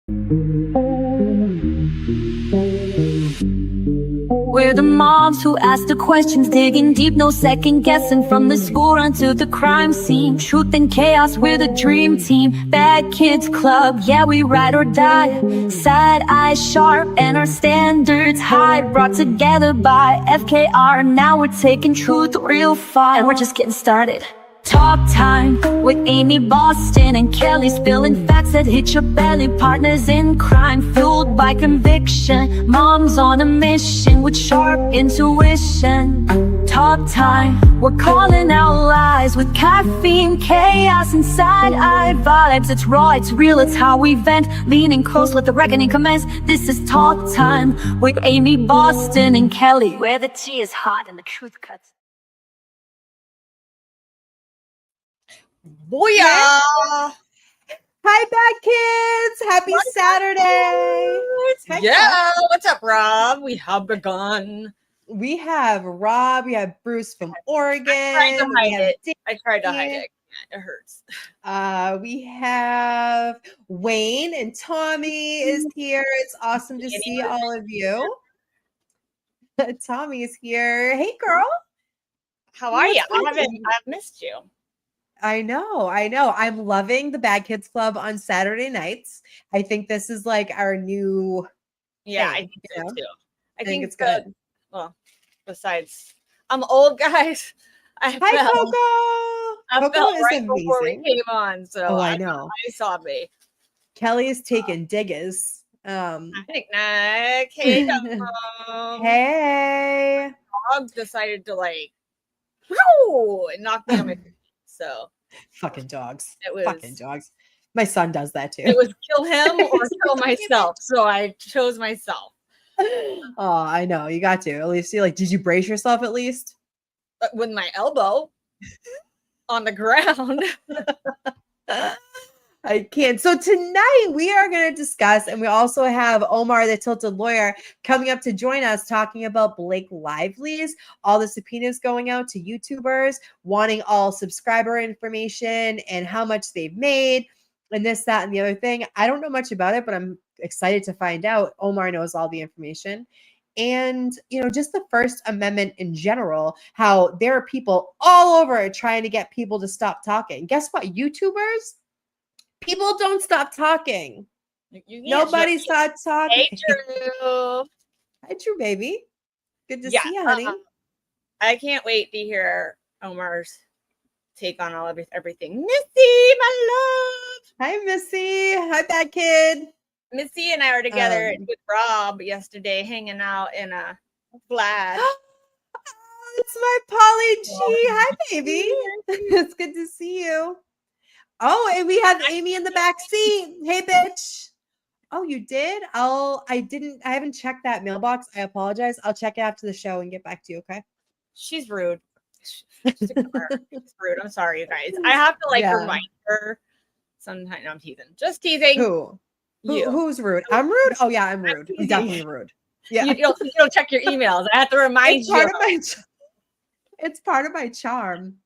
We're the mobs who ask the questions, digging deep, no second guessing. From the school run to the crime scene, truth and chaos, we're the dream team. Bad Kids Club, yeah, we ride or die. Sad eyes sharp and our standards high. Brought together by FKR, now we're taking truth real far. And we're just getting started. Talk time with Amy Boston and Kelly, spilling facts that hit your belly. Partners in crime, fueled by conviction. Moms on a mission with sharp intuition. Talk time, we're calling out lies with caffeine, chaos, and side-eyed vibes. It's raw, it's real, it's how we vent. Leaning close, let the reckoning commence. This is Talk Time with Amy Boston and Kelly, where the tea is hot and the truth cuts. Booyah! Hi, Bad Kids! Happy Saturday! Yeah, what's up, Rob? We have begun. We have Rob, we have Bruce from Oregon. I tried to hide it. It hurts. We have Wayne and Tommy is here. It's awesome to see all of you. Tommy is here. Hey, girl. How are you? I've missed you. I know. I'm loving the Bad Kids Club on Saturday nights. I think this is like our new thing, I think so too. I think it's good. Well, besides, I'm old, guys. Hi, Coco. Coco is right amazing. Before we came on, so I know. I saw me. Kelly is taking diggas. Hey, Hey. Dog decided to and knock me on my feet. So fucking dogs. It was fucking dogs. My son does that too. It was kill him or kill myself. So I chose myself. Oh, I know. You got to. At least did you brace yourself at least? With my elbow on the ground. I can't. So tonight we are going to discuss, and we also have Omar, the Tilted Lawyer, coming up to join us talking about Blake Lively's, all the subpoenas going out to YouTubers, wanting all subscriber information and how much they've made and this, that, and the other thing. I don't know much about it, but I'm excited to find out. Omar knows all the information. And, just the First Amendment in general, how there are people all over it trying to get people to stop talking. Guess what? YouTubers? People don't stop talking. Nobody stopped talking. Hey, Drew. Hi, Drew, baby. Good to see you, honey. I can't wait to hear Omar's take on everything. Missy, my love. Hi, Missy. Hi, Bad Kid. Missy and I were together with Rob yesterday, hanging out in a flat. It's my Polly G. Hi, baby. It's good to see you. Oh, and we have Amy in the back seat. Hey, bitch. Oh, you did? I haven't checked that mailbox. I apologize. I'll check it after the show and get back to you, okay? She's rude. She's rude. I'm sorry, you guys. I have to remind her sometimes. No, I'm teasing. Just teasing. Who? Who's rude? I'm rude? Oh, yeah, I'm rude. I'm definitely rude. Yeah. You don't check your emails. I have to remind you. It's part of my charm.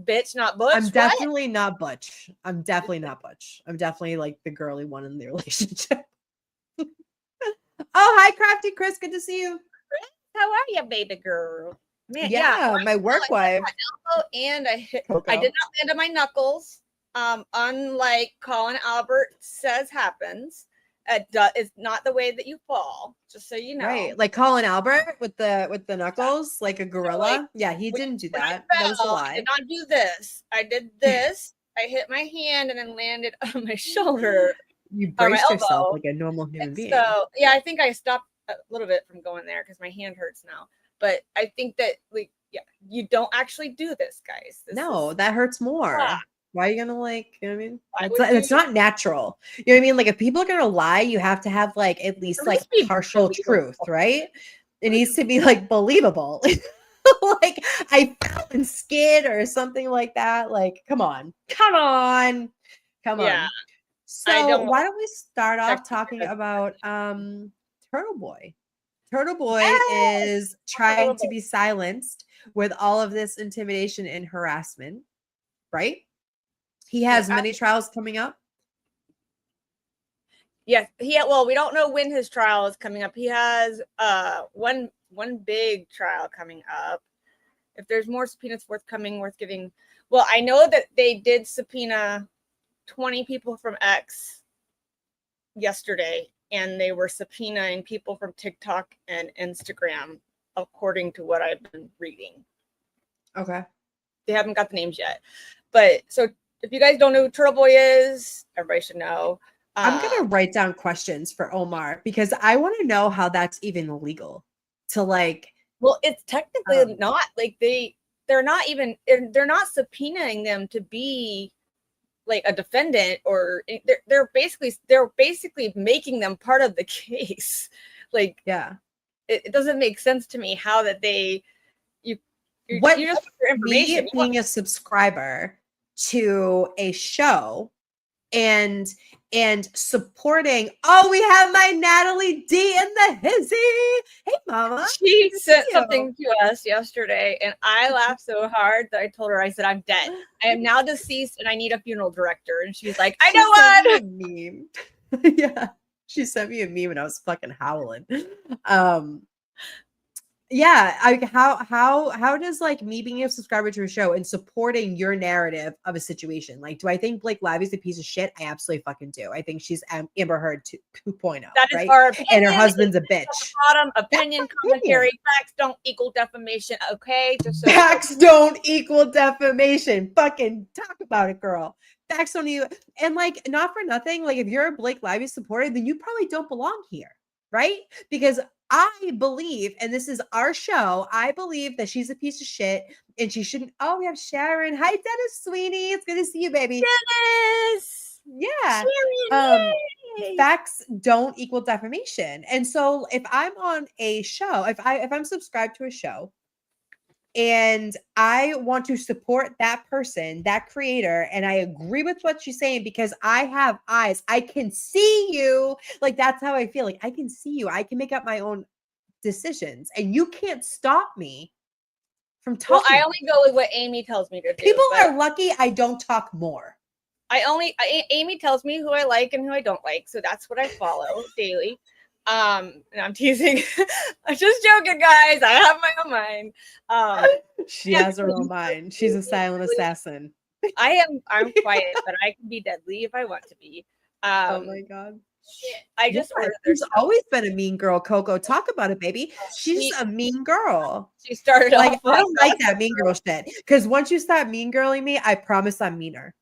Bitch, not butch. I'm definitely not butch. I'm definitely the girly one in the relationship. Oh, hi, Crafty Chris. Good to see you. How are you, baby girl? Man, my work wife. And I did not land on my knuckles. Unlike Colin Albert says happens. It's not the way that you fall, just so you know. Right, like Colin Albert with the knuckles, like a gorilla. He didn't do that. That was a lie. I did not do this. I did this. I hit my hand and then landed on my shoulder. You braced yourself like a normal human being. So I think I stopped a little bit from going there because my hand hurts now. But I think that you don't actually do this, guys. That hurts more. Why are you gonna it's not natural. You know what I mean? Like if people are gonna lie, you have to have at least partial truth, right? It needs to be believable. I fell and skid or something like that. Come on. Yeah. So why don't we start off talking about Turtle Boy? Turtle Boy is trying to be silenced with all of this intimidation and harassment, right? He has many trials coming up. Yes, well, we don't know when his trial is coming up. He has one big trial coming up. If there's more subpoenas forthcoming, worth giving. Well, I know that they did subpoena 20 people from X yesterday, and they were subpoenaing people from TikTok and Instagram, according to what I've been reading. Okay. They haven't got the names yet. But so if you guys don't know who Turtle Boy is, everybody should know. I'm going to write down questions for Omar because I want to know how that's even legal to like. Well, it's technically not like they're not subpoenaing them to be like a defendant, or they're basically making them part of the case. Like, yeah, it doesn't make sense to me how that you just put your information. Being a subscriber to a show and supporting. Oh, we have my Natalie D in the hizzy. Hey, mama. She sent something to us yesterday, and I laughed so hard that I told her, I said, I'm dead. I am now deceased, and I need a funeral director. And she's like, I know one. Meme. Yeah, she sent me a meme, and I was fucking howling. Yeah, how does like me being a subscriber to a show and supporting your narrative of a situation, like, do I think Blake Lively's a piece of shit? I absolutely fucking do. I think she's Amber Heard 2.0. That is right? our opinion, and her husband's a bitch. Bottom opinion, commentary. Facts don't equal defamation. Okay, just so facts don't equal defamation. Fucking talk about it, girl. Facts don't equal. And like, not for nothing. Like, if you're a Blake Lively supporter, then you probably don't belong here, right? Because I believe, and this is our show, I believe that she's a piece of shit and she shouldn't. Oh, we have Sharon. Hi, Dennis Sweeney. It's good to see you, baby. Dennis. Yeah. Sharon, facts don't equal defamation. And so if I'm on a show, if I'm subscribed to a show and I want to support that person, that creator, and I agree with what she's saying because I have eyes, I can see you. Like, that's how I feel. Like, I can see you. I can make up my own decisions, and you can't stop me from talking. Well, I only go with what Amy tells me to do. People are lucky I don't talk more. Amy tells me who I like and who I don't like, so that's what I follow daily. And I'm teasing. I'm just joking, guys. I have my own mind. She has her own mind. She's a silent assassin. I'm quiet, but I can be deadly if I want to be. Oh my god. She's always been a mean girl, Coco. Talk about it, baby. She's a mean girl. She started like, off I don't like that mean girl shit. Because once you stop mean girling me, I promise I'm meaner.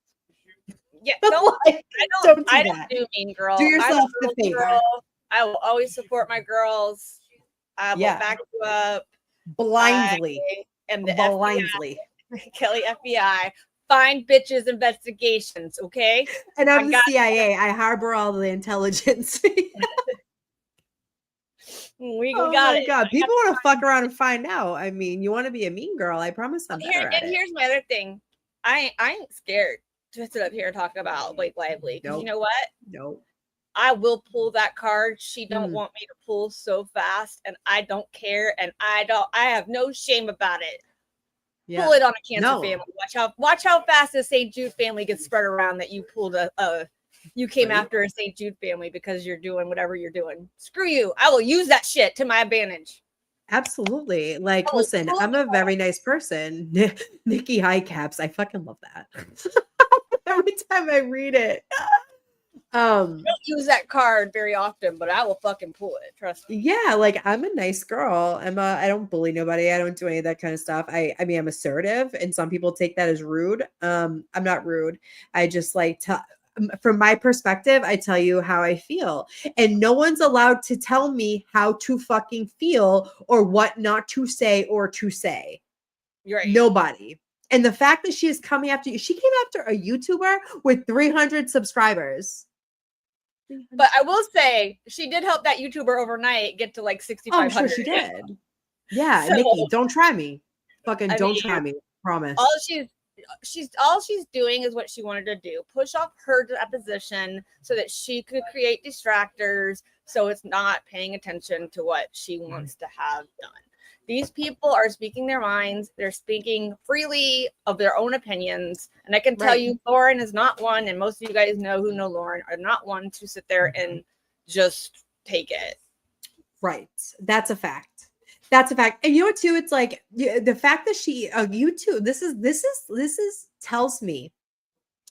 Yeah, I don't do mean girl. Do yourself the favor. Girl. I will always support my girls. I will back you up blindly. And the blindly. FBI, Kelly FBI. Find bitches investigations, okay? And I'm the CIA. I harbor all the intelligence. we got it. God, people want to fuck around and find out. I mean, you want to be a mean girl. I promise I'm better at it. Here's my other thing. I ain't scared to sit up here and talk about Blake Lively. Nope. You know what? Nope. I will pull that card. She don't want me to pull so fast, and I don't care, and I have no shame about it. Yeah. Pull it on a cancer family. Watch how fast the St. Jude family gets spread around that you pulled you came after a St. Jude family because you're doing whatever you're doing. Screw you. I will use that shit to my advantage. Absolutely. Like, listen, I'm a very nice person. Nikki High Caps. I fucking love that. Every time I read it. I don't use that card very often, but I will fucking pull it. Trust me. Yeah, like, I'm a nice girl. I don't bully nobody. I don't do any of that kind of stuff. I mean, I'm assertive, and some people take that as rude. I'm not rude. I just like from my perspective, I tell you how I feel, and no one's allowed to tell me how to fucking feel or what not to say or to say. You're right. Nobody. And the fact that she is coming after you, she came after a YouTuber with 300 subscribers. But I will say, she did help that YouTuber overnight get to like 6,500. I'm sure she did. Yeah, so, Nikki, don't try me. Fucking don't try me. Promise. All she's doing is what she wanted to do. Push off her deposition so that she could create distractors so it's not paying attention to what she wants to have done. These people are speaking their minds. They're speaking freely of their own opinions. And I can tell you, Lauren is not one, and most of you guys who know Lauren are not one to sit there and just take it. Right. That's a fact. That's a fact. And you know what too? It's like the fact that she YouTube, this is tells me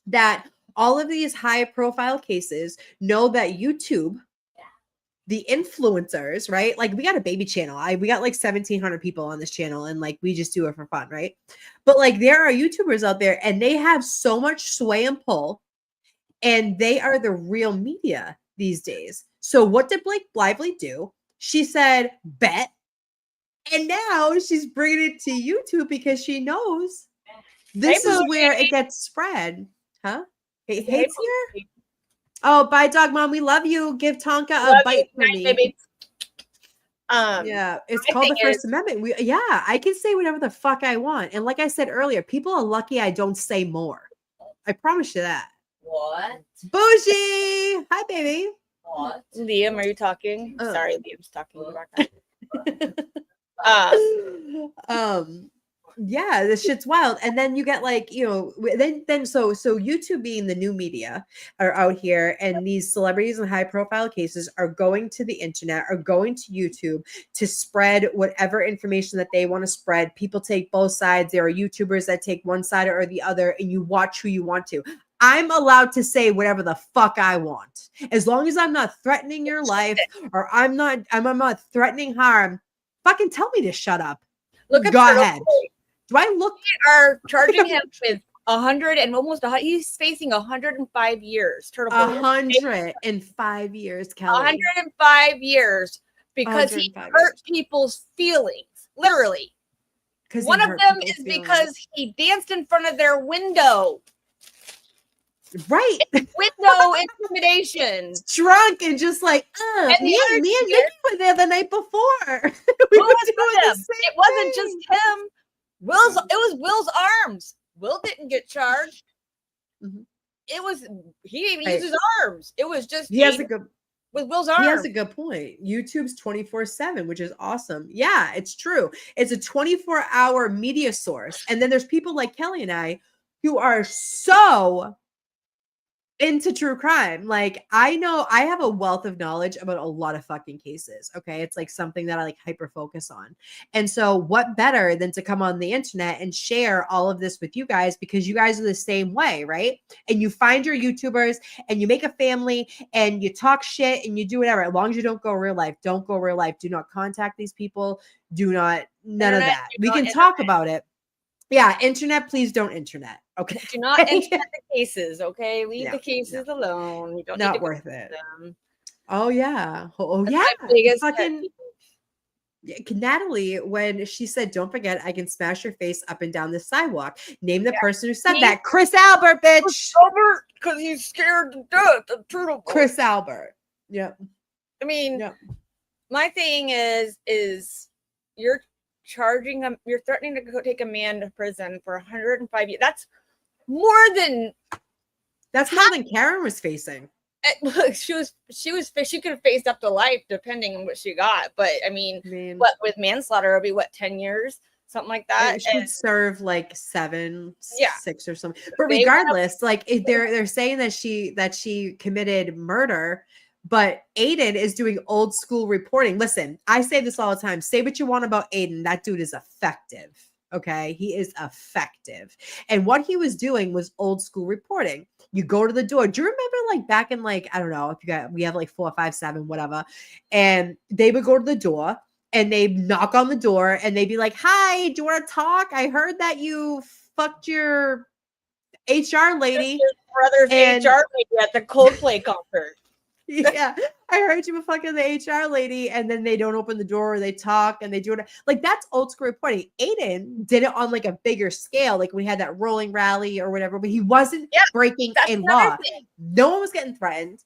that all of these high profile cases know that YouTube, the influencers, right? Like we got a baby channel. We got like 1,700 people on this channel and like we just do it for fun, right? But like there are YouTubers out there and they have so much sway and pull and they are the real media these days. So what did Blake Lively do? She said, bet. And now she's bringing it to YouTube because she knows this is where it gets spread. Huh? Hate's here? Oh, bye, dog mom. We love you. Give Tonka a bite for me. Baby. Yeah, it's called the First Amendment. I can say whatever the fuck I want. And like I said earlier, people are lucky I don't say more. I promise you that. What? Bougie! Hi, baby. What? Liam, are you talking? Sorry, Liam's talking about that. Yeah, this shit's wild. And then you get like, you know, then so YouTube being the new media are out here, and these celebrities and high profile cases are going to the internet, are going to YouTube to spread whatever information that they want to spread. People take both sides. There are YouTubers that take one side or the other, and you watch who you want to. I'm allowed to say whatever the fuck I want, as long as I'm not threatening your life or I'm not threatening harm. Fucking tell me to shut up. Look at Go Turtle ahead. Boy. Do I look? They are charging him with 100 and almost he's facing 105 years. Turtle Boy. 105 years, Kelly. 105 years because he hurt people's feelings, literally. One of them is because he danced in front of their window. Right. Window intimidation. Drunk and just like, me and Nikki were there the night before. We were doing the same It wasn't thing. just him. It was Will's arms. Will didn't get charged. Mhm. It was he didn't even use his arms. It was just with Will's arms. He has a good point. YouTube's 24/7, which is awesome. Yeah, it's true. It's a 24-hour media source. And then there's people like Kelly and I who are so into true crime. Like, I know I have a wealth of knowledge about a lot of fucking cases. Okay. It's like something that I like hyper focus on. And so what better than to come on the internet and share all of this with you guys, because you guys are the same way, right? And you find your YouTubers and you make a family and you talk shit and you do whatever. As long as you don't go real life, don't go real life. Do not contact these people. Do not, none of that. We can talk about it. Yeah, internet, please don't internet. Okay. Do not internet the cases, okay? Leave the cases alone. You don't not need to worth it. Them. Oh yeah. Oh That's yeah. my biggest Fucking Natalie, when she said, "Don't forget, I can smash your face up and down the sidewalk." Name the person who said that. Chris Albert, bitch. Chris Albert, because he's scared to death of Turtle Boy. Chris Albert. Yep. I mean, my thing is you're charging him, you're threatening to go take a man to prison for 105 years. That's more than Karen was facing. Look, she could have faced up to life depending on what she got. But I mean what with manslaughter it'll be 10 years, something like that. She would serve like 7, 6 or something. But They regardless, like they're saying that she committed murder. But Aiden is doing old school reporting. Listen, I say this all the time. Say what you want about Aiden. That dude is effective. Okay. He is effective. And what he was doing was old school reporting. You go to the door. Do you remember like back in like, I don't know, we have like 4, 5, 7, whatever. And they would go to the door and they'd knock on the door and they'd be like, "Hi, do you want to talk? I heard that you fucked your HR lady." Your brother's HR lady at the Coldplay concert. Yeah, I heard you were fucking the HR lady, and then they don't open the door, or they talk and they do it like that's old school reporting. Aiden did it on like a bigger scale, like we had that rolling rally or whatever, but he wasn't breaking a law. No one was getting threatened.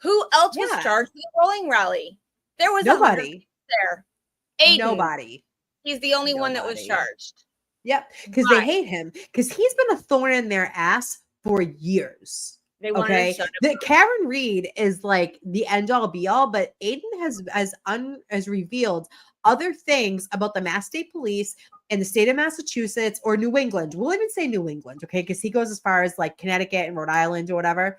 Who else was charged with the rolling rally? There was nobody there. Aiden. Nobody. He's the only one that was charged. Yep, because they hate him because he's been a thorn in their ass for years. Okay, Karen Reed is like the end all be all, but Aiden has revealed other things about the Mass State Police in the state of Massachusetts or New England. We'll even say New England, okay, because he goes as far as like Connecticut and Rhode Island or whatever.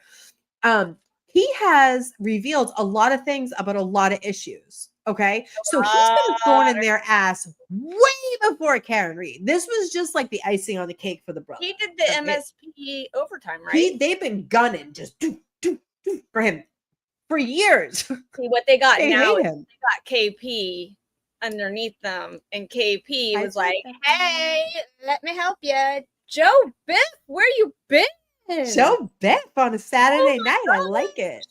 he has revealed a lot of things about a lot of issues. Okay. So he's been thrown in their ass way before Karen Reed. This was just like the icing on the cake for the brother. He did the MSP overtime, right? They've been gunning just for him for years. See, what they got They now hate is him. they got KP underneath them, and KP was like, think "Hey, let me help you, Joe Biff. Where you been?" Joe Biff on a Saturday night. I like it.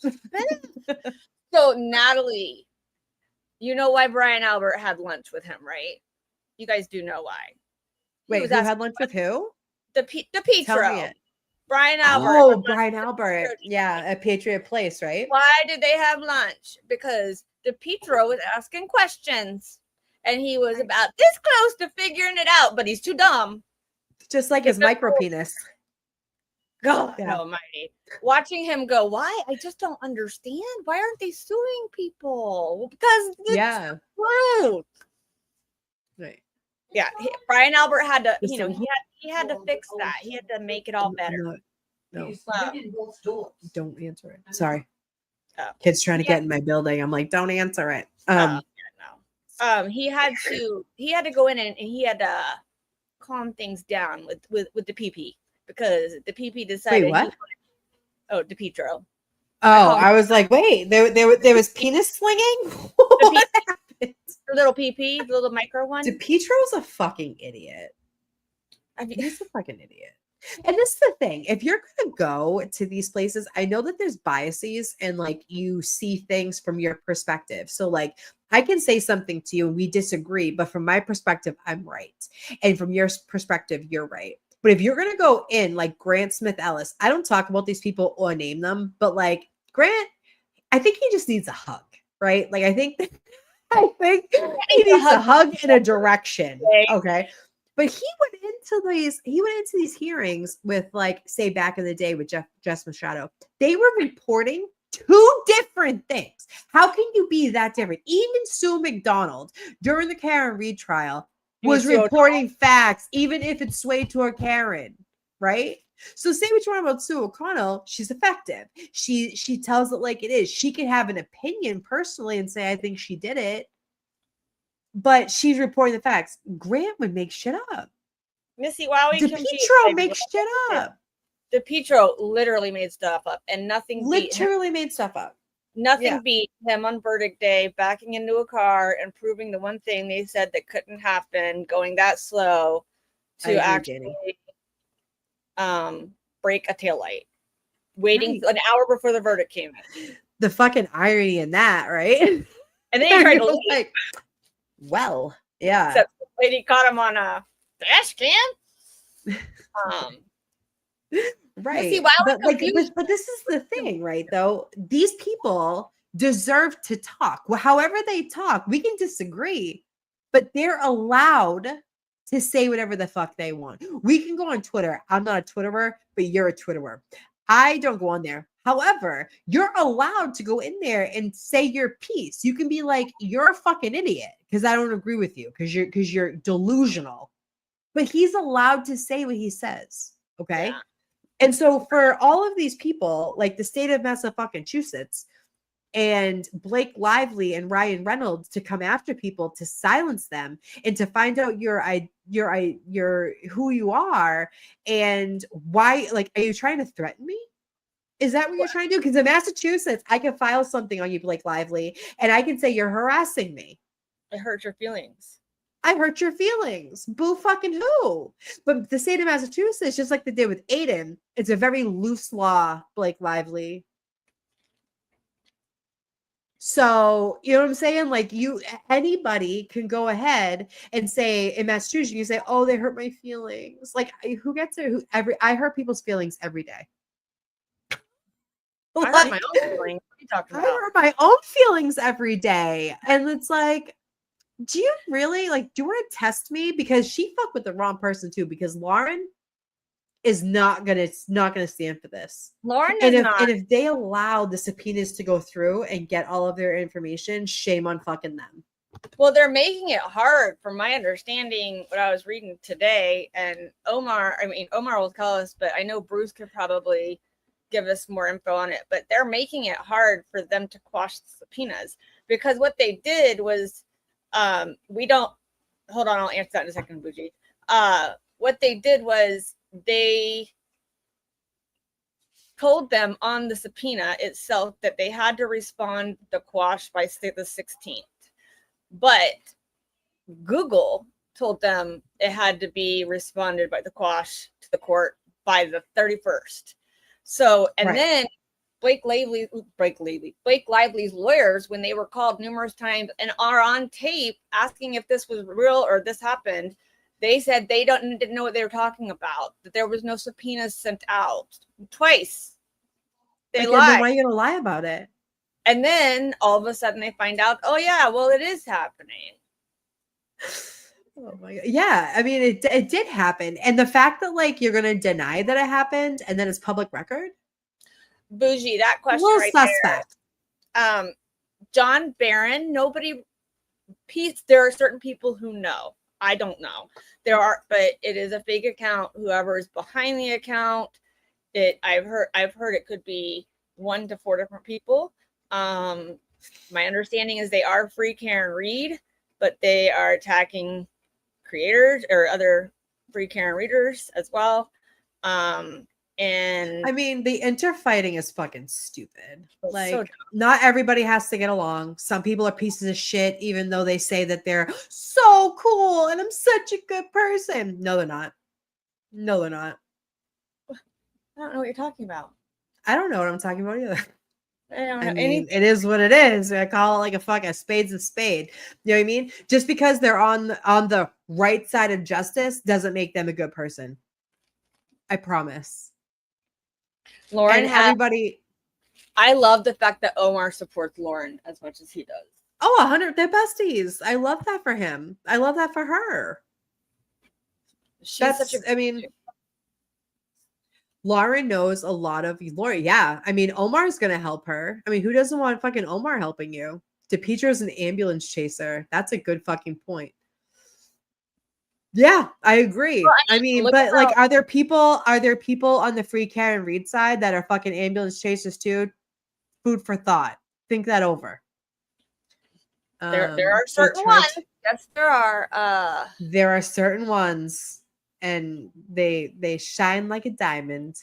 So Natalie, you know why Brian Albert had lunch with him, right? You guys do know why. He Wait, was who asking had lunch with who? the Tell Petro. me it. Brian Albert. Oh, Brian Albert. Yeah, at Patriot Place, right? Why did they have lunch? Because the Petro was asking questions, and he was about this close to figuring it out, but he's too dumb. Just like his micro penis. God Yeah. almighty. Watching him go, why? I just don't understand. Why aren't they suing people? Well, because it's truth. Right. Yeah, Brian Albert had to, he had to fix that. He had to make it all better. No. Wow. Don't answer it. Sorry. Oh. Kids trying to get in my building. I'm like, don't answer it. He had to go in and he had to calm things down with the PP, because the PP decided. Wait, what? The Petro. Oh, I was like, wait, there was penis slinging? What happened? The little PP, the little micro one. DePietro's a fucking idiot. He's a fucking idiot. And this is the thing. If you're going to go to these places, I know that there's biases and like you see things from your perspective. So like I can say something to you and we disagree, but from my perspective, I'm right. And from your perspective, you're right. But if you're going to go in like Grant Smith Ellis, I don't talk about these people or name them, but like Grant, I think he just needs a hug, right? Like I think he needs a hug in a direction. Okay. But he went into these hearings with like, say back in the day with Jess Machado. They were reporting two different things. How can you be that different? Even Sue McDonald during the Karen Reed trial was reporting facts, even if it swayed toward Karen, right? So say what you want about Sue O'Connell, she's effective. She tells it like it is. She can have an opinion personally and say, I think she did it. But she's reporting the facts. Grant would make shit up. Missy, wow, DePietro makes shit up. DePietro literally made stuff up, and nothing literally made stuff up. Nothing beat him on verdict day, backing into a car and proving the one thing they said that couldn't happen, going that slow to actually break a taillight, waiting an hour before the verdict came in. The fucking irony in that, right? And then he tried to leave. Like, well, yeah. Except the lady caught him on a dash cam. Right. See, but this is the thing, right? Though these people deserve to talk. Well, however they talk, we can disagree, but they're allowed to say whatever the fuck they want. We can go on Twitter. I'm not a Twitterer, but you're a Twitterer. I don't go on there. However, you're allowed to go in there and say your piece. You can be like, you're a fucking idiot because I don't agree with you because you're delusional. But he's allowed to say what he says. Okay. Yeah. And so for all of these people, like the state of Massachusetts and Blake Lively and Ryan Reynolds to come after people to silence them and to find out your who you are and why, like, are you trying to threaten me? Is that what you're trying to do? Because in Massachusetts, I can file something on you, Blake Lively, and I can say you're harassing me. I hurt your feelings. I hurt your feelings. Boo fucking who? But the state of Massachusetts, just like they did with Aiden, it's a very loose law, Blake Lively. So, you know what I'm saying? Like anybody can go ahead and say in Massachusetts, you say, oh, they hurt my feelings. Like who gets it? I hurt people's feelings every day. I hurt my own feelings. What are you talking about? I hurt my own feelings every day. And it's like, do you really do you want to test me? Because she fucked with the wrong person too, because Lauren is not gonna stand for this. Lauren and is and if they allow the subpoenas to go through and get all of their information, shame on fucking them. Well, they're making it hard from my understanding, what I was reading today. And Omar will tell us, but I know Bruce could probably give us more info on it, but they're making it hard for them to quash the subpoenas, because what they did was, we don't, hold on, I'll answer that in a second, Bougie. What they did was they told them on the subpoena itself that they had to respond to quash by the 16th. But Google told them it had to be responded by the quash to the court by the 31st. So, and then Blake Lively's lawyers, when they were called numerous times and are on tape asking if this was real or this happened, they said they didn't know what they were talking about, that there was no subpoenas sent out. Twice. They lied. Then why are you gonna lie about it? And then all of a sudden they find out, oh yeah, well, it is happening. Oh my God. Yeah, I mean, it did happen. And the fact that like you're gonna deny that it happened and then it's public record. Bougie, that question right suspect. There. John Barron, there are certain people who know. I don't know. There are, but it is a fake account. Whoever is behind the account, I've heard it could be 1 to 4 different people. My understanding is they are free Karen Read, but they are attacking creators or other free Karen readers as well. And I mean, the interfighting is fucking stupid. Like, so not everybody has to get along. Some people are pieces of shit, even though they say that they're so cool and I'm such a good person. No, they're not. No, they're not. I don't know what you're talking about. I don't know what I'm talking about either. I mean, it is what it is. I call it like a spade's a spade. You know what I mean? Just because they're on the right side of justice doesn't make them a good person. I promise. Lauren, everybody. I love the fact that Omar supports Lauren as much as he does. Oh, 100. They're besties. I love that for him. I love that for her. Lauren knows a lot of Lauren. Yeah. I mean, Omar's going to help her. I mean, who doesn't want fucking Omar helping you? DePietro's an ambulance chaser. That's a good fucking point. Yeah, I agree. Well, I mean, but like, are there people on the free Karen Read side that are fucking ambulance chasers too? Food for thought. Think that over. There are certain ones. Yes, there are. There are certain ones, and they shine like a diamond.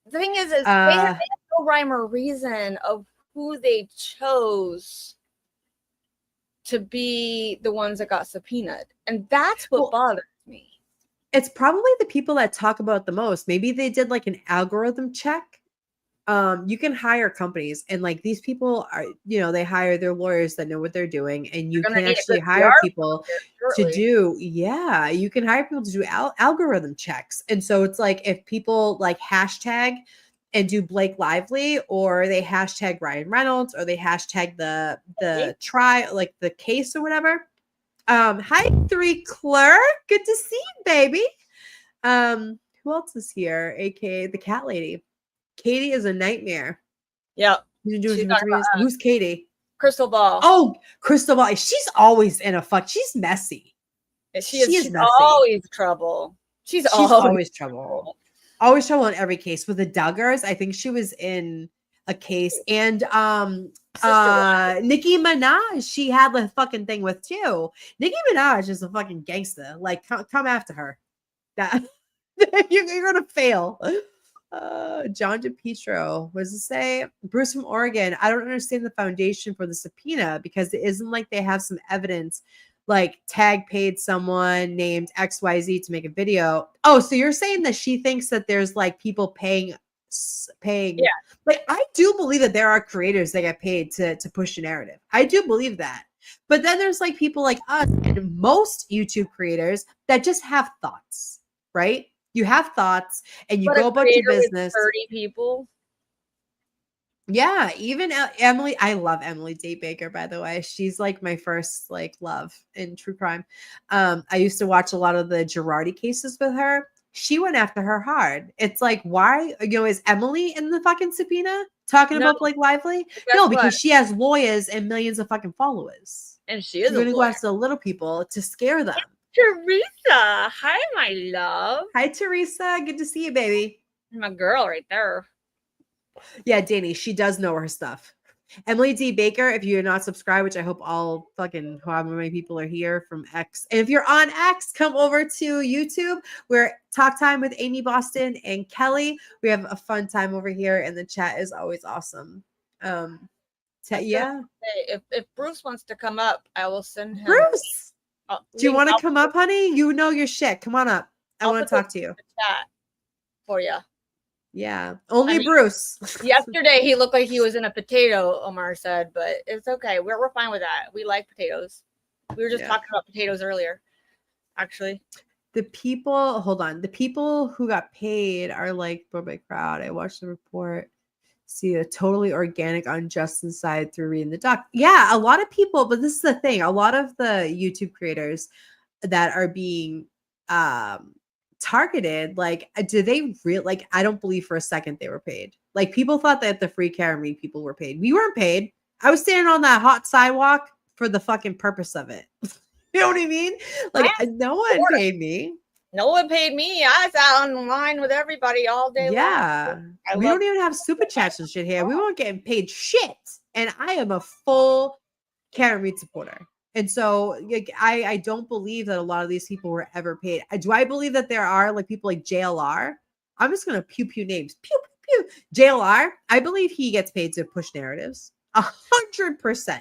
The thing is they have no rhyme or reason of who they chose to be the ones that got subpoenaed. And that's what bothers me. It's probably the people that talk about the most. Maybe they did like an algorithm check. You can hire companies, and like these people are, they hire their lawyers that know what they're doing, and you can actually hire people to do, you can hire people to do algorithm checks. And so it's like, if people like hashtag and do Blake Lively, or they hashtag Ryan Reynolds, or they hashtag the trial, like the case or whatever. Hi, 3 Clerk. Good to see you, baby. Who else is here? AKA the cat lady. Katie is a nightmare. Yeah. Who's Katie? Crystal Ball. Oh, Crystal Ball. She's always in a fuck. She's messy. She's messy. Always trouble. She's always trouble. Always trouble in every case. With the Duggars, I think she was in a case. And Nicki Minaj, she had the fucking thing with too. Nicki Minaj is a fucking gangster. Like, come after her. That you're gonna fail. John DePietro, what does it say? Bruce from Oregon. I don't understand the foundation for the subpoena, because it isn't like they have some evidence. Like, Tag paid someone named XYZ to make a video. Oh, so you're saying that she thinks that there's like people paying. Yeah. Like, I do believe that there are creators that get paid to push a narrative. I do believe that. But then there's like people like us and most YouTube creators that just have thoughts, right? You have thoughts and you go about your business. 30 people. Yeah, even Emily. I love Emily Date Baker, by the way. She's like my first like love in true crime. I used to watch a lot of the Girardi cases with her. She went after her hard. It's like, why? Is Emily in the fucking subpoena talking about Blake Lively? No, because she has lawyers and millions of fucking followers. And she's going to go after the little people to scare them. Teresa, hi, my love. Hi, Teresa. Good to see you, baby. My girl right there. Yeah, Danny, she does know her stuff. Emily D. Baker, if you're not subscribed, which I hope all fucking however many people are here from X. And if you're on X, come over to YouTube. We're Talk Time with Amy Boston and Kelly. We have a fun time over here, and the chat is always awesome. Yeah. If Bruce wants to come up, I will send him. Bruce, do you want to come up, honey? You know your shit. Come on up. I want to talk to you. Chat for you. Yeah, only Bruce. Yesterday he looked like he was in a potato, Omar said, but it's okay. We're fine with that. We like potatoes. We were just talking about potatoes earlier, actually. The people, hold on. The people who got paid are like by crowd. I watched the report. See a totally organic on Justin's side through reading the doc. Yeah, a lot of people, but this is the thing. A lot of the YouTube creators that are being targeted, like, do they really, like, I don't believe for a second they were paid. Like, people thought that the free Karen Reed people were paid. We weren't paid. I was standing on that hot sidewalk for the fucking purpose of it. You know what I mean? Like, no one paid me. No one paid me. I sat on line with everybody all day long. We don't even have super chats and shit here. We weren't getting paid shit. And I am a full Karen Reed supporter. And so like, I don't believe that a lot of these people were ever paid. Do I believe that there are like people like JLR? I'm just going to pew names. Pew, pew, pew. JLR, I believe he gets paid to push narratives. 100%.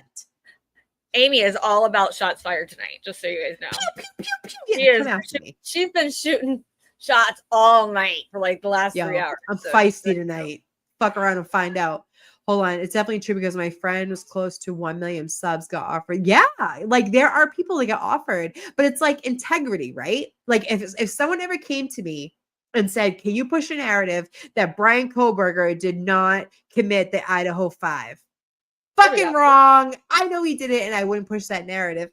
Amy is all about shots fired tonight, just so you guys know. Pew, pew, pew, pew. Yeah, she's been shooting shots all night for like the last 3 hours. I'm feisty tonight. Fuck around and find out. Hold on. It's definitely true because my friend was close to 1 million subs got offered. Yeah. Like there are people that get offered, but it's like integrity, right? Like if someone ever came to me and said, can you push a narrative that Brian Koberger did not commit the Idaho 5? Fucking wrong. I know he did it and I wouldn't push that narrative.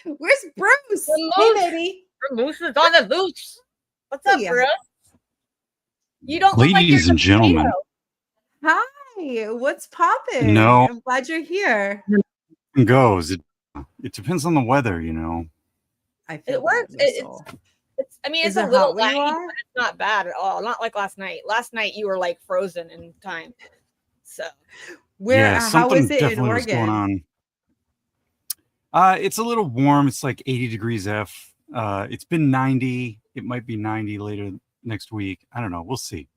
Where's Bruce? Hey, baby. Bruce is on the loose. What's up, Bruce? You don't Ladies look like you're and gentlemen. Hi. What's popping? No. I'm glad you're here. It goes. It depends on the weather, you know. I feel it works. I mean, it's a little light, but it's not bad at all. Not like last night. Last night you were like frozen in time. So how is it in Oregon? Going on. It's a little warm. It's like 80 degrees F. It's been 90. It might be 90 later next week. I don't know. We'll see.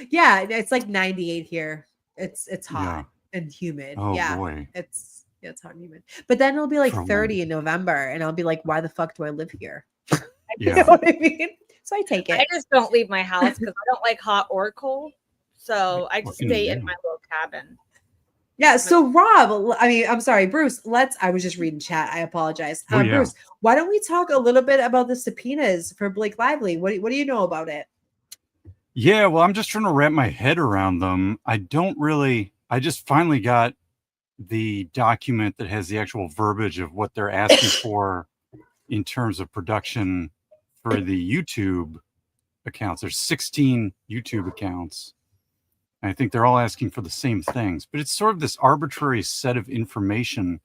Yeah, it's like 98 here. It's hot and humid. Oh boy. It's hot and humid. But then it'll be like 30 in November, and I'll be like, why the fuck do I live here? You know what I mean? So I take it. I just don't leave my house because I don't like hot or cold. So I just stay in my little cabin. Yeah. So Rob, I'm sorry, Bruce. I was just reading chat. I apologize. Bruce, why don't we talk a little bit about the subpoenas for Blake Lively? What do you know about it? Yeah, well, I'm just trying to wrap my head around them. I just finally got the document that has the actual verbiage of what they're asking for in terms of production for the YouTube accounts. There's 16 YouTube accounts. And I think they're all asking for the same things, but it's sort of this arbitrary set of information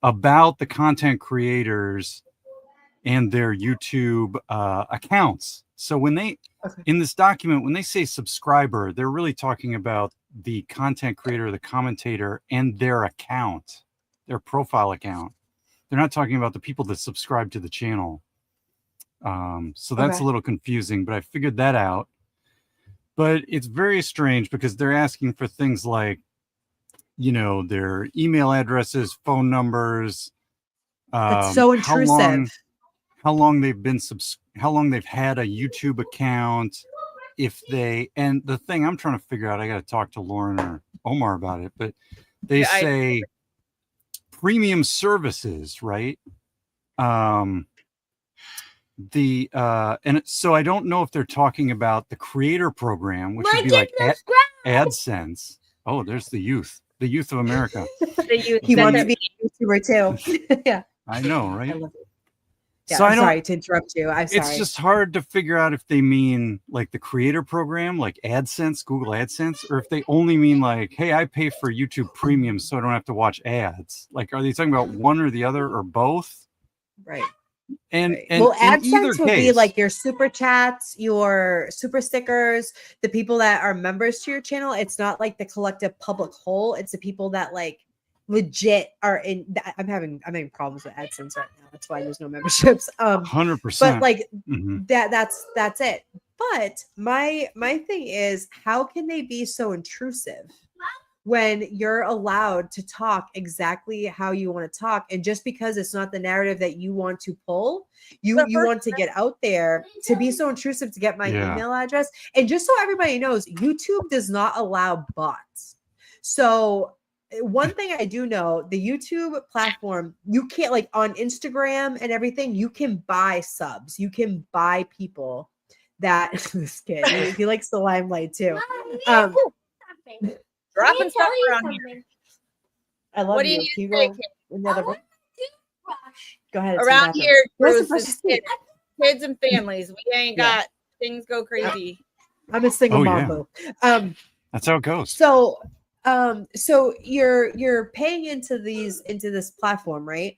about the content creators and their YouTube accounts. So when in this document, when they say subscriber, they're really talking about the content creator, the commentator, and their account, their profile account. They're not talking about the people that subscribe to the channel. So that's a little confusing, but I figured that out. But it's very strange because they're asking for things like, you know, their email addresses, phone numbers. That's so intrusive. How long they've been how long they've had a YouTube account, and the thing I'm trying to figure out, I got to talk to Lauren or Omar about it, but they say premium services, right? And so I don't know if they're talking about the creator program, which would be like AdSense. Oh, there's the youth of America. He wants to be a YouTuber too. Yeah, I know, right? I love it. Yeah, so I'm sorry to interrupt you. I'm sorry. It's just hard to figure out if they mean like the creator program, like AdSense, Google AdSense, or if they only mean like, hey, I pay for YouTube Premium so I don't have to watch ads. Like, are they talking about one or the other or both? Right. And Right. and Well, in either AdSense would be case, like your super chats, your super stickers, the people that are members to your channel. It's not like the collective public whole. It's the people that like legit are in. I'm having problems with AdSense right now. That's why there's no memberships. hundred But percent. like Mm-hmm. that's it. But my thing is, how can they be so intrusive when you're allowed to talk exactly how you want to talk, and just because it's not the narrative that you want to pull, you The first want to get out there, to be so intrusive to get my Yeah. email address. And just so everybody knows, YouTube does not allow bots. So one thing I do know, the YouTube platform, you can't, like on Instagram and everything, you can buy subs, you can buy people that this kid he likes the limelight too. dropping stuff around here. I love What do you you. need Can you to say, go in the other room? Go ahead. it's in the around bathroom. here, Where's the Bruce, precious is kid? kids and families. We ain't Yeah. got things go crazy. I'm a single Oh, mom, yeah. boo. That's how it goes. So you're paying into this platform, right?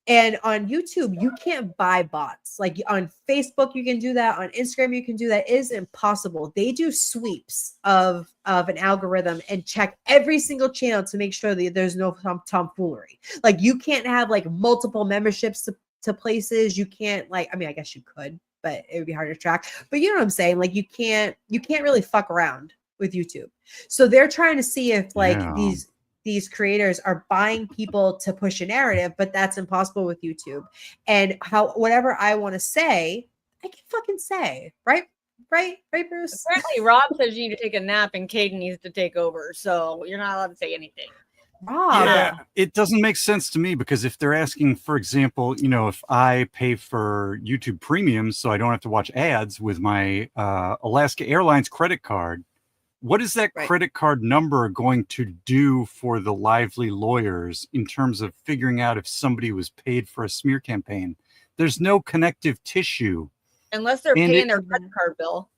And on YouTube, you can't buy bots. Like on Facebook, you can do that. On Instagram, you can do that. It is impossible. They do sweeps of an algorithm and check every single channel to make sure that there's no tomfoolery. Like you can't have like multiple memberships to places. You can't like, I mean, I guess you could, but it would be hard to track. But you know what I'm saying? Like you can't really fuck around with YouTube. So they're trying to see if like Yeah. these creators are buying people to push a narrative, but that's impossible with YouTube. And how whatever I want to say, I can fucking say, right? Right, Bruce? Apparently, Rob says you need to take a nap and Caden needs to take over, so you're not allowed to say anything. Rob. Yeah, it doesn't make sense to me, because if they're asking, for example, if I pay for YouTube Premium so I don't have to watch ads with my Alaska Airlines credit card, what is that Right. credit card number going to do for the Lively lawyers in terms of figuring out if somebody was paid for a smear campaign? There's no connective tissue. Unless they're And paying their credit card bill.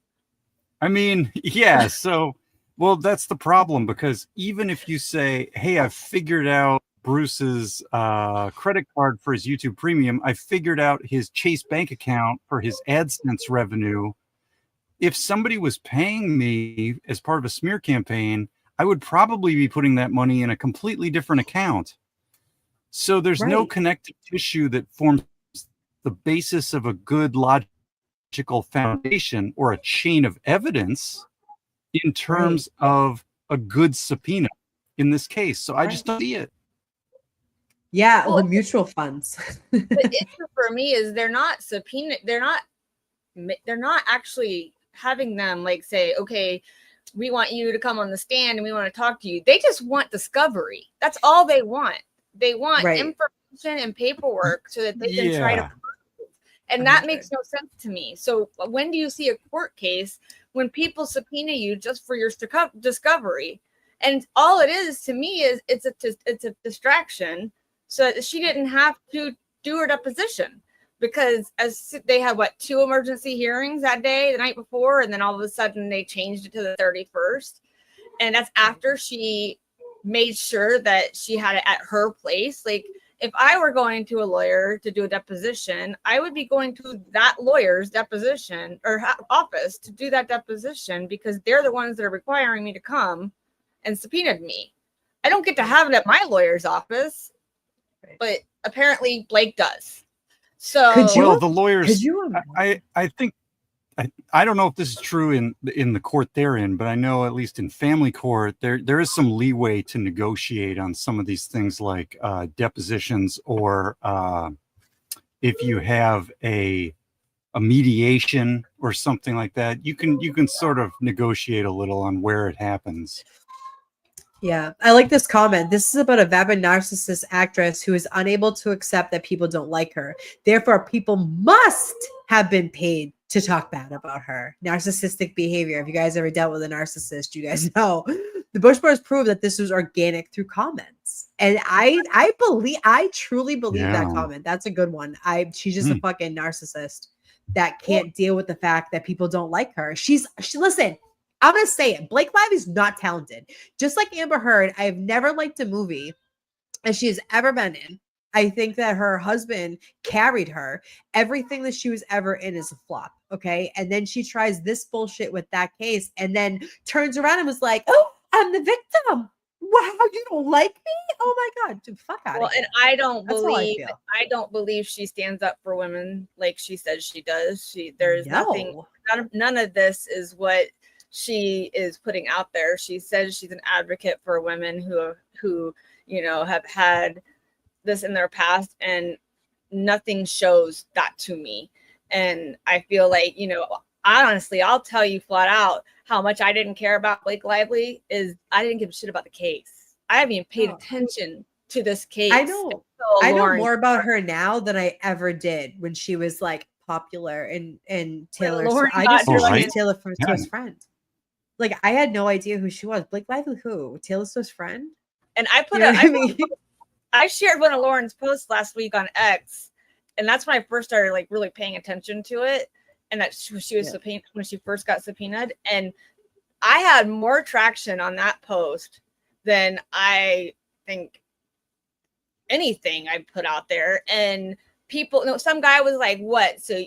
I mean, yeah, so, well, that's the problem, because even if you say, hey, I've figured out Bruce's credit card for his YouTube Premium, I figured out his Chase bank account for his AdSense revenue. If somebody was paying me as part of a smear campaign, I would probably be putting that money in a completely different account. So there's no Right. connective tissue that forms the basis of a good logical foundation or a chain of evidence in terms of a good subpoena in this case. So I just don't see it. Yeah, Well, the mutual funds. The issue for me is they're not actually having them like say, okay, we want you to come on the stand and we want to talk to you. They just want discovery. That's all they want. They want Right. information and paperwork so that they can try to Yeah. prove. And that makes no sense to me. So when do you see a court case when people subpoena you just for your discovery? And all it is to me is it's a distraction so that she didn't have to do her deposition, because as they had 2 emergency hearings that day, the night before, and then all of a sudden they changed it to the 31st. And that's after she made sure that she had it at her place. Like if I were going to a lawyer to do a deposition, I would be going to that lawyer's deposition or office to do that deposition, because they're the ones that are requiring me to come and subpoenaed me. I don't get to have it at my lawyer's office, but apparently Blake does. So Well, the lawyers, Could you I think, I don't know if this is true in the court they're in, but I know at least in family court, there is some leeway to negotiate on some of these things, like depositions, or if you have a mediation or something like that, you can sort of negotiate a little on where it happens. Yeah, I like this comment. This is about a vapid narcissist actress who is unable to accept that people don't like her. Therefore, people must have been paid to talk bad about her. Narcissistic behavior. If you guys ever dealt with a narcissist, you guys know. The Bush Bros proved that this was organic through comments. And I truly believe that Yeah. comment. That's a good one. She's just a fucking narcissist that can't deal with the fact that people don't like her. Listen, I'm going to say it. Blake Lively's not talented. Just like Amber Heard, I have never liked a movie that she has ever been in. I think that her husband carried her. Everything that she was ever in is a flop. Okay. And then she tries this bullshit with that case and then turns around and was like, oh, I'm the victim. Wow, you don't like me? Oh my God. Dude, fuck out Well, of here. and I don't That's how I believe feel. she stands up for women like she says she does. There's nothing, No. none of this is what she is putting out there. She says she's an advocate for women who have had this in their past, and nothing shows that to me. And I feel like, honestly, I'll tell you flat out how much I didn't care about Blake Lively is I didn't give a shit about the case. I haven't even paid attention to this case. I know more about her now than I ever did when she was like popular and Taylor Swift. I just knew she was Taylor Swift's friend. Like I had no idea who she was. Blake Lively, who? Taylor Swift's friend? And I put I shared one of Lauren's posts last week on X, and that's when I first started like really paying attention to it. And that she was subpoenaed when she first got subpoenaed, and I had more traction on that post than I think anything I put out there. And people, some guy was like, "What? So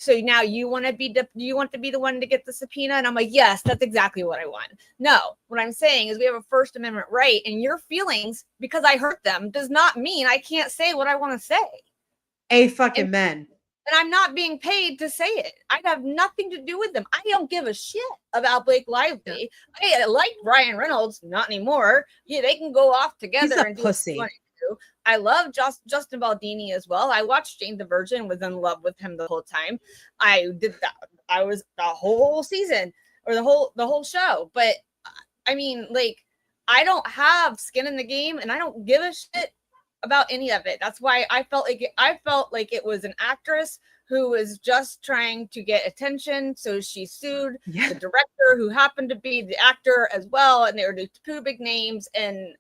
now you want to be the one to get the subpoena?" And I'm like, yes, that's exactly what I want. No, what I'm saying is we have a First Amendment right, and your feelings, because I hurt them, does not mean I can't say what I want to say. Men. And I'm not being paid to say it. I have nothing to do with them. I don't give a shit about Blake Lively. I like Ryan Reynolds, not anymore. Yeah, they can go off together and do pussy. What they do. I love Justin Baldini as well. I watched Jane the Virgin, was in love with him the whole time. I did that. I was the whole season or the whole show. But I mean, like, I don't have skin in the game, and I don't give a shit about any of it. That's why I felt like it was an actress who was just trying to get attention. So she sued the director, who happened to be the actor as well, and they were two big names. And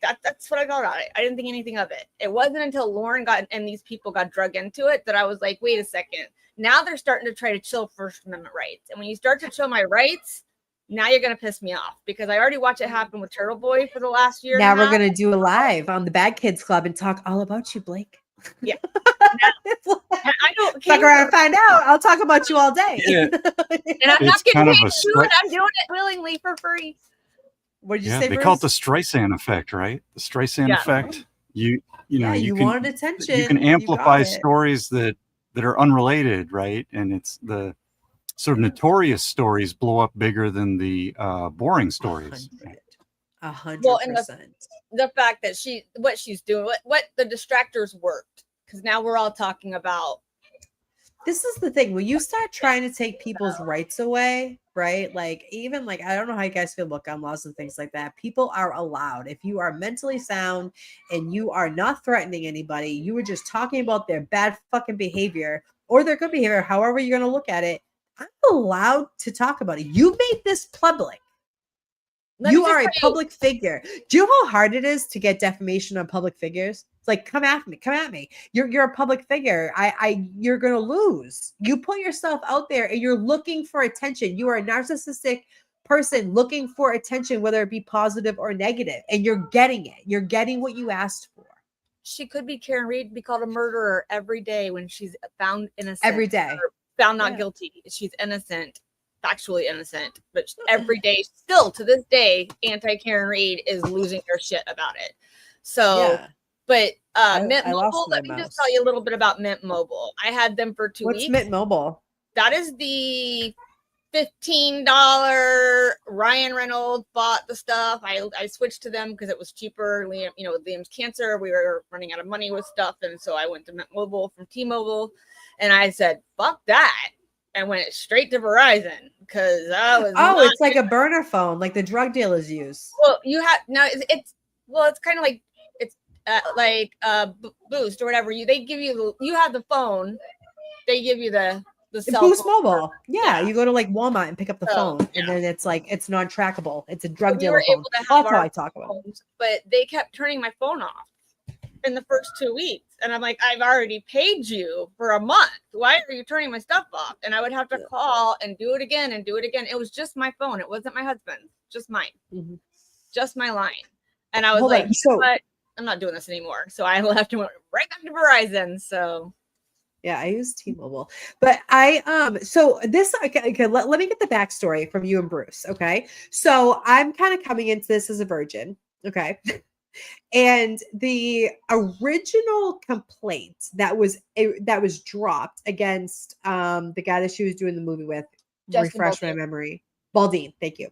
that's what I thought about it. I didn't think anything of it. It wasn't until Lauren and these people got drug into it that I was like, wait a second. Now they're starting to try to chill First Amendment rights. And when you start to chill my rights, now you're going to piss me off, because I already watched it happen with Turtle Boy for the last year. Now we're going to do a live on the Bad Kids Club and talk all about you, Blake. Yeah. I don't care. Fuck around and find out. I'll talk about you all day. Yeah. And I'm not getting paid to do it. I'm doing it willingly for free. What did you say? They call it the Streisand effect, right? The Streisand effect. You wanted attention. You can amplify stories that are unrelated, right? And it's the sort of notorious stories blow up bigger than the boring stories. 100%. Well, and the fact that what she's doing, what the distractors worked, because now we're all talking about. This is the thing. When you start trying to take people's rights away, right? Like, even like, I don't know how you guys feel about gun laws and things like that. People are allowed, if you are mentally sound and you are not threatening anybody, you were just talking about their bad fucking behavior or their good behavior, however you're going to look at it. I'm allowed to talk about it. You made this public. You are a public figure. Do you know how hard it is to get defamation on public figures? It's like, come at me. You're a public figure. You're gonna lose. You put yourself out there and you're looking for attention. You are a narcissistic person looking for attention, whether it be positive or negative, and you're getting it. You're getting what you asked for. She could be Karen Reed, be called a murderer every day when she's found innocent. Every day. Found not guilty. She's innocent, factually innocent, but every day, still to this day, anti-Karen Reed is losing their shit about it. So, but Mint Mobile, let me just tell you a little bit about Mint Mobile. I had them for 2 weeks. What's Mint Mobile? That is the $15 Ryan Reynolds bought the stuff. I switched to them because it was cheaper. Liam, with Liam's cancer, we were running out of money with stuff, and so I went to Mint Mobile from T-Mobile, and I said, "Fuck that," and went straight to Verizon because I was. Oh, it's like a burner phone, like the drug dealers use. Well, you have now. It's kind of like Boost or whatever. They give you have the phone. They give you the cell Boost phone. Mobile. Yeah, you go to like Walmart and pick up the phone, and then it's like it's non-trackable. It's a drug dealer phone. That's how I talk about it. But they kept turning my phone off in the first 2 weeks, and I'm like, I've already paid you for a month. Why are you turning my stuff off? And I would have to call and do it again and do it again. It was just my phone. It wasn't my husband's. Just mine. Mm-hmm. Just my line. And I was I'm not doing this anymore. So I left and went right back to Verizon. So Yeah, I use T-Mobile. But so this okay, let me get the backstory from you and Bruce. Okay. So I'm kind of coming into this as a virgin. Okay. And the original complaint that was dropped against the guy that she was doing the movie with, Justin refresh my Baldini. memory. Baldine, thank you.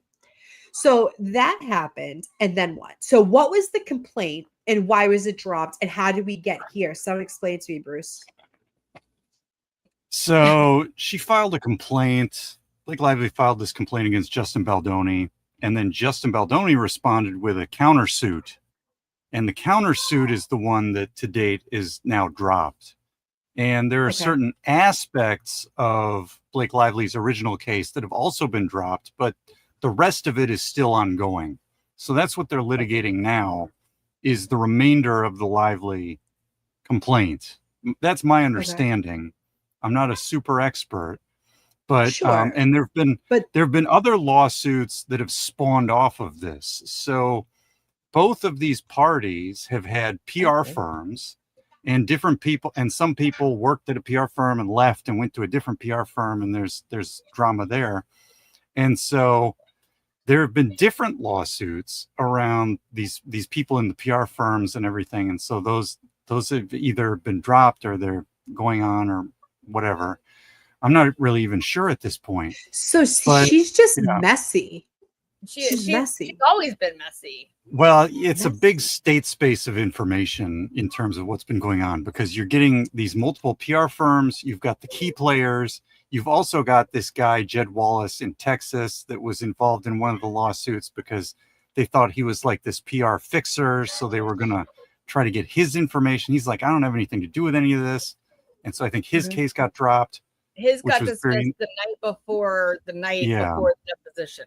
So that happened, and then what? So what was the complaint, and why was it dropped, and how did we get here? Someone explain to me, Bruce. So she filed a complaint. Blake Lively filed this complaint against Justin Baldoni, and then Justin Baldoni responded with a countersuit. And the countersuit is the one that to date is now dropped. And there are certain aspects of Blake Lively's original case that have also been dropped, but the rest of it is still ongoing. So that's what they're litigating now, is the remainder of the Lively complaint. That's my understanding. I'm not a super expert, but Sure. and there have been other lawsuits that have spawned off of this. So both of these parties have had PR firms and different people, and some people worked at a PR firm and left and went to a different PR firm, and there's drama there. And so there have been different lawsuits around these people in the PR firms and everything. And so those have either been dropped or they're going on or whatever. I'm not really even sure at this point. So she's just yeah. messy. she's messy. She's always been messy. Well, it's a big state space of information in terms of what's been going on, because you're getting these multiple PR firms. You've got the key players. You've also got this guy, Jed Wallace in Texas, that was involved in one of the lawsuits because they thought he was like this PR fixer. So they were going to try to get his information. He's like, I don't have anything to do with any of this. And so I think his case got dropped. His got dismissed the night before the deposition.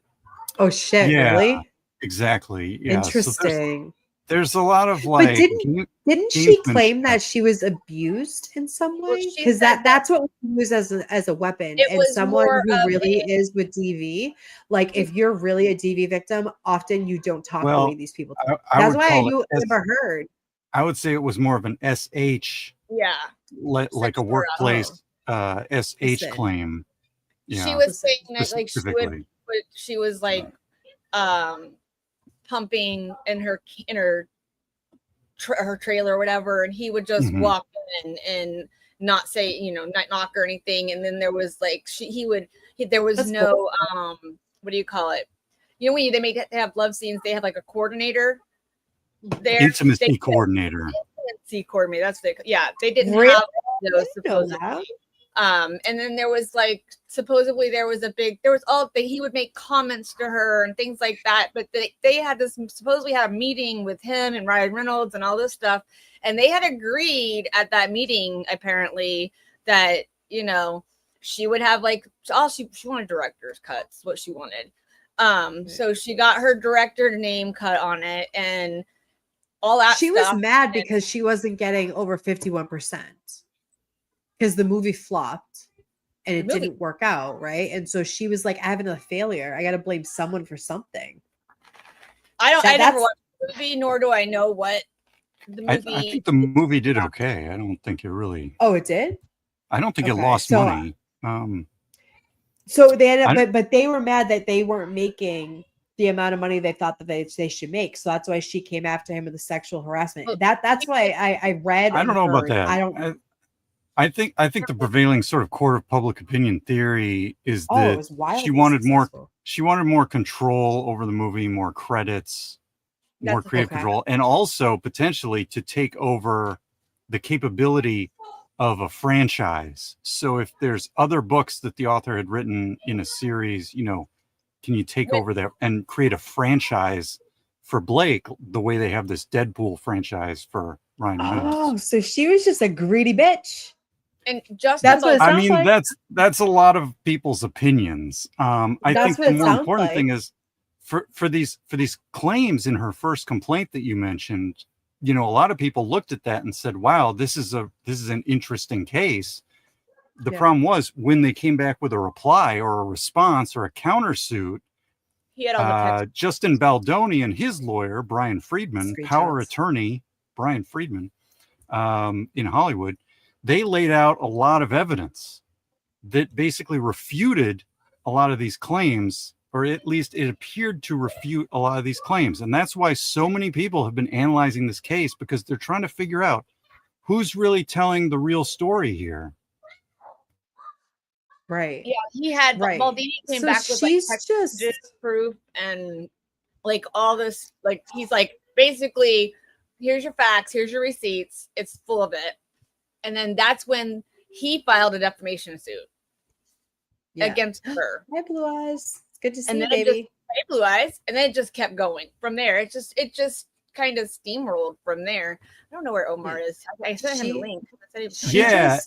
Oh shit! Yeah, really? Exactly. Yeah. Interesting. So there's a lot of like. But didn't she claim that she was abused in some way? Because that's what we use as a weapon. And someone who really is with DV, like if you're really a DV victim, often you don't talk the way these people talk. That's why you never heard. I would say it was more of an SH. Yeah. Like a workplace SH claim. Yeah. She was saying that like she was like pumping in her trailer or whatever, and he would just walk in and not say, not knock or anything. And then there was like there was no what do you call it? When they have love scenes, they have like a coordinator there. Intimacy coordinator. Intimacy coordinator. That's they didn't have those supposedly. And then there was like supposedly he would make comments to her and things like that, but they had supposedly had a meeting with him and Ryan Reynolds and all this stuff, and they had agreed at that meeting apparently that she would have like she wanted director's cuts, what she wanted. So she got her director name cut on it and all that. She was mad because she wasn't getting over 51%. Because the movie flopped and it didn't work out, right? And so she was like, I have a failure. I got to blame someone for something. I never watched the movie, nor do I know what the movie. I think the movie did okay. I don't think it really. Oh, it did? I don't think it lost money. So they ended up, but they were mad that they weren't making the amount of money they thought that they should make. So that's why she came after him with the sexual harassment. That's why I read. I don't know about that. I think the prevailing sort of court of public opinion theory is that she wanted more control over the movie, more credits, more creative control, and also potentially to take over the capability of a franchise. So if there's other books that the author had written in a series, can you take over there and create a franchise for Blake the way they have this Deadpool franchise for Ryan Reynolds? Oh, so she was just a greedy bitch. And just that's what it sounds like. That's a lot of people's opinions. I think the more important thing is for these claims in her first complaint that you mentioned, a lot of people looked at that and said, wow, this is an interesting case. The problem was when they came back with a reply or a response or a countersuit, he had all the Justin Baldoni and his lawyer, Brian Friedman, power attorney, Brian Friedman in Hollywood, they laid out a lot of evidence that basically refuted a lot of these claims, or at least it appeared to refute a lot of these claims. And that's why so many people have been analyzing this case, because they're trying to figure out who's really telling the real story here. Right. Yeah, he had Right. Baldini came So back with like she's text just proof and like all this, like he's like basically, here's your facts, here's your receipts, it's full of it. And then that's when he filed a defamation suit against her. Hi, Blue Eyes. It's good to see And you, then it baby. Hey, Blue Eyes, and then it just kept going from there. It just kind of steamrolled from there. I don't know where Omar is. I sent him the link. Yeah.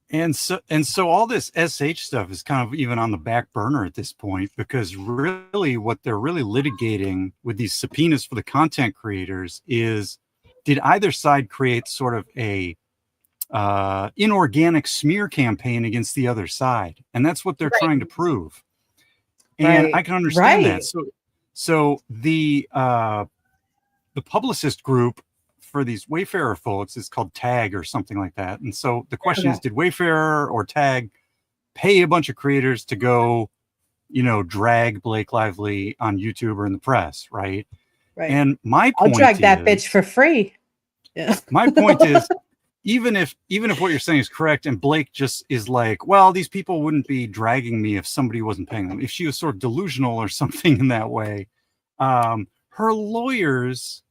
And so all this SH stuff is kind of even on the back burner at this point, because really what they're really litigating with these subpoenas for the content creators is, did either side create sort of a inorganic smear campaign against the other side? And that's what they're trying to prove. And I can understand that. So the publicist group for these Wayfarer folks is called Tag or something like that. And so the question is, did Wayfarer or Tag pay a bunch of creators to go, drag Blake Lively on YouTube or in the press, right? And my point I'll drag that bitch for free. Yeah. My point is, even if what you're saying is correct, and Blake just is like, well, these people wouldn't be dragging me if somebody wasn't paying them. If she was sort of delusional or something in that way, her lawyers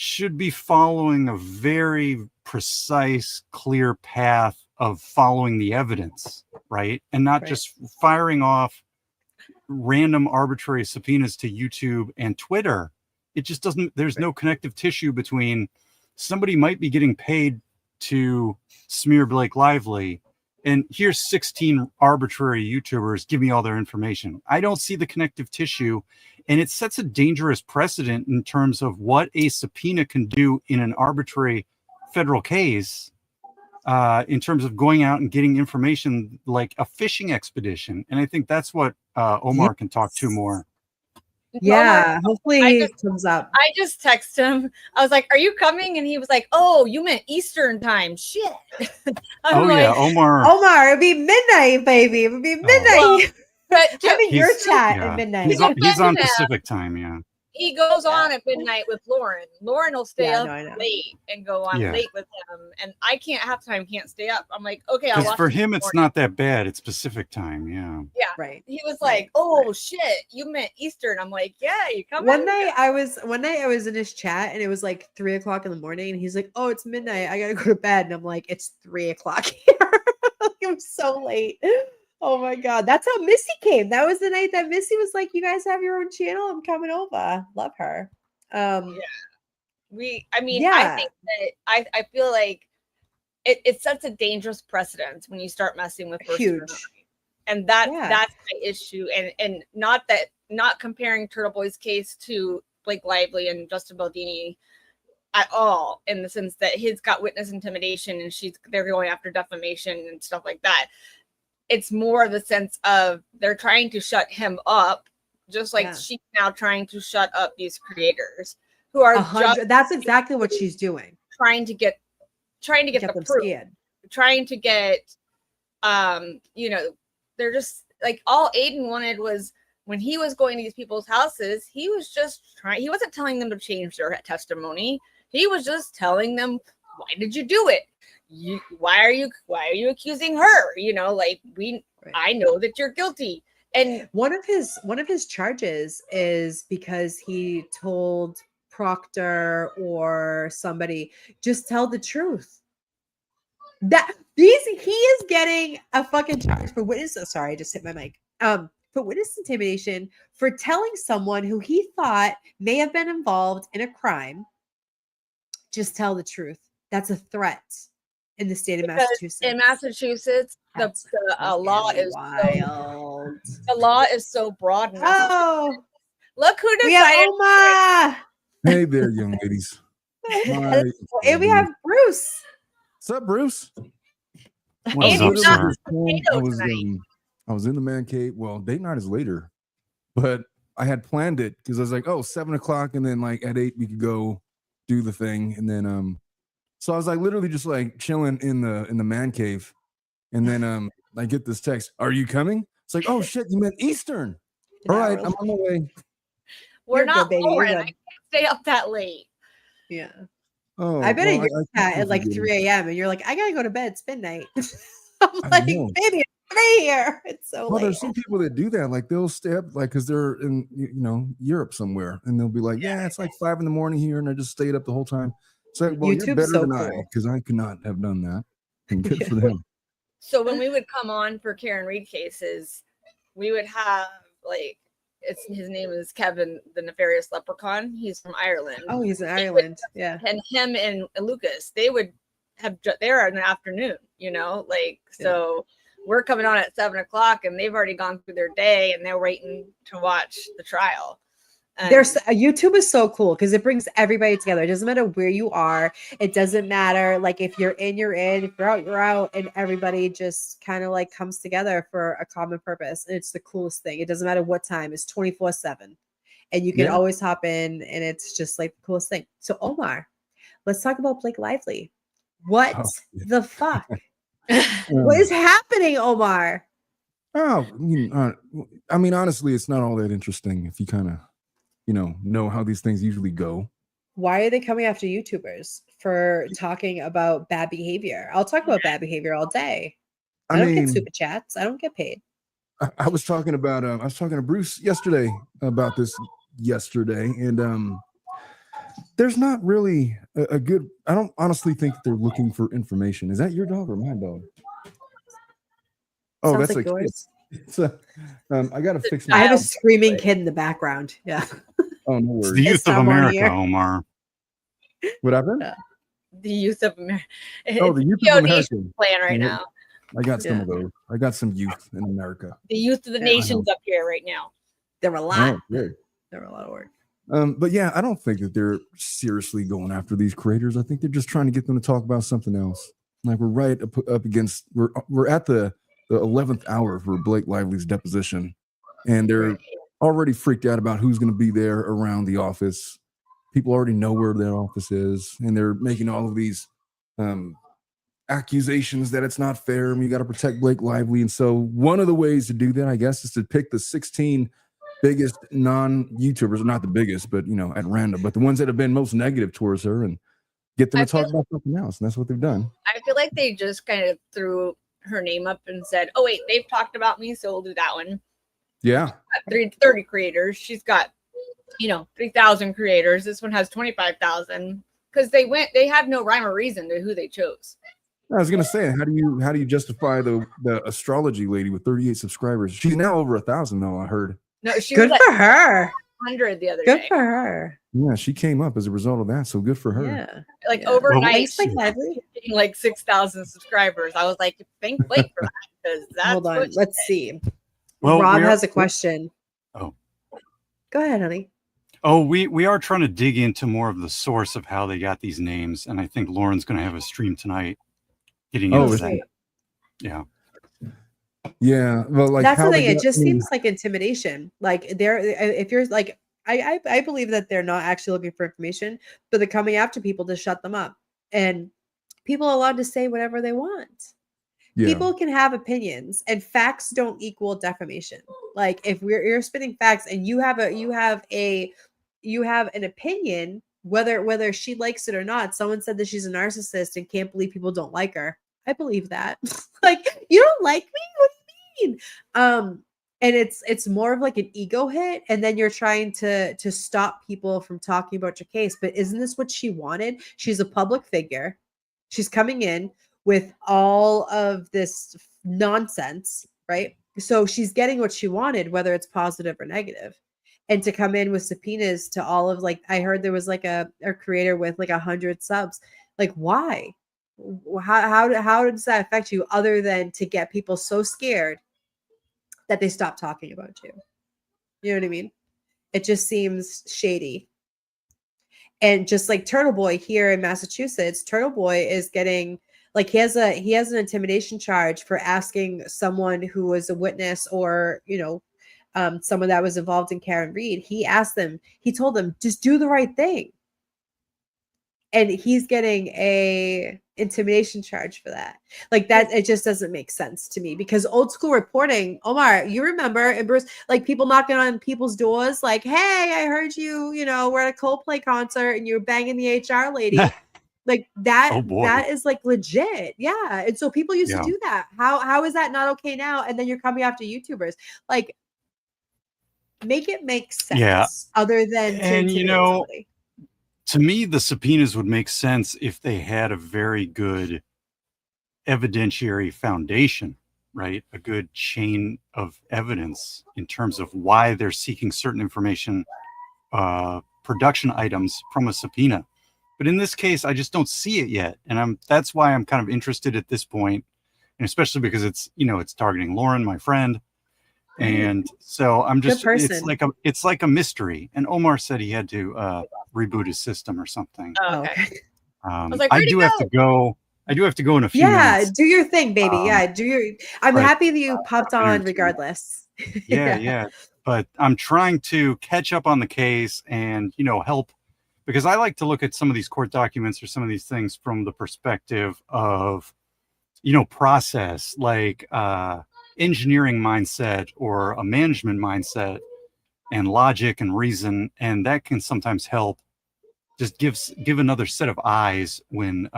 should be following a very precise, clear path of following the evidence, right? And not just firing off random arbitrary subpoenas to YouTube and Twitter. It just doesn't, there's no connective tissue between somebody might be getting paid to smear Blake Lively, and here's 16 arbitrary YouTubers, give me all their information. I don't see the connective tissue, and it sets a dangerous precedent in terms of what a subpoena can do in an arbitrary federal case, in terms of going out and getting information like a fishing expedition. And I think that's what Omar can talk to more. Yeah, hopefully it comes up. I just texted him. I was like, "Are you coming?" And he was like, "Oh, you meant Eastern time." Shit. Yeah, Omar. Omar, it'd be midnight, baby. It would be midnight. Well, but I'm in your chat at midnight. He's on Pacific time. Yeah. He goes on at midnight with Lauren. Lauren will stay up late and go on Yeah. late with him, and I can't half the time can't stay up. I'm like, okay, I'll Because watch for it in him, the it's morning. not that bad. It's Pacific time. Yeah. Yeah. Right. He was like, "Oh shit, you meant Eastern." I'm like, "Yeah, you coming?" One night I was in his chat and it was like 3:00 in the morning and he's like, "Oh, it's midnight. I gotta go to bed." And I'm like, "It's 3:00 here." It was so late. Oh my god, that's how Missy came. That was the night that Missy was like, "You guys have your own channel. I'm coming over." Love her. I think that I feel like it sets a dangerous precedent when you start messing with Huge. And that's my issue. And not comparing Turtle Boy's case to Blake Lively and Justin Baldini at all, in the sense that he's got witness intimidation and they're going after defamation and stuff like that. It's more the sense of they're trying to shut him up, just like she's now trying to shut up these creators who are that's exactly what she's doing. Trying to get the proof. Scared. Trying to get they're just like, all Aiden wanted was, when he was going to these people's houses, he was just he wasn't telling them to change their testimony. He was just telling them, why did you do it? Why are you accusing her? I know that you're guilty. And one of his charges is because he told Proctor or somebody, just tell the truth. He is getting a fucking charge for witness. Sorry, I just hit my mic. For witness intimidation for telling someone who he thought may have been involved in a crime, just tell the truth. That's a threat in the state of Massachusetts. In Massachusetts, the law is wild. The law is so broad. Oh, look who decided. Omar. Hey there, young ladies. And we have Bruce. What's up, Bruce? What's up, sir? I was in the man cave. Well, date night is later, but I had planned it because I was like, 7:00, and then like at 8 we could go do the thing, and then so I was like literally just like chilling in the man cave, and then I get this text, "Are you coming?" It's like, "Oh shit, you meant Eastern." All An right, hour I'm on my way. We're You're not good, baby. You're Lauren. I good. can't stay up that late. Yeah. Oh, I've been well, at your I chat keep at like forgetting. 3 a.m. and you're like, I gotta go to bed. It's midnight. I'm I like, know. baby, it's 3 here. It's so Well, late. there's some people that do that. Like they'll stay up, like because they're in Europe somewhere, and they'll be like, "Yeah, it's like 5 a.m. here," and I just stayed up the whole time. It's like, well, you're YouTube's better so than I, cool. because I could not have done that. And good Yeah. for them. So when we would come on for Karen Reed cases, we would have like his name is Kevin, the nefarious leprechaun. He's from Ireland. Oh, he's in Ireland. Yeah. And him and Lucas, they would have they're in the afternoon, like so we're coming on at 7 o'clock and they've already gone through their day and they're waiting to watch the trial. There's YouTube is so cool because it brings everybody together. It doesn't matter where you are. It doesn't matter like if you're in, you're in. If you're out, and everybody just kind of like comes together for a common purpose. And it's the coolest thing. It doesn't matter what time. It's 24/7, and you can always hop in, and it's just like the coolest thing. So Omar, let's talk about Blake Lively. What the fuck? What is happening, Omar? Oh, I mean, honestly, it's not all that interesting if you kind of know how these things usually go. Why are they coming after YouTubers for talking about bad behavior? I'll talk about bad behavior all day. I don't get super chats. I don't get paid. I was talking to Bruce yesterday about this and there's not really a good. I don't honestly think they're looking for information. Is that your dog or my dog? Oh, Sounds that's like a yours. kid. It's I gotta fix I have a my. screaming kid in the background. Yeah. Oh, no It's worries. the youth of someone America, here. Omar. What happened? The youth of America. Oh, the youth of America Plan right now. I got some of those. I got some youth in America. The youth of the nation's up here right now. There were a lot. Oh, good. There were a lot of work. But yeah, I don't think that they're seriously going after these creators. I think they're just trying to get them to talk about something else. Like we're right up against. We're at the 11th hour for Blake Lively's deposition, and they're already freaked out about who's going to be there around the office. People already know where their office is, and they're making all of these accusations that it's not fair and you got to protect Blake Lively. And so one of the ways to do that, I guess, is to pick the 16 biggest non-YouTubers, not the biggest, but at random, but the ones that have been most negative towards her, and get them to talk about something else. And that's what they've done. I feel like they just kind of threw her name up and said, "Oh wait, they've talked about me, so we'll do that one." Yeah. 30 creators. She's got 3,000 creators. This one has 25,000 because they have no rhyme or reason to who they chose. I was gonna say, how do you justify the astrology lady with 38 subscribers? She's now over 1,000 though, I heard. No, she good was for her. 100 the other day. Good for her. Yeah, she came up as a result of that, so good for her. Yeah, like overnight, thanks, Blake Lively. Like 6,000 subscribers. I was like, thank Blake for that because that's. Hold on, let's see. Well, Rob has a question. Oh, go ahead, honey. Oh, we are trying to dig into more of the source of how they got these names, and I think Lauren's going to have a stream tonight getting into that. Yeah. Yeah, well, like that's the thing. It just seems like intimidation. Like if you're like, I believe that they're not actually looking for information, but they're coming after people to shut them up, and people are allowed to say whatever they want. Yeah. People can have opinions, and facts don't equal defamation. Like if you're spitting facts and you have an opinion, whether she likes it or not. Someone said that she's a narcissist and can't believe people don't like her. I believe that. Like, you don't like me? What do you mean? And it's more of like an ego hit, and then you're trying to stop people from talking about your case. But isn't this what she wanted? She's a public figure. She's coming in with all of this nonsense, right? So she's getting what she wanted, whether it's positive or negative. And to come in with subpoenas to all of, like, I heard there was like a creator with like 100 subs. Like, why? How does that affect you other than to get people so scared that they stop talking about you? You know what I mean? It just seems shady. And just like Turtle Boy here in Massachusetts, Turtle Boy is getting, like, he has an intimidation charge for asking someone who was a witness or, someone that was involved in Karen Reed. He told them, just do the right thing. and he's getting a intimidation charge for that. Like that, it just doesn't make sense to me because old school reporting, Omar, you remember, and Bruce, like people knocking on people's doors, like, hey, I heard you, we're at a Coldplay concert and you're banging the HR lady. Like that, Oh boy. that is like legit. Yeah. And so people used to do that. How is that not okay now? And then you're coming after YouTubers. Like, make it make sense. Yeah. Other than to And intimidate somebody. to me, the subpoenas would make sense if they had a very good evidentiary foundation, right? A good chain of evidence in terms of why they're seeking certain information, production items from a subpoena. But in this case, I just don't see it yet. And that's why I'm kind of interested at this point, and especially because it's, it's targeting Lauren, my friend. And so I'm just, it's like a mystery. And Omar said he had to reboot his system or something. Oh, okay. I do have to go. I do have to go in a few minutes. Do your thing, baby. I'm happy that you popped on regardless. Yeah. But I'm trying to catch up on the case and, help, because I like to look at some of these court documents or some of these things from the perspective of, process, like engineering mindset or a management mindset and logic and reason. And that can sometimes help just give another set of eyes when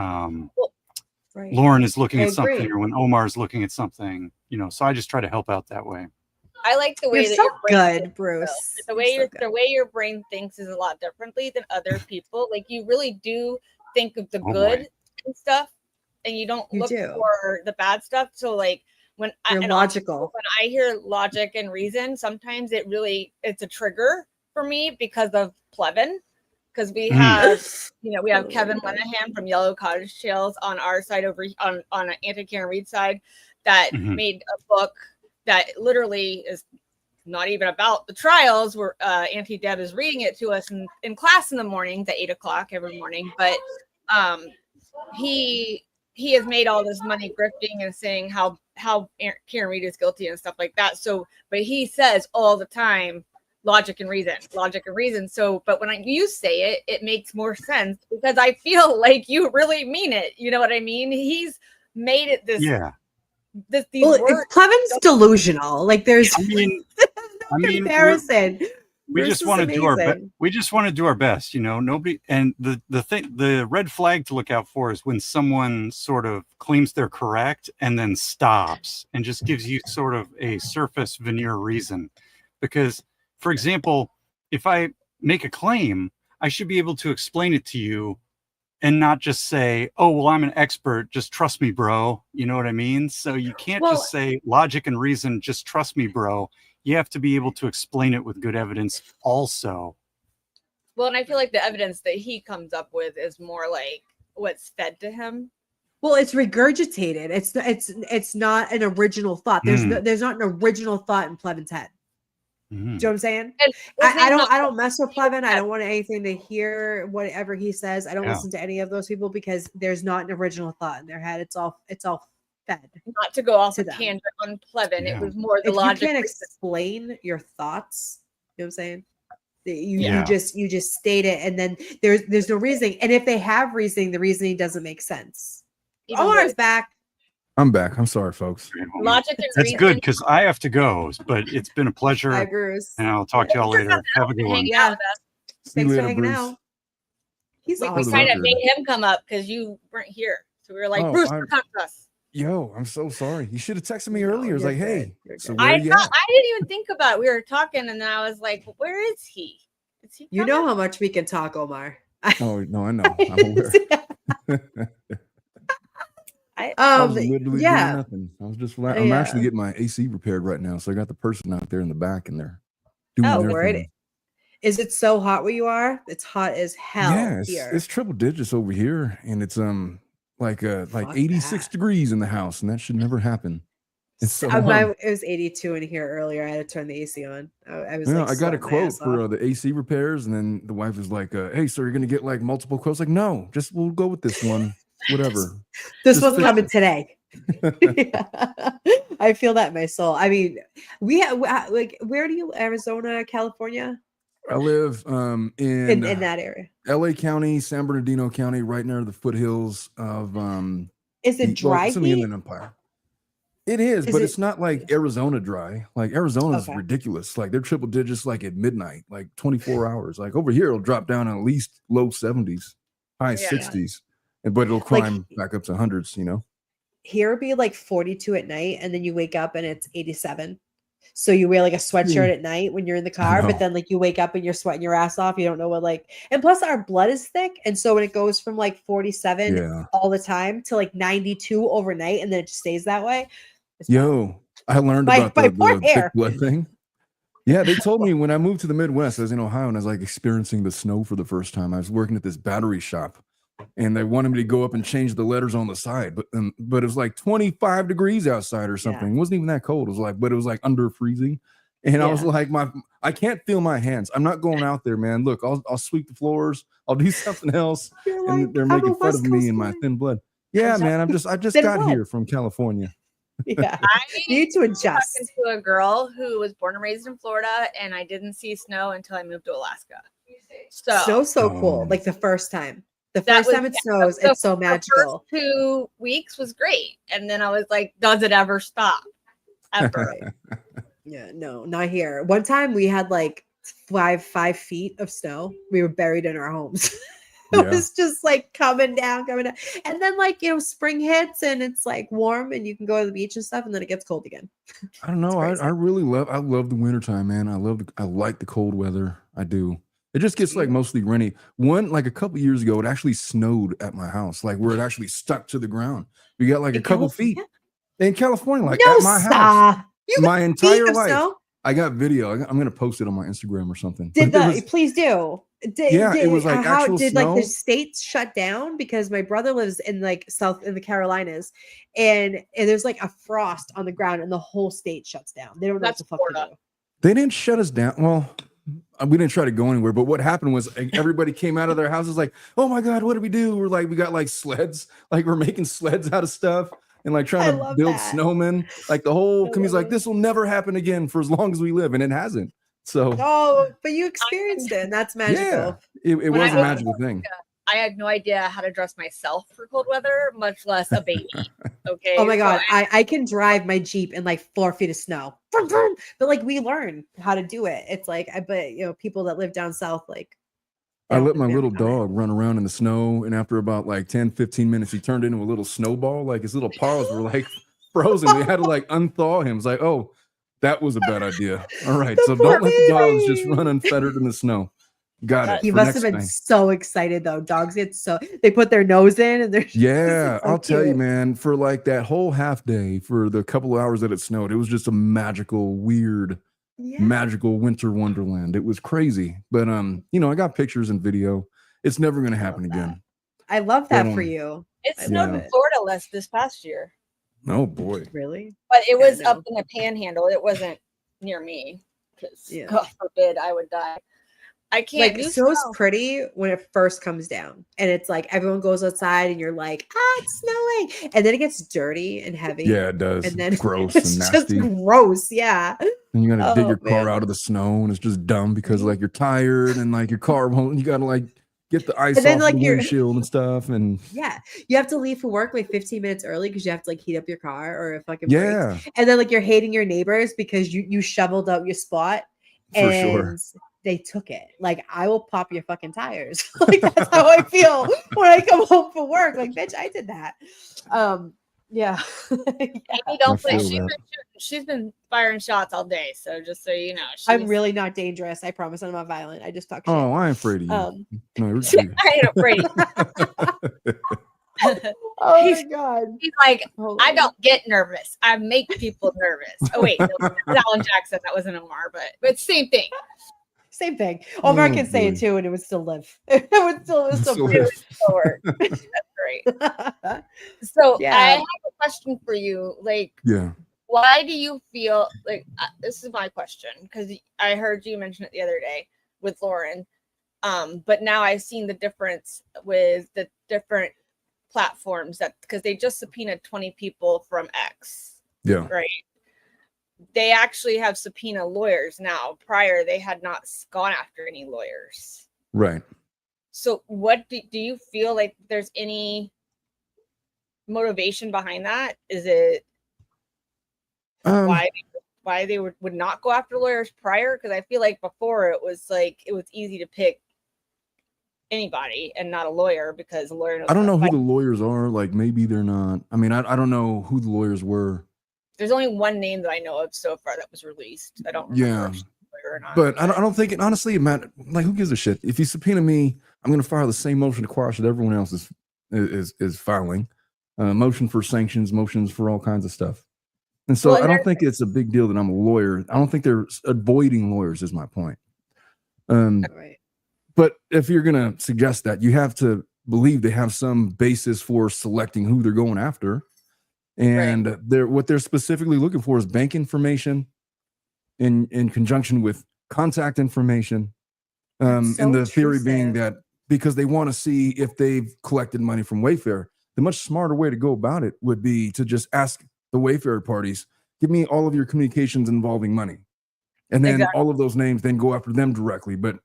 Lauren is looking at something or when Omar is looking at something, so I just try to help out that way. I like the way you're so good, Bruce. The way your brain thinks is a lot differently than other people. Like you really do think of the good and stuff, and you don't look for the bad stuff. So like when you're logical. When I hear logic and reason, sometimes it's a trigger for me because of Plevin. Because we have, we have Kevin Lenahan from Yellow Cottage Tales on our side over on Auntie Karen Reed's side that made a book that literally is not even about the trials. Where Auntie Deb is reading it to us in class in the mornings at 8:00 every morning. But he has made all this money grifting and saying how Karen Reed is guilty and stuff like that. So, but he says all the time, logic and reason. So, but when you say it, it makes more sense because I feel like you really mean it. You know what I mean? He's made it this. Yeah. These words. Clevin's delusional. Like there's comparison. We just want to do our best. We just want to do our best, nobody. And the red flag to look out for is when someone sort of claims they're correct and then stops and just gives you sort of a surface veneer reason. Because, for example, if I make a claim, I should be able to explain it to you and not just say, oh, well, I'm an expert. Just trust me, bro. You know what I mean? So you can't just say logic and reason. Just trust me, bro. You have to be able to explain it with good evidence also. Well, and I feel like the evidence that he comes up with is more like what's fed to him. Well, it's regurgitated. It's not an original thought. There's not an original thought in Plevin's head. Do you know what I'm saying? I don't mess with Plevin. I don't want anything to hear whatever he says. I don't listen to any of those people because there's not an original thought in their head. It's all fed. Not to go off a tangent on Plevin. Yeah. It was more the logic. You can't explain your thoughts. You know what I'm saying? You just state it, and then there's no reasoning. And if they have reasoning, the reasoning doesn't make sense. Omar's back. I'm back. I'm sorry, folks. Logic and That's good because I have to go, but it's been a pleasure. Hi, Bruce. And I'll talk to y'all later. Have a good one. Yeah. Thanks for hanging out. We kind of made him come up because you weren't here. So we were like, Bruce, come to us. Yo, I'm so sorry. You should have texted me earlier. It's like, hey, so I didn't even think about it. We were talking, and then I was like, where is he? Is he you know how much we can talk, Omar. Oh, no, I know. I'm aware. I was literally doing nothing. I was just I'm actually getting my AC repaired right now. So I got the person out there in the back and they're doing their thing. Is it so hot where you are? It's hot as hell. Yeah, it's triple digits over here, and it's like 86 degrees in the house, and that should never happen. It's so it was 82 in here earlier. I had to turn the AC on. I got a quote for the AC repairs, and then the wife was like, "Hey, so you're gonna get like multiple quotes?" Like, no, we'll go with this one. Whatever. This wasn't coming today. I feel that in my soul. I mean, we have like, where do you, Arizona, California? I live in that area. LA County, San Bernardino County, right near the foothills of Is it dry it's in the heat? Inland Empire. It is, Is but it- it's not like Arizona dry. Like Arizona's Okay. ridiculous. Like they're triple digits like at midnight, like 24 hours. Like over here, it'll drop down at least low 70s, high Yeah. 60s, but it'll climb back up to hundreds, you know? Here it'd be like 42 at night, and then you wake up and it's 87. So you wear like a sweatshirt at night when you're in the car, know. but then like you wake up and you're sweating your ass off. You don't know what and plus our blood is thick. And so when it goes from like 47 Yeah. all the time to like 92 overnight, and then it just stays that way. it's Yo, I learned My- about my the poor thick hair. blood thing. Yeah, they told me when I moved to the Midwest, I was in Ohio, and I was like experiencing the snow for the first time. I was working at this battery shop, and they wanted me to go up and change the letters on the side, but it was like 25 degrees outside or something. It wasn't even that cold. It was like under freezing, and I was Yeah. like, I can't feel my hands. I'm not going out there, man. Look, I'll sweep the floors. I'll do something else, You're and like, they're I'm making a fun West of me Coast and my boy. thin blood. Yeah, sorry. man. I just Thin got blood. here from California. Yeah. I You need to was adjust. talking to a girl who was born and raised in Florida, and I didn't see snow until I moved to Alaska. Snow's so cool. Um, Like the first time. The That first was- time it snows, the- it's so the magical. first 2 weeks was great, and then I was like, "Does it ever stop? Ever?" Right. Yeah, no, not here. One time we had like 5 feet of snow. We were buried in our homes. It Yeah. was just like coming down. And then like, spring hits and it's like warm and you can go to the beach and stuff, and then it gets cold again. I don't know. crazy. I really love the wintertime, man. I like the cold weather. I do. It just gets like mostly rainy. Like a couple years ago, it actually snowed at my house, like where it actually stuck to the ground. We got like In a couple feet California? in California, like No, at my house. stop. You My feet entire of life. snow? I got video. I'm gonna post it on my Instagram or something. Did But it was- please do. Yeah, it was like how actual did like the snow. states shut down? Because my brother lives in like south in the Carolinas, and there's like a frost on the ground, and the whole state shuts down. They don't know That's what the fuck to Florida. do. They didn't shut us down. Well, we didn't try to go anywhere. But what happened was everybody came out of their houses like, "Oh my god, what do we do?" We got like sleds, like we're making sleds out of stuff and like I trying to love build that. snowmen. Like the whole I community's love like, it. "This will never happen again for as long as we live," and it hasn't. So Oh, but you experienced it, and that's magical. yeah, it When was I a was- magical thing. I had no idea how to dress myself for cold weather, much less a baby. Okay. Oh my So god, I can drive my Jeep in like 4 feet of snow. Vroom, vroom. But like we learn how to do it. It's like but people that live down south, like they I don't let my think little they've done it. dog run around in the snow, and after about like 10, 15 minutes, he turned into a little snowball. Like his little paws were like frozen. We had to like unthaw him. It's like, oh, that was a bad idea. All right, The so poor don't let the dogs just baby. run unfettered in the snow. Got it. He for must next have been time. so excited though. Dogs get they put their nose in and they're Yeah, so I'll tell you, cute. man, for like that whole half day, for the couple of hours that it snowed, it was just a magical, weird, Yeah. magical winter wonderland. It was crazy. But I got pictures and video. It's never gonna happen love that. again. I love that But, for you. it I snowed love in it. Florida less this past year, Oh boy. Really? but it Yeah, was up in the Panhandle. It wasn't near me because Yeah. God forbid I would die. I can't Like do snow's snow. pretty when it first comes down, and it's like everyone goes outside, and you're like, it's snowing, and then it gets dirty and heavy. Yeah, it does. And then Gross it's and just nasty. gross. Yeah. And you gotta dig Oh, your car man. out of the snow, and it's just dumb because Right. like you're tired and like your car won't. You gotta like get the ice And then, off like, the you're- windshield and stuff. And Yeah. You have to leave for work like 15 minutes early because you have to like heat up your car or it fucking breaks. yeah, And then like you're hating your neighbors because you shoveled out your spot for and sure. they took it. Like I will pop your fucking tires. Like that's how I feel when I come home from work. Like, bitch, I did that. Yeah. Amy, I don't play. feel She's that. been, she's been firing shots all day. So just so you know, I'm she's- really not dangerous. I promise I'm not violent. I just talk shit. Oh, I ain't afraid of you. No, you're I ain't afraid. Oh my he's- god. He's like, Hold I on. don't get nervous. I make people nervous. Oh wait, that was Alan Jackson. That wasn't Omar, but same thing. Same thing. Omar Oh, can say it boy. too, and it would still live. It would still Still breathe. live. Still work. That's great. So Yeah. I have a question for you. Like, Yeah. why do you feel like this is my question? Because I heard you mention it the other day with Lauren. But now I've seen the difference with the different platforms that because they just subpoenaed 20 people from X, Yeah. right? They actually have subpoena lawyers now. Prior, they had not gone after any lawyers. Right. So what do you feel like there's any motivation behind that? Is it Um, why they would not go after lawyers prior? Because I feel like before it was easy to pick anybody and not a lawyer because a lawyer knows I don't how to know who fight. the lawyers are. Like maybe they're not. I mean, I don't know who the lawyers were. There's only one name that I know of so far that was released. I don't remember Yeah, if she's a lawyer or not. but I don't think it. Honestly, it matter. Like, who gives a shit? If you subpoena me, I'm going to file the same motion to quash that everyone else is filing. Motion for sanctions, motions for all kinds of stuff. And so Well, I don't think it's a big deal that I'm a lawyer. I don't think they're avoiding lawyers. Is my point. Right. But if you're going to suggest that, you have to believe they have some basis for selecting who they're going after. And what they're specifically looking for is bank information in conjunction with contact information. And the theory being that because they want to see if they've collected money from Wayfair, the much smarter way to go about it would be to just ask the Wayfair parties, give me all of your communications involving money. And then all of those names then go after them directly. But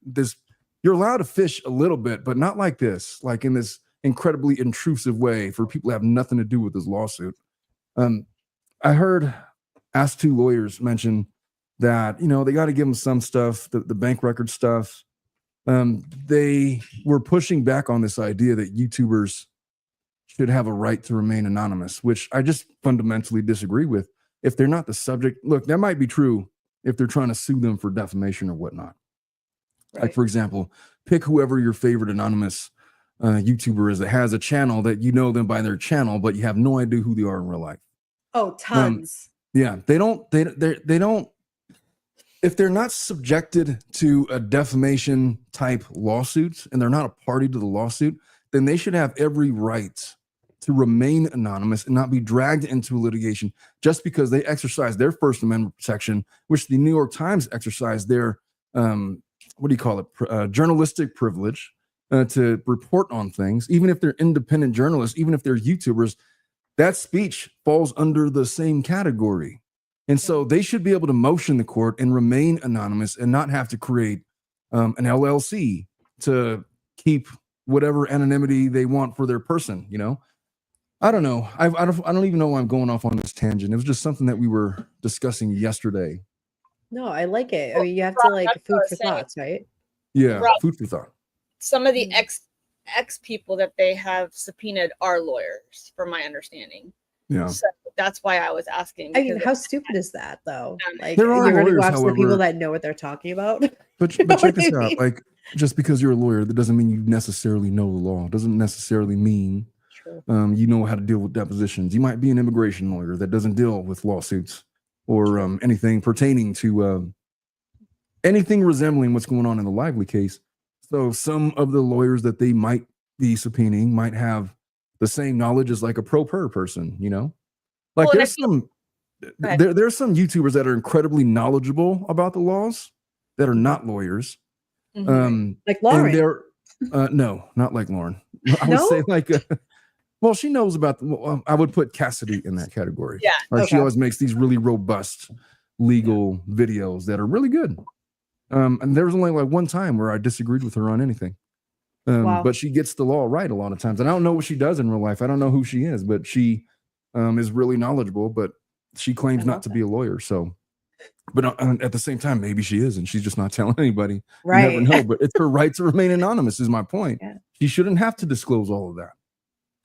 you're allowed to fish a little bit, but not like this, like in this incredibly intrusive way for people who have nothing to do with this lawsuit. I heard Ask Two lawyers mention that, they got to give them some stuff, the bank record stuff. They were pushing back on this idea that YouTubers should have a right to remain anonymous, which I just fundamentally disagree with. If they're not the subject, look, that might be true if they're trying to sue them for defamation or whatnot. Right. Like, for example, pick whoever your favorite anonymous YouTuber is that has a channel that you know them by their channel, but you have no idea who they are in real life. Oh, tons. Yeah, they don't, if they're not subjected to a defamation type lawsuit and they're not a party to the lawsuit, then they should have every right to remain anonymous and not be dragged into litigation just because they exercise their First Amendment protection, which the New York Times exercised their, journalistic privilege to report on things, even if they're independent journalists, even if they're YouTubers. That speech falls under the same category. And so they should be able to motion the court and remain anonymous and not have to create an LLC to keep whatever anonymity they want for their person, I don't know. I don't even know why I'm going off on this tangent. It was just something that we were discussing yesterday. No, I like it. I mean, you have to food for thoughts, right? Yeah, food for thought. Some of the ex people that they have subpoenaed are lawyers, from my understanding. Yeah. So that's why I was asking. I mean, how stupid is that, though? Like, there are you're going to lawyers, go after the however, people that know what they're talking about. But check this out. Like, just because you're a lawyer, that doesn't mean you necessarily know the law. It doesn't necessarily mean you know how to deal with depositions. You might be an immigration lawyer that doesn't deal with lawsuits or anything pertaining to anything resembling what's going on in the Lively case. So some of the lawyers that they might be subpoenaing might have the same knowledge as like a pro per person, Like, there's some YouTubers that are incredibly knowledgeable about the laws that are not lawyers. Like Lauren. And they're no, not like Lauren. I would say like well, she knows about I would put Cassidy in that category. Yeah. Like, she always makes these really robust legal videos that are really good. And there was only like one time where I disagreed with her on anything. But she gets the law right a lot of times. And I don't know what she does in real life. I don't know who she is, but she is really knowledgeable, but she claims not to be a lawyer. So, but at the same time, maybe she is, and she's just not telling anybody. Right. You never know, but it's her right to remain anonymous is my point. Yeah. She shouldn't have to disclose all of that.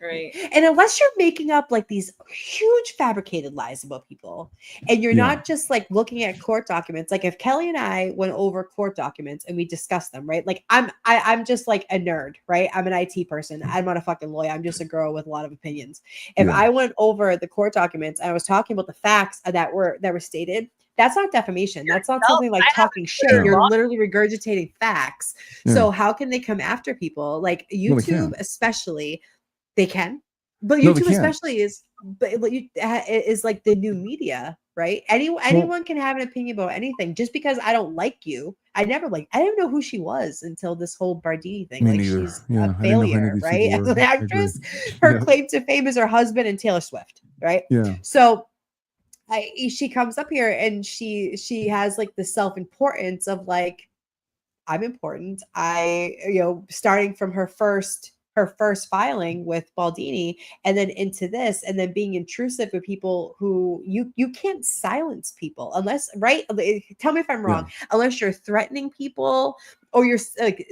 Right. And unless you're making up like these huge fabricated lies about people, and you're not just like looking at court documents, like if Kelly and I went over court documents and we discussed them, right? Like I'm just like a nerd, right? I'm an IT person. I'm not a fucking lawyer. I'm just a girl with a lot of opinions. If I went over the court documents and I was talking about the facts that were stated, that's not defamation. That's not something like talking shit. You're literally regurgitating facts. So how can they come after people? Like YouTube, especially. They can, but YouTube especially is like the new media, right? Anyone can have an opinion about anything. Just because I don't like you, I didn't even know who she was until this whole Bardini thing. Me like neither. She's a failure, right? As an actress, her claim to fame is her husband and Taylor Swift, right? Yeah. So she comes up here and she has like the self-importance of like, I'm important. Starting from her first filing with Baldini and then into this and then being intrusive with people who you can't silence people unless, right? Tell me if I'm wrong. Unless you're threatening people or you're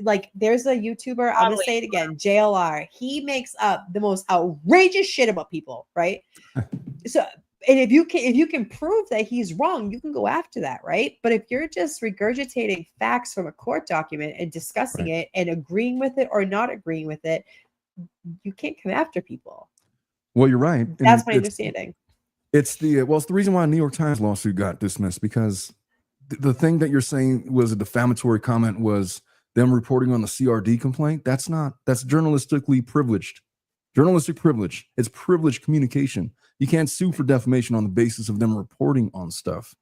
like there's a YouTuber, I'm gonna say it again, JLR. He makes up the most outrageous shit about people, right? So and if you can prove that he's wrong, you can go after that, right? But if you're just regurgitating facts from a court document and discussing it and agreeing with it or not agreeing with it, you can't come after people. Well, you're right. That's my understanding. It's the reason why a New York Times lawsuit got dismissed, because the thing that you're saying was a defamatory comment was them reporting on the CRD complaint. That's journalistically privileged. Journalistic privilege. It's privileged communication. You can't sue for defamation on the basis of them reporting on stuff.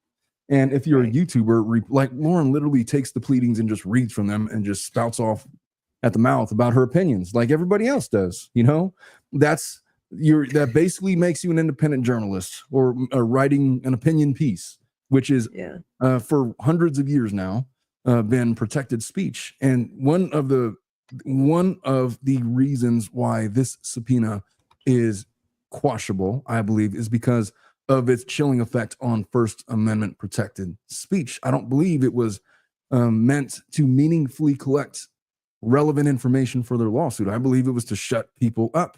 And if you're a YouTuber, like Lauren literally takes the pleadings and just reads from them and just spouts off at the mouth about her opinions like everybody else does, that basically makes you an independent journalist or writing an opinion piece, which is for hundreds of years now been protected speech. And one of the reasons why this subpoena is quashable, I believe, is because of its chilling effect on First Amendment protected speech. I don't believe it was meant to meaningfully collect relevant information for their lawsuit. I believe it was to shut people up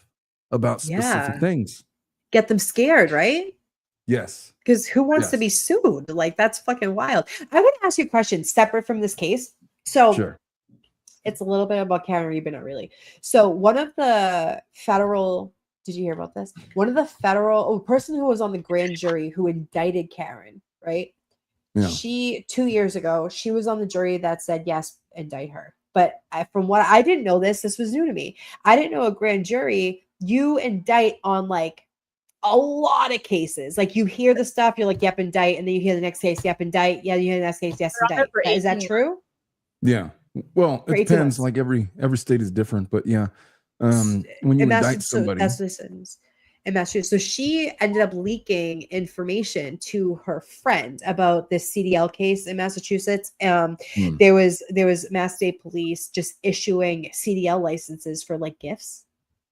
about specific things. Get them scared, right? Yes. Because who wants to be sued? Like, that's fucking wild. I want to ask you a question separate from this case. So it's a little bit about Karen Reed, but not really. So one of the federal, did you hear about this? One of the federal person who was on the grand jury who indicted Karen, right? Yeah. She 2 years ago, she was on the jury that said, yes, indict her. But from what I didn't know this was new to me. I didn't know a grand jury, you indict on like a lot of cases. Like you hear the stuff, you're like, yep, indict. And then you hear the next case, yep, indict. Yeah, you hear the next case, yes, indict. Is that true? Yeah. Well, it depends. Like every state is different, but yeah. When you indict somebody. That's what it says. In Massachusetts. So she ended up leaking information to her friend about this CDL case in Massachusetts. There was Mass State Police just issuing CDL licenses for like gifts.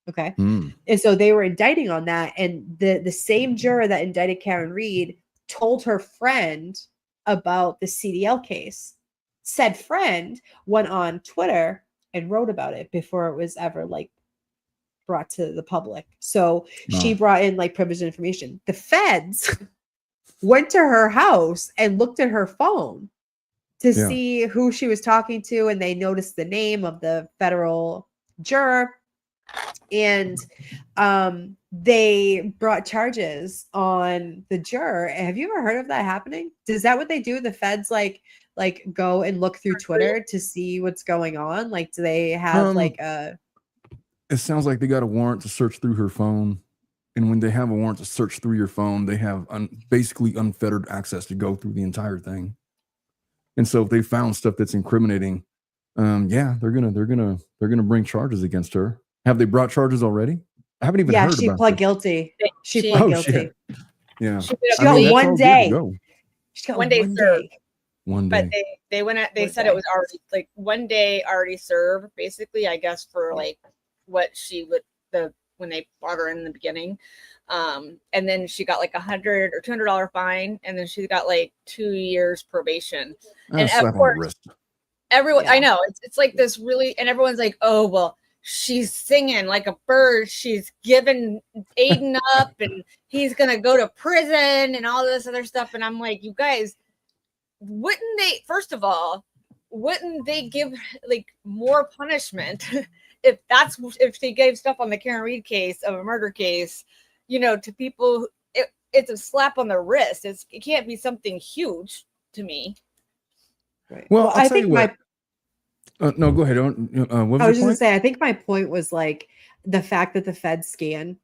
Okay. And so they were indicting on that. And the same juror that indicted Karen Reed told her friend about the CDL case. Said friend went on Twitter and wrote about it before it was ever like brought to the public. So she brought in like privileged information. The feds went to her house and looked at her phone to see who she was talking to. And they noticed the name of the federal juror. And they brought charges on the juror. Have you ever heard of that happening? Is that what they do? The feds like go and look through Twitter to see what's going on? Like, do they have it sounds like they got a warrant to search through her phone. And when they have a warrant to search through your phone, they have basically unfettered access to go through the entire thing. And so if they found stuff that's incriminating, they're gonna bring charges against her. Have they brought charges already? I haven't even heard about it. She pled guilty. She pled guilty. Shit. Yeah. She got 1 day. She got 1 day served. 1 day. But they went at, they said it was already like 1 day already served, basically, I guess, for like what she would when they brought her in the beginning. And then she got like $100 or $200 fine, and then she got like 2 years probation. And of course, everyone, I know it's like this really, and everyone's like, oh well, she's singing like a bird. She's giving Aiden up, and he's gonna go to prison and all this other stuff. And I'm like, you guys, wouldn't they? First of all, wouldn't they give like more punishment if they gave stuff on the Karen Reed case of a murder case, to people? It's a slap on the wrist. It can't be something huge to me. Right. Well, I think no, go ahead. What was I was just point? gonna say, I think my point was like the fact that the feds scan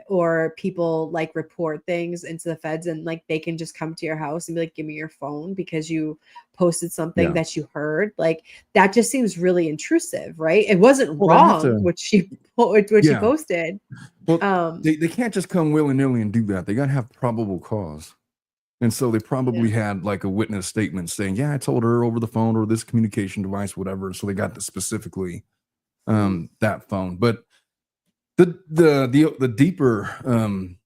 or people like report things into the feds, and like they can just come to your house and be like, give me your phone because you posted something that you heard. Like that just seems really intrusive, right? It wasn't wrong what she posted. Well, they can't just come willy-nilly and do that. They got to have probable cause. And so they probably had like a witness statement saying, yeah, I told her over the phone or this communication device, whatever. So they got the specifically that phone. But the deeper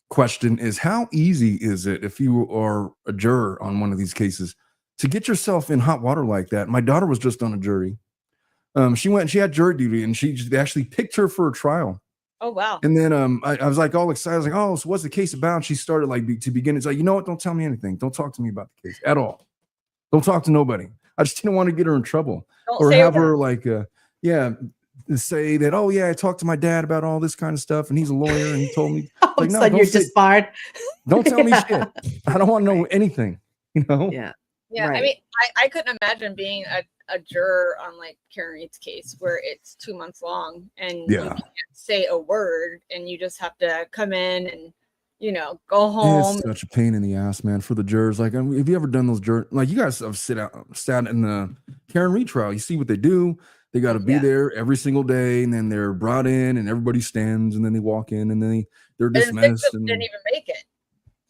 question is, how easy is it if you are a juror on one of these cases to get yourself in hot water like that? My daughter was just on a jury. She had jury duty, and they actually picked her for a trial. Oh, wow. And then I was like all excited. I was like, oh, so what's the case about? She started like to begin. It's like, you know what? Don't tell me anything. Don't talk to me about the case at all. Don't talk to nobody. I just didn't want to get her in trouble or have her like, say that, oh yeah, I talked to my dad about all this kind of stuff, and he's a lawyer, and he told me, like, no, you're disbarred. Don't tell me shit. I don't want to know anything. You know? Yeah. Yeah. Right. I mean, I couldn't imagine being a juror on like Karen Reed's case where it's 2 months long and you can't say a word, and you just have to come in and, you know, go home. It's such a pain in the ass, man, for the jurors. Like, I mean, have you ever done those jurors? Like, you guys have sat in the Karen Reed trial. You see what they do. They got to be there every single day, and then they're brought in, and everybody stands, and then they walk in, and then they're dismissed. And didn't even make it.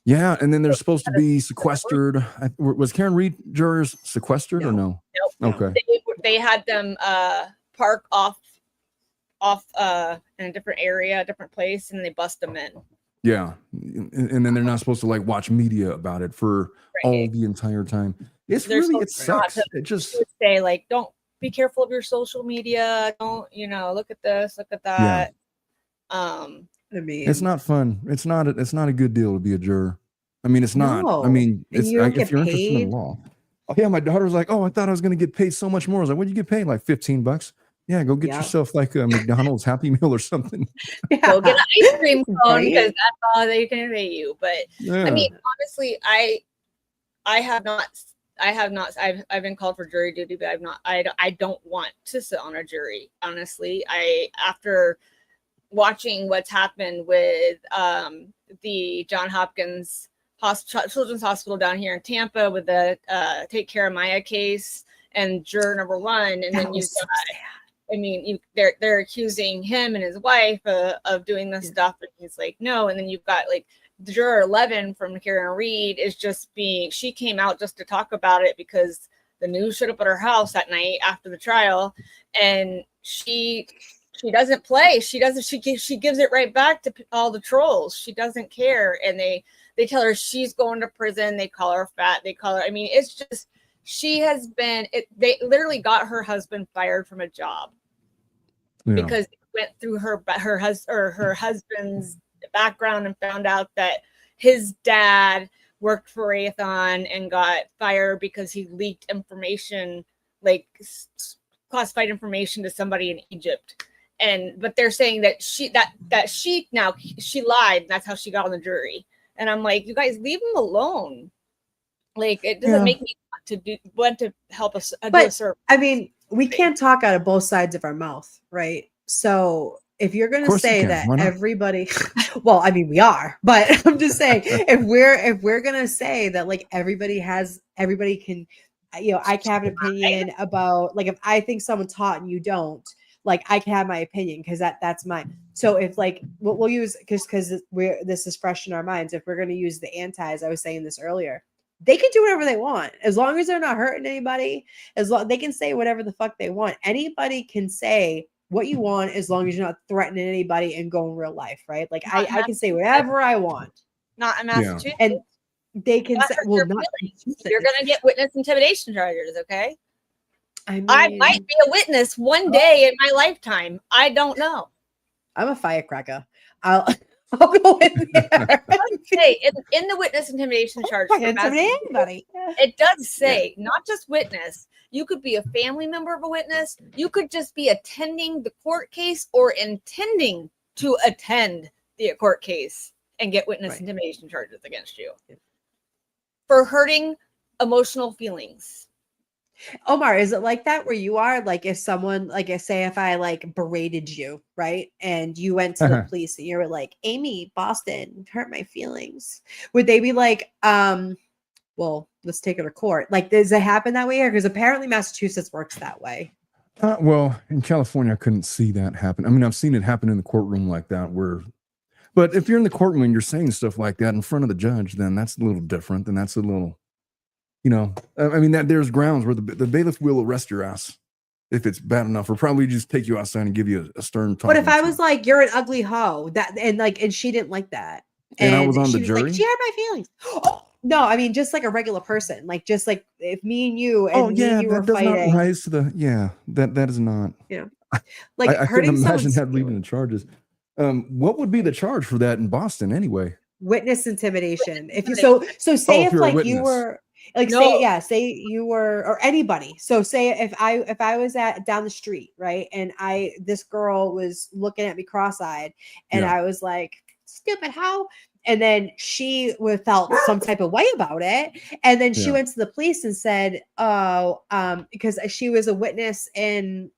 Yeah, and then they're supposed to be sequestered. Was Karen Reed jurors sequestered or no? Nope. Okay. They had them park off in a different area, a different place, and they bust them in. Yeah, and then they're not supposed to like watch media about it for all the entire time. It sucks. It just say like, don't be careful of your social media. Don't, you know, look at this, look at that. I mean, it's not fun. It's not a good deal to be a juror. I mean, it's not. I mean, if you're interested in law. Oh yeah, my daughter was like, oh, I thought I was going to get paid so much more. I was like, what did you get paid? Like $15. Yeah, go get yourself like a McDonald's Happy Meal or something. Go get an ice cream cone because that's all they can pay you. But I mean, honestly, I've been called for jury duty, but I don't want to sit on a jury. Honestly, after watching what's happened with the John Hopkins Children's Hospital down here in Tampa with the Take Care of Maya case and juror number 1, and then you got, I mean, they're accusing him and his wife of doing this stuff, and he's like, no. And then you've got like the juror 11 from Karen Reed she came out just to talk about it because the news showed up at her house that night after the trial, and she doesn't play. She gives it right back to all the trolls. She doesn't care, and they tell her she's going to prison. They call her fat. They call her. I mean, it's just they literally got her husband fired from a job because it went through her husband's background and found out that his dad worked for Raytheon and got fired because he leaked information, like classified information, to somebody in Egypt. But they're saying that she lied, and that's how she got on the jury. And I'm like, you guys leave him alone. Like, it doesn't make me want to help us do a service. I mean, we can't talk out of both sides of our mouth, right? So if you're going to say that everybody, well, I mean, we are, but I'm just saying, if we're going to say that like everybody can, you know, I can have an opinion about, like, if I think someone taught and you don't, like, I can have my opinion because that's mine. So if like we'll use, because this is fresh in our minds, if we're going to use the antis, I was saying this earlier, they can do whatever they want as long as they're not hurting anybody. They can say whatever the fuck they want. Anybody can say what you want as long as you're not threatening anybody and going real life, right? Like I can say whatever I want. Not in Massachusetts. And they can say, well, not you're going to get witness intimidation charges, okay? I might be a witness one day in my lifetime. I don't know. I'm a firecracker. I'll go in there. Say in the witness intimidation charge, anybody. It does say not just witness. You could be a family member of a witness. You could just be attending the court case or intending to attend the court case and get witness intimidation charges against you for hurting emotional feelings. Omar, is it like that where you are? Like, if someone, like, say if I like berated you, right, and you went to the police and you were like, Amy, Boston hurt my feelings, would they be like, well, let's take her to court? Like, does it happen that way? Because apparently Massachusetts works that way. Well, in California, I couldn't see that happen. I mean, I've seen it happen in the courtroom like that, where But if you're in the courtroom and you're saying stuff like that in front of the judge, then that's a little different. And that's a little, I mean, that there's grounds where the bailiff will arrest your ass if it's bad enough, or probably just take you outside and give you a stern talk. But if I was like, you're an ugly hoe, and she didn't like that. And I was on the she jury? like, she hurt my feelings. Oh, no, I mean, just like a regular person, like just like if me and you and me and you were that does fighting. not rise to that is not. Like I couldn't hurting imagine someone's that leading to charges. What would be the charge for that in Boston anyway? witness intimidation. If you so say if you're a like you witness. were like No. say you were, or anybody. So say if I was at down the street, right, and this girl was looking at me cross-eyed, and Yeah. I was like, stupid how, and then she felt some type of way about it, and then she Yeah. went to the police and said, because she was a witness in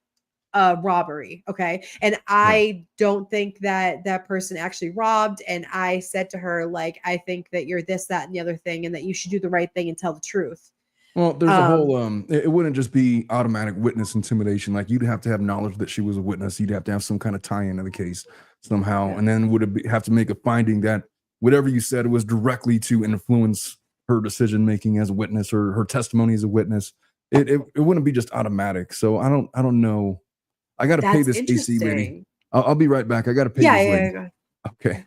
robbery. Okay. And I don't think that that person actually robbed. And I said to her, like, I think that you're this, that, and the other thing, and that you should do the right thing and tell the truth. Well, there's a whole it wouldn't just be automatic witness intimidation. Like, you'd have to have knowledge that she was a witness. You'd have to have some kind of tie-in to the case somehow. Yeah. And then have to make a finding that whatever you said was directly to influence her decision making as a witness, or her testimony as a witness. It wouldn't be just automatic. So I don't know. I got to pay this AC lady. I'll be right back. I got to pay this lady. Yeah. Okay.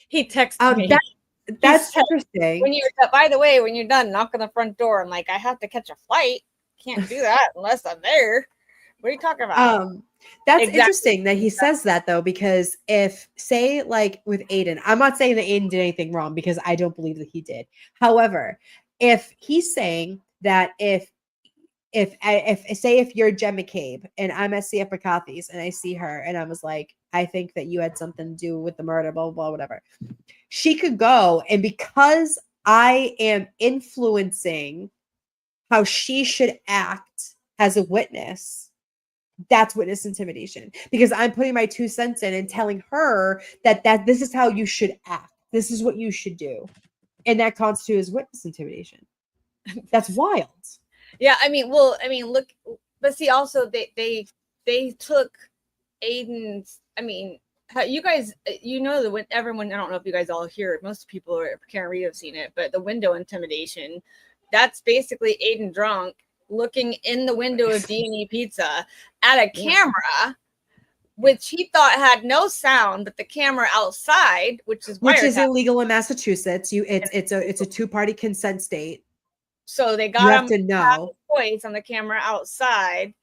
He texted me. That's interesting. When you're, by the way, when you're done, knock on the front door. I'm like, I have to catch a flight. Can't do that unless I'm there. What are you talking about? That's interesting that he says that, though, because if, say, like with Aiden, I'm not saying that Aiden did anything wrong, because I don't believe that he did. However, if he's saying that if you're Jen McCabe and I'm at CF McCarthy's and I see her and I was like, I think that you had something to do with the murder, blah, blah, blah, whatever. She could go, and because I am influencing how she should act as a witness, that's witness intimidation, because I'm putting my 2 cents in and telling her that this is how you should act. This is what you should do. And that constitutes witness intimidation. That's wild. Yeah, look, but see, also they took Aiden's. You guys, everyone. I don't know if you guys all hear it. Most people can't read have seen it, but the window intimidation. That's basically Aiden drunk looking in the window of D&E Pizza at a camera, which he thought had no sound, but the camera outside, which is illegal in Massachusetts. It's a 2-party consent state. So they got him to know voice on the camera outside,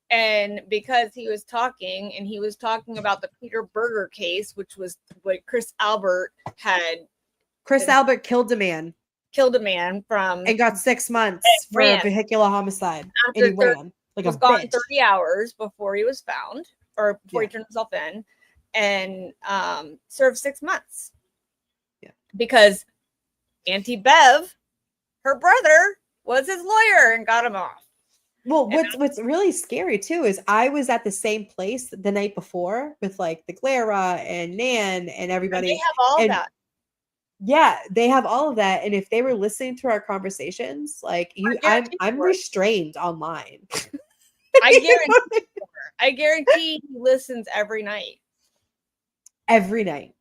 and because he was talking, and he was talking about the Peter Berger case, which was what Chris Albert had. Chris Albert killed a man from and got 6 months for vehicular homicide. After and he ran like was gone 30 hours before he was found, or before he turned himself in, and served 6 months. Yeah, because Auntie Bev, her brother, was his lawyer and got him off. Well, what's really scary too is I was at the same place the night before with like the Clara and Nan and everybody. And they have all that. Yeah, they have all of that. And if they were listening to our conversations, like I'm restrained online. I guarantee he listens every night. Every night,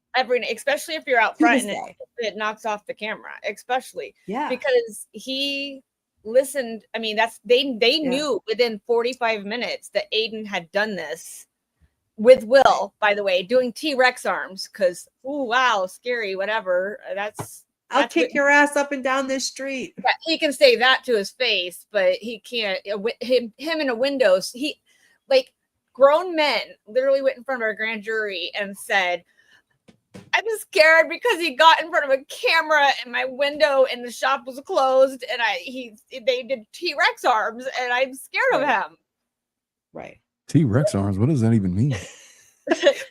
especially if you're out front and it knocks off the camera, especially. Yeah. Because he listened. They knew within 45 minutes that Aiden had done this with Will, by the way, doing T-Rex arms, because wow, scary, whatever. I'll kick your ass up and down this street. Yeah, he can say that to his face, but he can't. Him in a window. He, like, grown men literally went in front of a grand jury and said, "I'm scared because he got in front of a camera in my window and the shop was closed, and they did T-Rex arms, and I'm scared of him." Right. T-Rex arms. What does that even mean?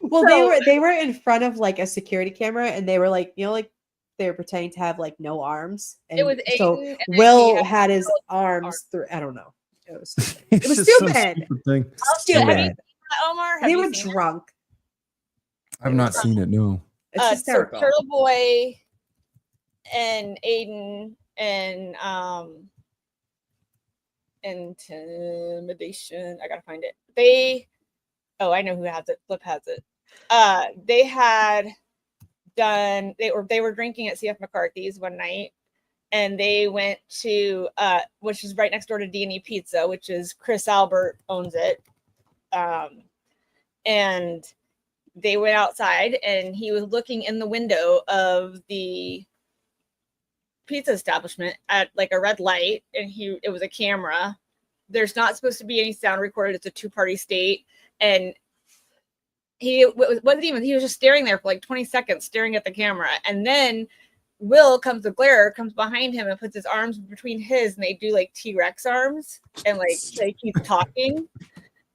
Well, they were in front of like a security camera, and they were like, like they were pretending to have like no arms. And it was so Aiden, Will had his arms through. I don't know. It was stupid. It was stupid. Stupid. Omar, they were drunk. I've not seen it. No. It's hysterical. So Turtle Boy and Aiden and intimidation. I gotta find it. I know who has it. Flip has it. They had done. They were drinking at CF McCarthy's one night, and they went to which is right next door to D&E Pizza, which is Chris Albert owns it. And they went outside, and he was looking in the window of the pizza establishment at like a red light, and it was a camera. There's not supposed to be any sound recorded. It's a two-party state, and he was just staring there for like 20 seconds, staring at the camera, and then the glare comes behind him and puts his arms between his, and they do like T-Rex arms, and like they keep talking,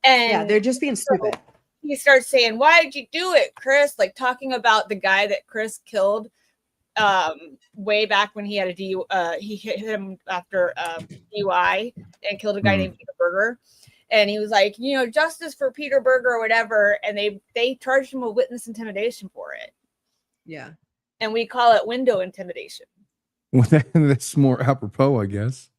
and Yeah, they're just being stupid. He starts saying, "Why did you do it, Chris?" Like talking about the guy that Chris killed way back when he had he hit him after DUI and killed a guy named Peter Berger. And he was like, justice for Peter Berger or whatever. And they charged him with witness intimidation for it. Yeah. And we call it window intimidation. Well, that's more apropos, I guess.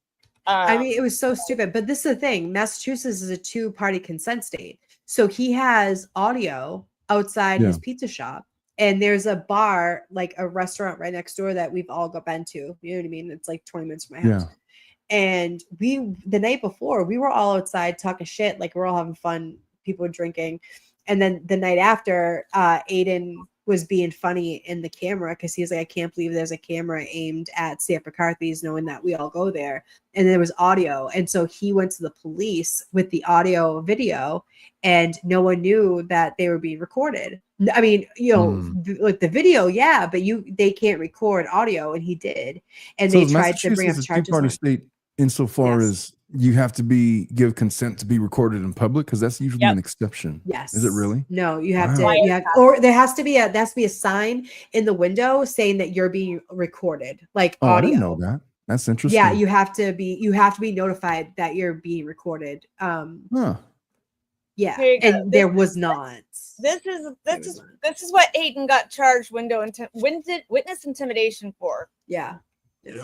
I mean, it was so stupid. But this is the thing. Massachusetts is a two-party consent state. So he has audio outside his pizza shop. And there's a bar, like a restaurant right next door that we've all been to. You know what I mean? It's like 20 minutes from my house. Yeah. And the night before, we were all outside talking shit. Like we're all having fun. People were drinking. And then the night after, Aiden was being funny in the camera because he's like, I can't believe there's a camera aimed at CF McCarthy's, knowing that we all go there. And there was audio. And so he went to the police with the audio video, and no one knew that they were being recorded. I mean, like the video, yeah, but they can't record audio, and he did. And so they tried to bring up charges. Two-party state insofar as you have to give consent to be recorded in public, because that's usually an exception. Yes. Is it really? No, you have to. Or there has to be a sign in the window saying that you're being recorded, like audio. I didn't know that. That's interesting. Yeah, you have to be notified that you're being recorded. Yeah, and there was not. This is what Aiden got charged witness intimidation for. Yeah. Hey,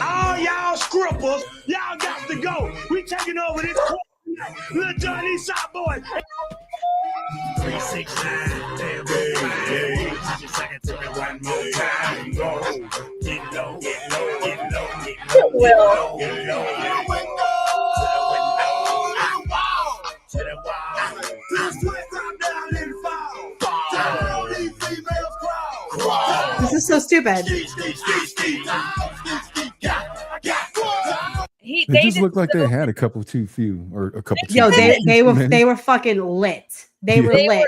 all y'all scrippers, y'all got to go. We taking over this little Johnny Shot boy. 369, damn day. Just a second to me one more time. Go. Get low, get low, get low, get low, get low, get low. To the wall. This sweat drop down and fall. Tell all these females crawl. This is so stupid. It just looked like they had a couple too few or a couple. Yo, they were fucking lit. They were lit,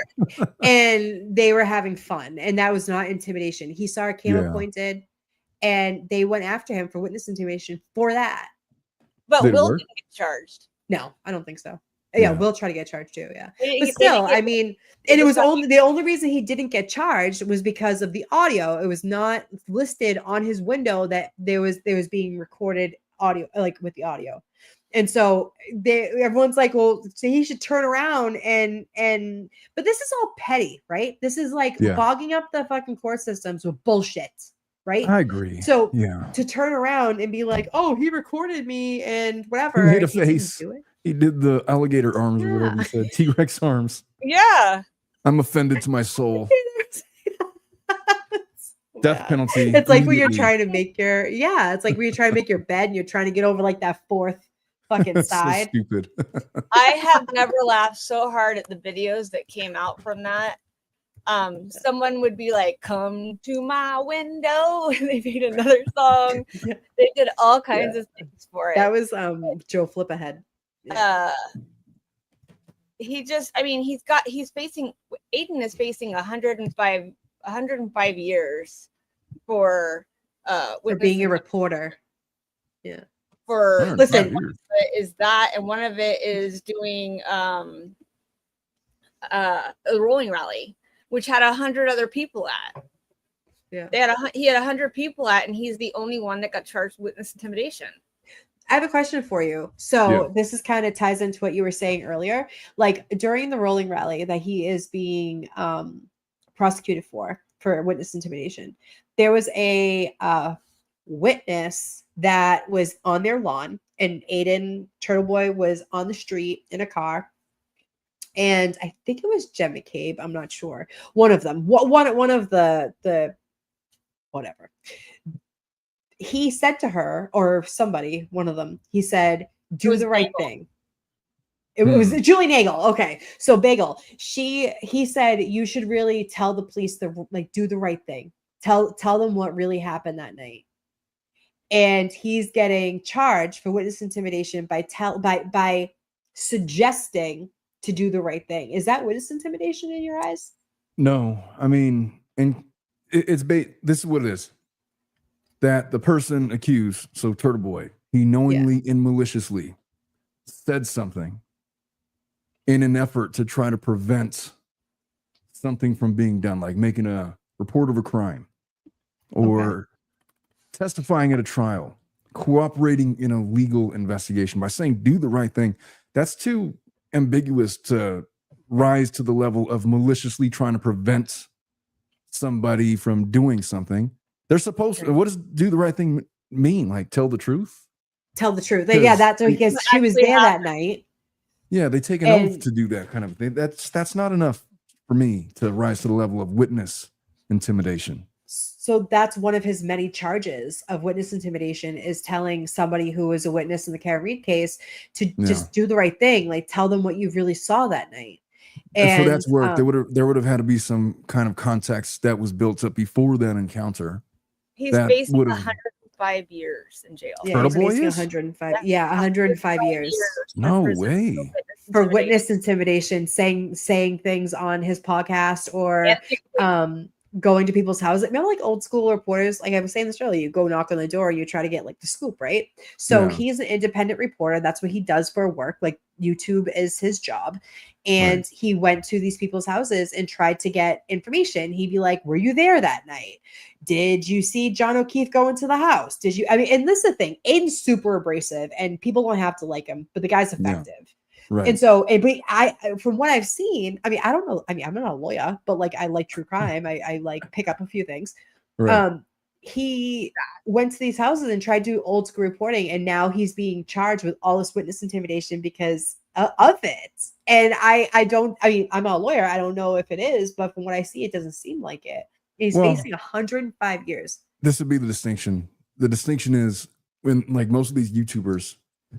and they were having fun, and that was not intimidation. He saw a camera pointed, and they went after him for witness intimidation for that. But Will didn't get charged. No, I don't think so. Yeah, we'll try to get charged too. Yeah, but still, I mean, and it was the only reason he didn't get charged was because of the audio. It was not listed on his window that there was being recorded audio, like with the audio, and so everyone's like, well, so he should turn around and. But this is all petty, right? This is like bogging up the fucking court systems with bullshit. Right? I agree. So to turn around and be like, oh, he recorded me and whatever. He made a face. He did the alligator arms or whatever he said. T-Rex arms. Yeah. I'm offended to my soul. Death penalty. It's like when you're trying to make it's like when you're trying to make your bed and you're trying to get over like that fourth fucking side. So stupid. I have never laughed so hard at the videos that came out from that. Someone would be like, come to my window. They made another song. They did all kinds of things for it. That was Joe Flip Ahead. Aiden is facing 105 years for being a reporter. Yeah. Listen, is that, and one of it is doing a rolling rally, which had 100 other people at. Yeah. He had 100 people at, and he's the only one that got charged with witness intimidation. I have a question for you. So this is kind of ties into what you were saying earlier. Like during the rolling rally that he is being prosecuted for witness intimidation, there was a witness that was on their lawn and Aiden Turtle Boy was on the street in a car. And I think it was Jen McCabe. I'm not sure. One of them. One of the whatever. He said to her, or somebody, one of them, he said, do was the right Bagel. thing. It was Julie Nagel. Okay. So Bagel, he said, you should really tell the police do the right thing. Tell them what really happened that night. And he's getting charged for witness intimidation by suggesting to do the right thing. Is that witness intimidation in your eyes? No, I mean, and this is what it is. That the person accused, so Turtle Boy, he knowingly and maliciously said something in an effort to try to prevent something from being done, like making a report of a crime or testifying at a trial, cooperating in a legal investigation by saying do the right thing. That's too ambiguous to rise to the level of maliciously trying to prevent somebody from doing something. They're supposed to, what does do the right thing mean? Like tell the truth? Tell the truth. Yeah, that's because she was there that night. Yeah, they take an oath to do that kind of thing. That's not enough for me to rise to the level of witness intimidation. So that's one of his many charges of witness intimidation, is telling somebody who was a witness in the Karen Reed case to just do the right thing, like tell them what you really saw that night. And for that to work, there would have had to be some kind of context that was built up before that encounter. He's facing 105 years in jail. Yeah, Turtle Boy facing is? 105. Yeah, 105 years. No way. For witness intimidation, saying things on his podcast or going to people's houses. Remember, like old school reporters, like I was saying this earlier, you go knock on the door and you try to get like the scoop, right? So he's an independent reporter. That's what he does for work. Like YouTube is his job. And he went to these people's houses and tried to get information. He'd be like, were you there that night? Did you see John O'Keefe go into the house? Did you? I mean, and this is the thing. Aiden's super abrasive and people don't have to like him, but the guy's effective. Yeah. Right. And so, but from what I've seen, I mean, I don't know. I mean, I'm not a lawyer, but like, I like true crime. I like pick up a few things. Right. He went to these houses and tried to do old school reporting. And now he's being charged with all this witness intimidation because of it. And I mean, I'm not a lawyer. I don't know if it is, but from what I see, it doesn't seem like it. He's facing 105 years. This would be the distinction. The distinction is when, like, most of these YouTubers,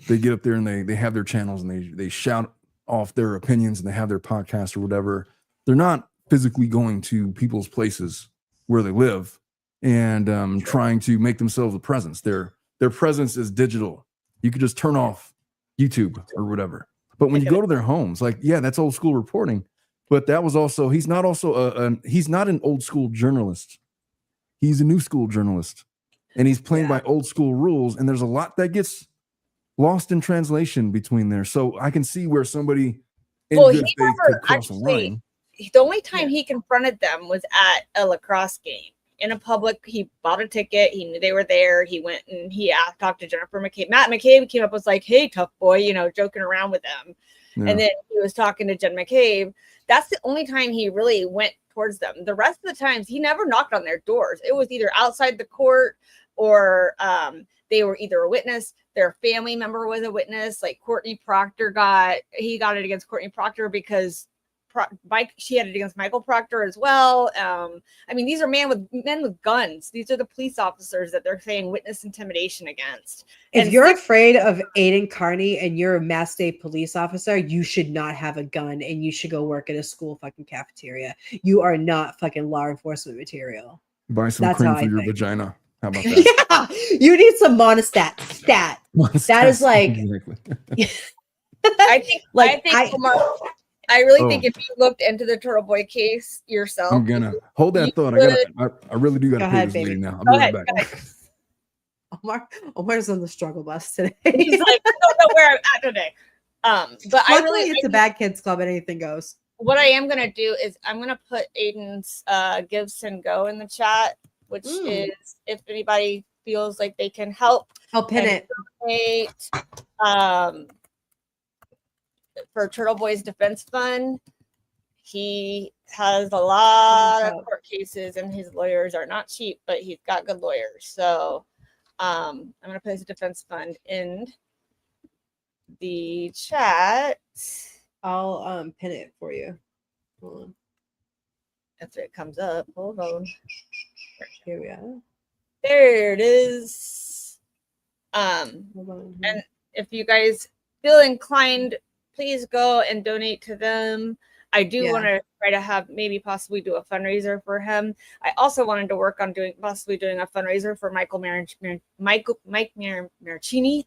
they get up there and they have their channels and they shout off their opinions and they have their podcast or whatever. They're not physically going to people's places where they live and trying to make themselves a presence. Their presence is digital. You could just turn off YouTube or whatever. But when you go to their homes, like, yeah, that's old school reporting. But that was also, he's not an old school journalist. He's a new school journalist. And he's playing by old school rules. And there's a lot that gets lost in translation between there. So I can see where somebody in good faith could cross a line. The only time he confronted them was at a lacrosse game. In a public, he bought a ticket. He knew they were there. He went and he talked to Jennifer McCabe. Matt McCabe came up, was like, hey, tough boy, you know, joking around with them. Yeah. And then he was talking to Jen McCabe. That's the only time he really went towards them. The rest of the times, he never knocked on their doors. It was either outside the court or they were either a witness, their family member was a witness. Like Courtney Proctor got it against Courtney Proctor because she had it against Michael Proctor as well. I mean, these are men with guns. These are the police officers that they're saying witness intimidation against. If you're afraid of Aiden Carney and you're a Mass State police officer, you should not have a gun and you should go work at a school fucking cafeteria. You are not fucking law enforcement material. Buy some cream for your vagina. How about that? Yeah, you need some Monistat. That is like. I think Omar, I really think if you looked into the Turtle Boy case yourself, I'm gonna hold that thought. I really do gotta pay this lady now. I'll be right back. Omar's on the struggle bus today. He's like, I don't know where I'm at today. But luckily it's a bad kids club and anything goes. What I am gonna do is I'm gonna put Aiden's Gibson Go in the chat, which is if anybody feels like they can help. I'll pin it. Donate, for Turtle Boy's Defense Fund. He has a lot of court cases and his lawyers are not cheap, but he's got good lawyers. So I'm going to put his defense fund in the chat. I'll pin it for you. Hold on. After it comes up. Hold on. Here we are. There it is. Hold on. And if you guys feel inclined, please go and donate to them. I do want to try to have maybe possibly do a fundraiser for him. I also wanted to work on possibly doing a fundraiser for Mike Maricini.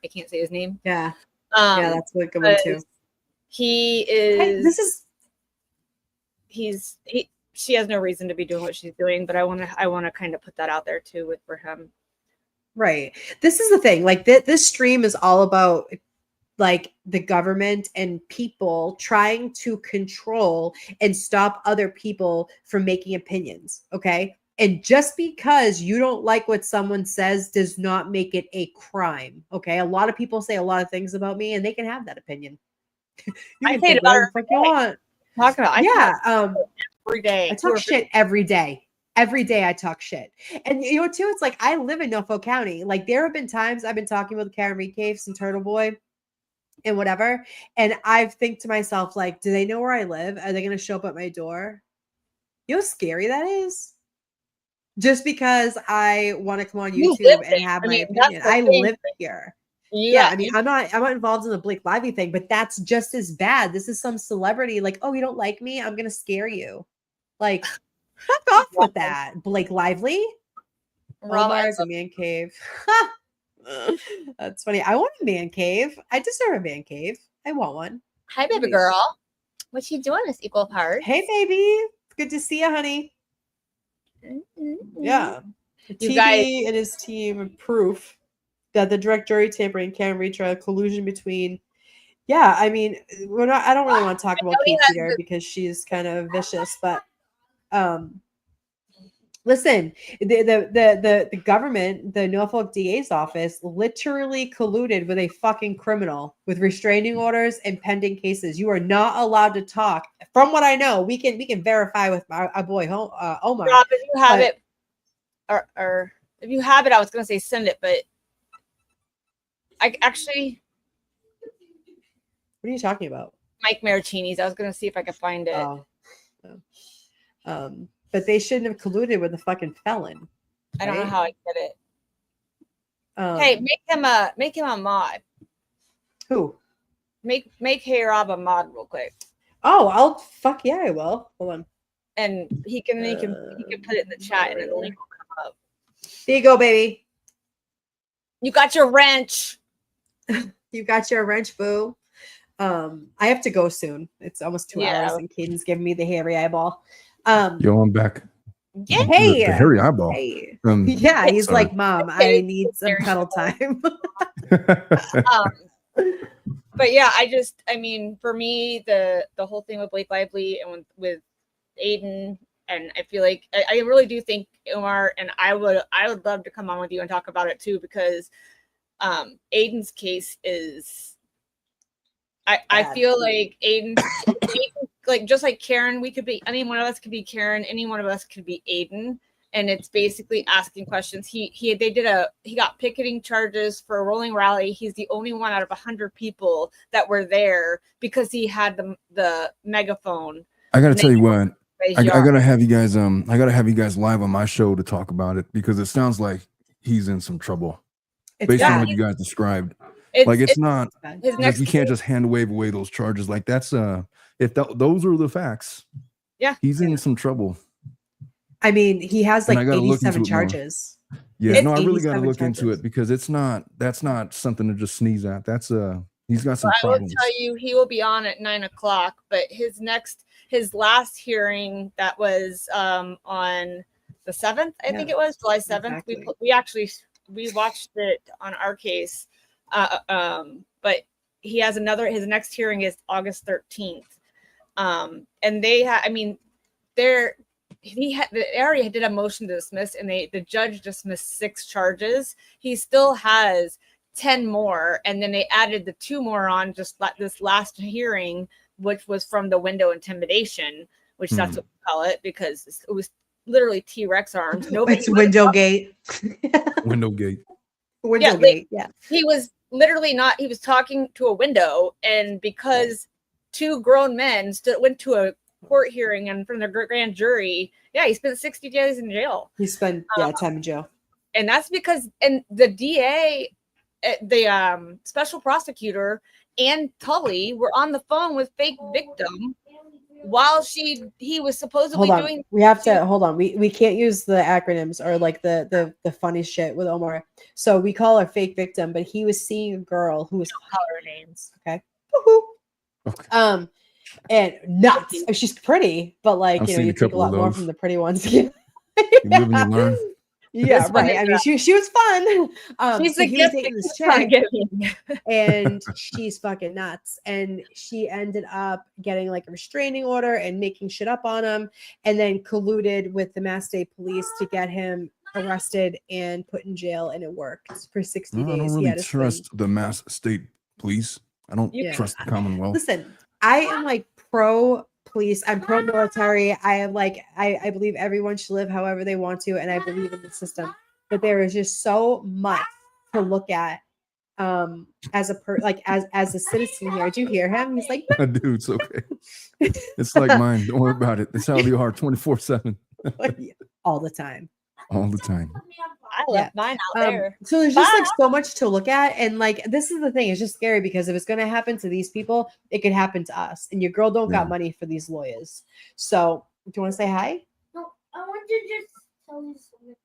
I can't say his name. Yeah. Yeah, that's a good one too. He is. He She has no reason to be doing what she's doing, but I want to kind of put that out there too for him. Right. This is the thing. Like this stream is all about like the government and people trying to control and stop other people from making opinions. Okay. And just because you don't like what someone says does not make it a crime. Okay. A lot of people say a lot of things about me and they can have that opinion. You can think whatever the fuck you want. Talking about, every day. I talk shit every day. Every day I talk shit. And you know too, it's like I live in Norfolk County. Like there have been times I've been talking with Karen Reed Caves and Turtle Boy and whatever. And I think to myself, like, do they know where I live? Are they going to show up at my door? You know how scary that is? Just because I want to come on YouTube and have my opinion. I live here. Yeah, I mean, I'm not involved in the Blake Lively thing, but that's just as bad. This is some celebrity like, oh, you don't like me? I'm going to scare you. Like, fuck off with that, Blake Lively. Omar's a man cave. That's funny. I want a man cave. I deserve a man cave. I want one. Hi, baby girl. What you doing this equal part? Hey, baby. Good to see you, honey. Yeah. You TV guys and his team proof that the direct jury tampering can reach a collusion between. Yeah, I mean, we're not. I don't really want to talk about Kate Peter because she's kind of vicious, but listen, the government, the Norfolk DA's office, literally colluded with a fucking criminal with restraining orders and pending cases. You are not allowed to talk. From what I know, we can verify with our boy Omar. Rob, if you have it, or if you have it, I was going to say send it, but I actually. What are you talking about? Mike Maricini's. I was going to see if I could find it. Oh. But they shouldn't have colluded with a fucking felon. I don't know how I get it. Hey, make him a mod. Who? Make Hey Rob a mod real quick. Oh, I will. Hold on. And he can put it in the chat and then the link will come up. There you go, baby. You got your wrench. You got your wrench, boo. I have to go soon. It's almost 2 hours and Caden's giving me the hairy eyeball. Yo, I'm back. Yeah. Hey, the hairy eyeball. Hey. Yeah, he's sorry. like, Mom, I need some cuddle time. But yeah, I mean, for me, the whole thing with Blake Lively and with Aiden, and I feel like I really do think Omar, and I would love to come on with you and talk about it too, because Aiden's case is I feel like Aiden, like just like Karen, we could be, any one of us could be Karen, any one of us could be Aiden. And it's basically asking questions. He got picketing charges for a rolling rally. He's the only one out of 100 people that were there because he had the megaphone. I gotta tell you what, I gotta have you guys live on my show to talk about it, because it sounds like he's in some trouble based on what you guys described. It's not like you can't just hand wave away those charges. Like that's if those are the facts, yeah, he's in some trouble. I mean, he has like 87 charges. Yeah, no, I really got to look into it, because that's not something to just sneeze at. That's he's got some problems. I will tell you, he will be on at 9:00, but his last hearing that was on the 7th, I think it was July 7th. Exactly. We watched it on our case, but he has his next hearing is August 13th, and they already did a motion to dismiss, and the judge dismissed 6 charges. He still has 10 more, and then they added the 2 more on just this last hearing, which was from the window intimidation, which that's what we call it, because it was literally T-Rex arms. It's window gate. Window gate. Window gate. Yeah. He was literally not. He was talking to a window, and because two grown men went to a court hearing in front of the grand jury, yeah, he spent 60 days in jail. He spent time in jail, and that's because the DA, the special prosecutor, and Tully were on the phone with fake victim while he was supposedly doing. We have to hold on. We can't use the acronyms or like the funny shit with Omar. So we call her fake victim, but he was seeing a girl who was call her names. Okay. Okay. And nuts. She's pretty, but like I've you seen you a take a couple lot of more those. from the pretty ones. You live and you learn. Yeah, right. I mean, she was fun. She's so the he was gift dating this trying chick, to give me. and she's fucking nuts. And she ended up getting like a restraining order and making shit up on him, and then colluded with the Mass State Police to get him arrested and put in jail. And it worked for 60 No, I days. don't He really had to spend- trust the Mass State Police. I don't Yeah. trust the Commonwealth. Listen, I am like pro police. I'm pro military. I am like I believe everyone should live however they want to, and I believe in the system. But there is just so much to look at as a citizen here. Do you hear him? He's like, I do. It's okay. It's like mine. Don't worry about it. That's how they are 24/7. all the time. All the time. I left mine out there. So there's just like so much to look at, and like this is the thing. It's just scary because if it's going to happen to these people, it could happen to us. And your girl don't got money for these lawyers. So do you want to say hi? No, I want to just tell you something.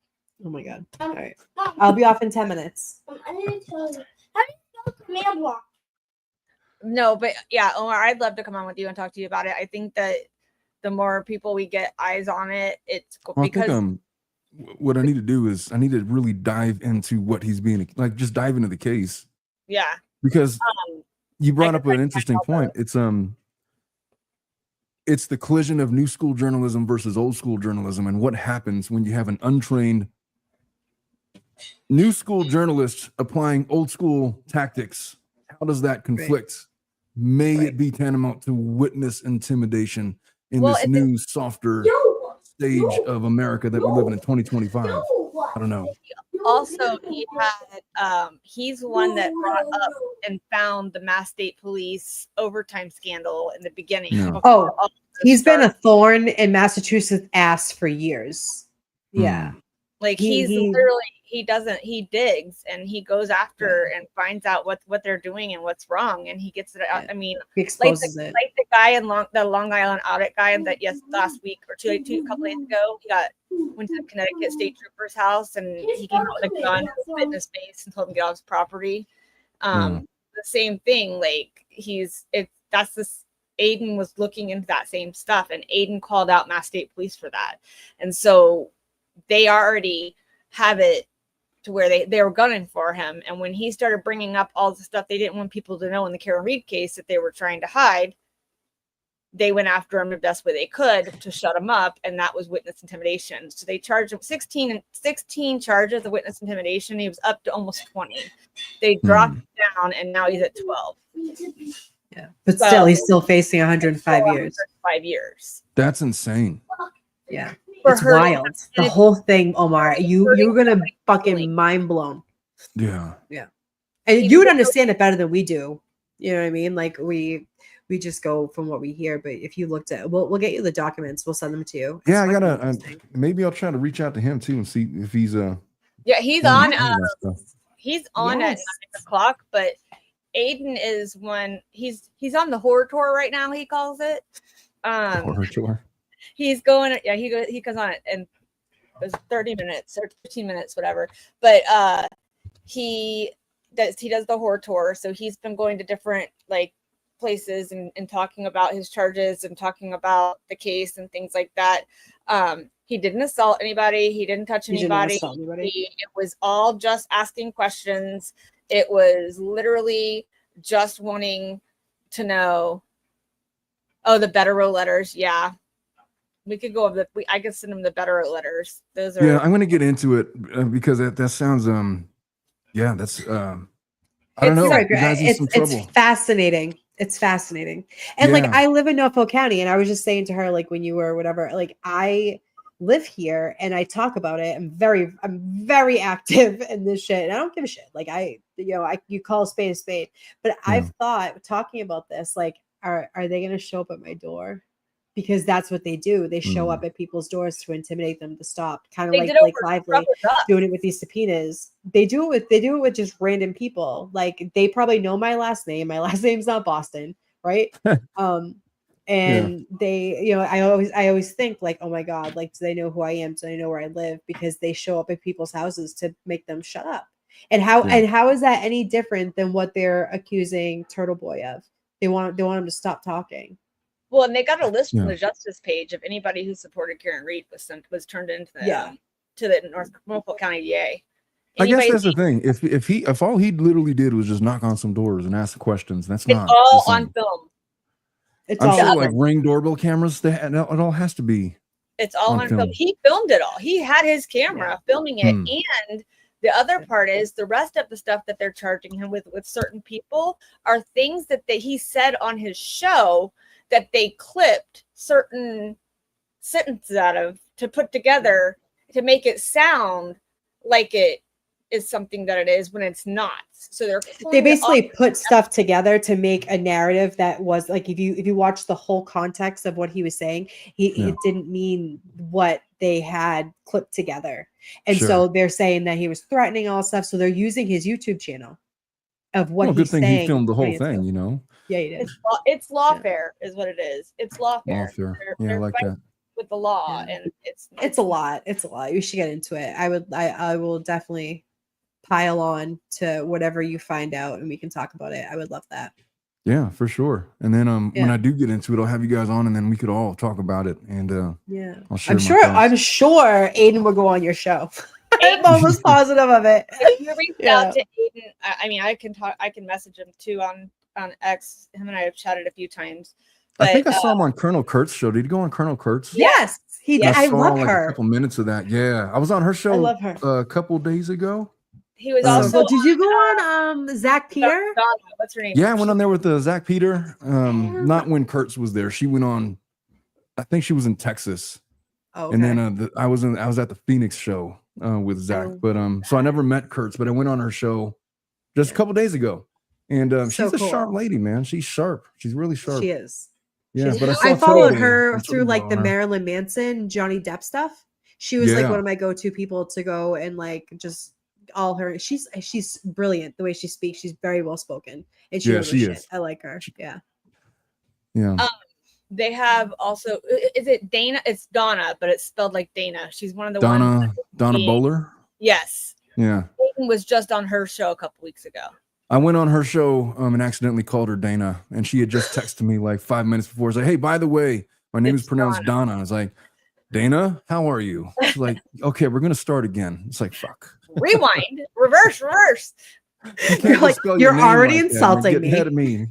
Oh my god! All right, I'll be off in 10 minutes. I need to tell you. How do you spell command block? No, but yeah, Omar, I'd love to come on with you and talk to you about it. I think that the more people we get eyes on it, it's cool Well, because I think what I need to do is I need to really dive into what he's being like, just dive into the case. yeah, Because you brought can up an interesting point. It's the collision of new school journalism versus old school journalism, and what happens when you have an untrained new school journalist applying old school tactics. How does that conflict? May it be tantamount to witness intimidation in this new softer stage of America that we live in 2025? I don't know. also he had he's the one that brought up and found the Mass State Police overtime scandal in the beginning. Yeah. Oh, he's been a thorn in Massachusetts' ass for years. Yeah. Like He- he's he- literally he digs and he goes after and finds out what they're doing and what's wrong, and he gets it out. Yeah. I mean, He exposes it. like the guy in the Long Island audit guy that last week or two a couple days ago, went to the Connecticut State Trooper's house and he came out with a gun and spit in his face and told him to get off his property. The same thing, like Aiden was looking into that same stuff, and Aiden called out Mass State Police for that, and so they already have it to where they were gunning for him. And when he started bringing up all the stuff they didn't want people to know in the Karen Reed case that they were trying to hide, they went after him the best way they could to shut him up, and that was witness intimidation. So they charged him 16 charges of witness intimidation. He was up to almost 20. They dropped him down, and now he's at 12. Yeah, but still, he's still facing 105 years. 5 years. That's insane. Yeah, For it's hurting wild. The and whole thing, Omar. You're gonna somebody fucking feeling. mind blown. Yeah. And you would understand it better than we do. You know what I mean? Like we just go from what we hear. But if you looked at, we'll get you the documents. We'll send them to you. Yeah, I It's gotta. fucking interesting. Maybe I'll try to reach out to him too and see if he's Yeah, he's Yeah, on. that stuff. He's on Yes. at 9:00, but Aiden is one. He's on the horror tour right now. He calls it. Horror tour. He's going. Yeah, he goes on it, and it was 30 minutes or 15 minutes, whatever. But he does the horror tour, so he's been going to different like places and talking about his charges and talking about the case and things like that. He didn't assault anybody. He didn't touch He did not anybody. assault anybody. It was all just asking questions. It was literally just wanting to know. Oh, the better row letters. Yeah. We could go over I could send him the better row letters. Those are Yeah, I'm gonna get into it because that sounds yeah, that's I don't know. Right, You guys in some it's trouble. fascinating. It's fascinating. And like Yeah. I live in Norfolk County, and I was just saying to her, like when you were whatever, like live here and I talk about it. I'm very active in this shit. And I don't give a shit. Like you call a spade. But I've thought talking about this, like, are they gonna show up at my door? Because that's what they do. They show up at people's doors to intimidate them to stop. Kind of like Blake Lively doing it with these subpoenas. They do it with just random people. Like they probably know my last name. My last name's not Boston, right? And they, I always think like, oh my God, like, do they know who I am? Do they know where I live? Because they show up at people's houses to make them shut up. And how is that any different than what they're accusing Turtle Boy of? They want him to stop talking. Well, and they got a list from the Justice page of anybody who supported Karen Reed was turned into to the Norfolk County DA. I guess that's the thing. If all he literally did was just knock on some doors and ask questions, that's not all on film. I'm sure like Ring doorbell cameras, it all has to be. It's all on film. He filmed it all. He had his camera filming it. And the other part is the rest of the stuff that they're charging him with certain people are things that he said on his show that they clipped certain sentences out of to put together to make it sound like it is something that it is when it's not. So they basically put stuff together to make a narrative that was like, if you watch the whole context of what he was saying, it didn't mean what they had clipped together. And so they're saying that he was threatening all stuff. So they're using his YouTube channel of what he's saying. Good thing he filmed the whole thing, you know? Yeah, he did. It's lawfare is what it is. It's lawfare. I like that. With the law, and it's a lot. It's a lot. We should get into it. I will definitely pile on to whatever you find out, and we can talk about it. I would love that. Yeah, for sure. And then when I do get into it, I'll have you guys on, and then we could all talk about it. And I'll share I'm sure Aiden will go on your show. I'm almost positive of it. If you reach out to Aiden, I mean, I can message him too on X. Him and I have chatted a few times. But, I think I saw him on Colonel Kurt's show. Did he go on Colonel Kurt's? Yes, he did. I love her. A couple minutes of that. Yeah, I was on her show. I love her. A couple days ago. He was also. Did you go on Zach Peter? Donna, what's her name? Yeah, I went on there with Zach Peter. Not when Kurtz was there. She went on. I think she was in Texas. Oh, okay. And then I was at the Phoenix show with Zach. But so I never met Kurtz, but I went on her show just a couple days ago. And she's a sharp lady, man. She's sharp. She's really sharp. She is. Yeah, but I followed her through like the Marilyn Manson, Johnny Depp stuff. She was like one of my go-to people to go and like just all her. She's brilliant the way she speaks. She's very well spoken, and she is. I like her. Yeah. They have also. Is it Dana? It's Donna, but it's spelled like Dana. She's one of the Donna Bowler. Yes. Yeah. Aiden was just on her show a couple weeks ago. I went on her show and accidentally called her Dana, and she had just texted me like 5 minutes before. It's like, hey, by the way, my name is pronounced Donna. I was like, Dana, how are you? She's like, okay, we're gonna start again. It's like, fuck. Rewind, reverse. You're like, you're already like insulting me. Ahead of me.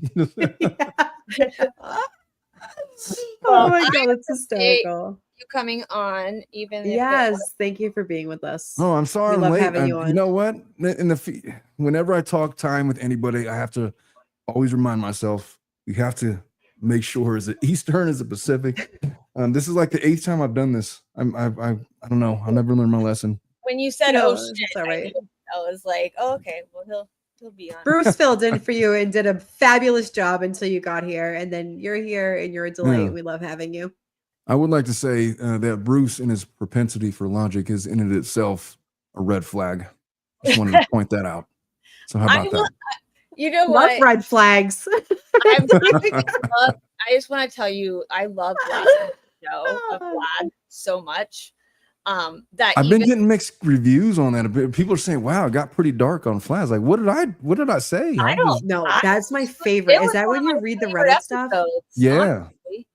Oh my God, it's hysterical. You coming on even thank you for being with us. Oh, I'm sorry, we I'm love late. Having you on. You know what? Whenever I talk time with anybody, I have to always remind myself you have to make sure is it Eastern, is it Pacific? This is like the 8th time I've done this. I don't know. I'll never learn my lesson. When you said shit, I was like, oh, okay, well he'll be on. Bruce filled in for you and did a fabulous job until you got here, and then you're here and you're a delight. We love having you. I would like to say that Bruce and his propensity for logic is in it itself a red flag. Just wanted to point that out. So how about that? You know what? Love red flags. I just want to tell you, I love Vlad's show of Vlad so much. That I've been getting mixed reviews on that. People are saying, "Wow, it got pretty dark on Vlad." Like, what did I say? I don't know. That's my favorite. Is that when you read the Reddit stuff? Yeah. Honestly.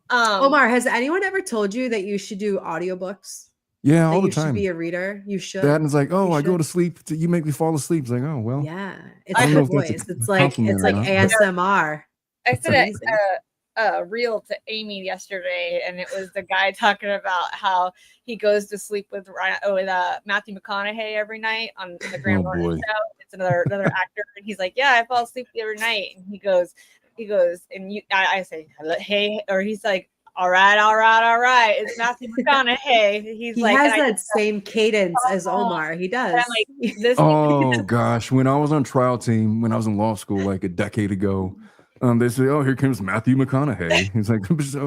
Omar, has anyone ever told you that you should do audiobooks? Yeah, all the time. You should be a reader. You should. That is like, I go to sleep. You make me fall asleep. It's like, oh well. Yeah, it's a good voice. It's like ASMR. I said a reel to Amy yesterday, and it was the guy talking about how he goes to sleep with Matthew McConaughey every night on the Graham Norton show. It's another actor, and he's like, yeah, I fall asleep every night, and he goes, and I say, hey, or he's like, all right. It's Matthew McConaughey. He's He like, has and I that same cadence as Omar. He does. And I'm like, this Oh gosh, when I was on trial team, when I was in law school, like a decade ago, they say, "Oh, here comes Matthew McConaughey." He's like,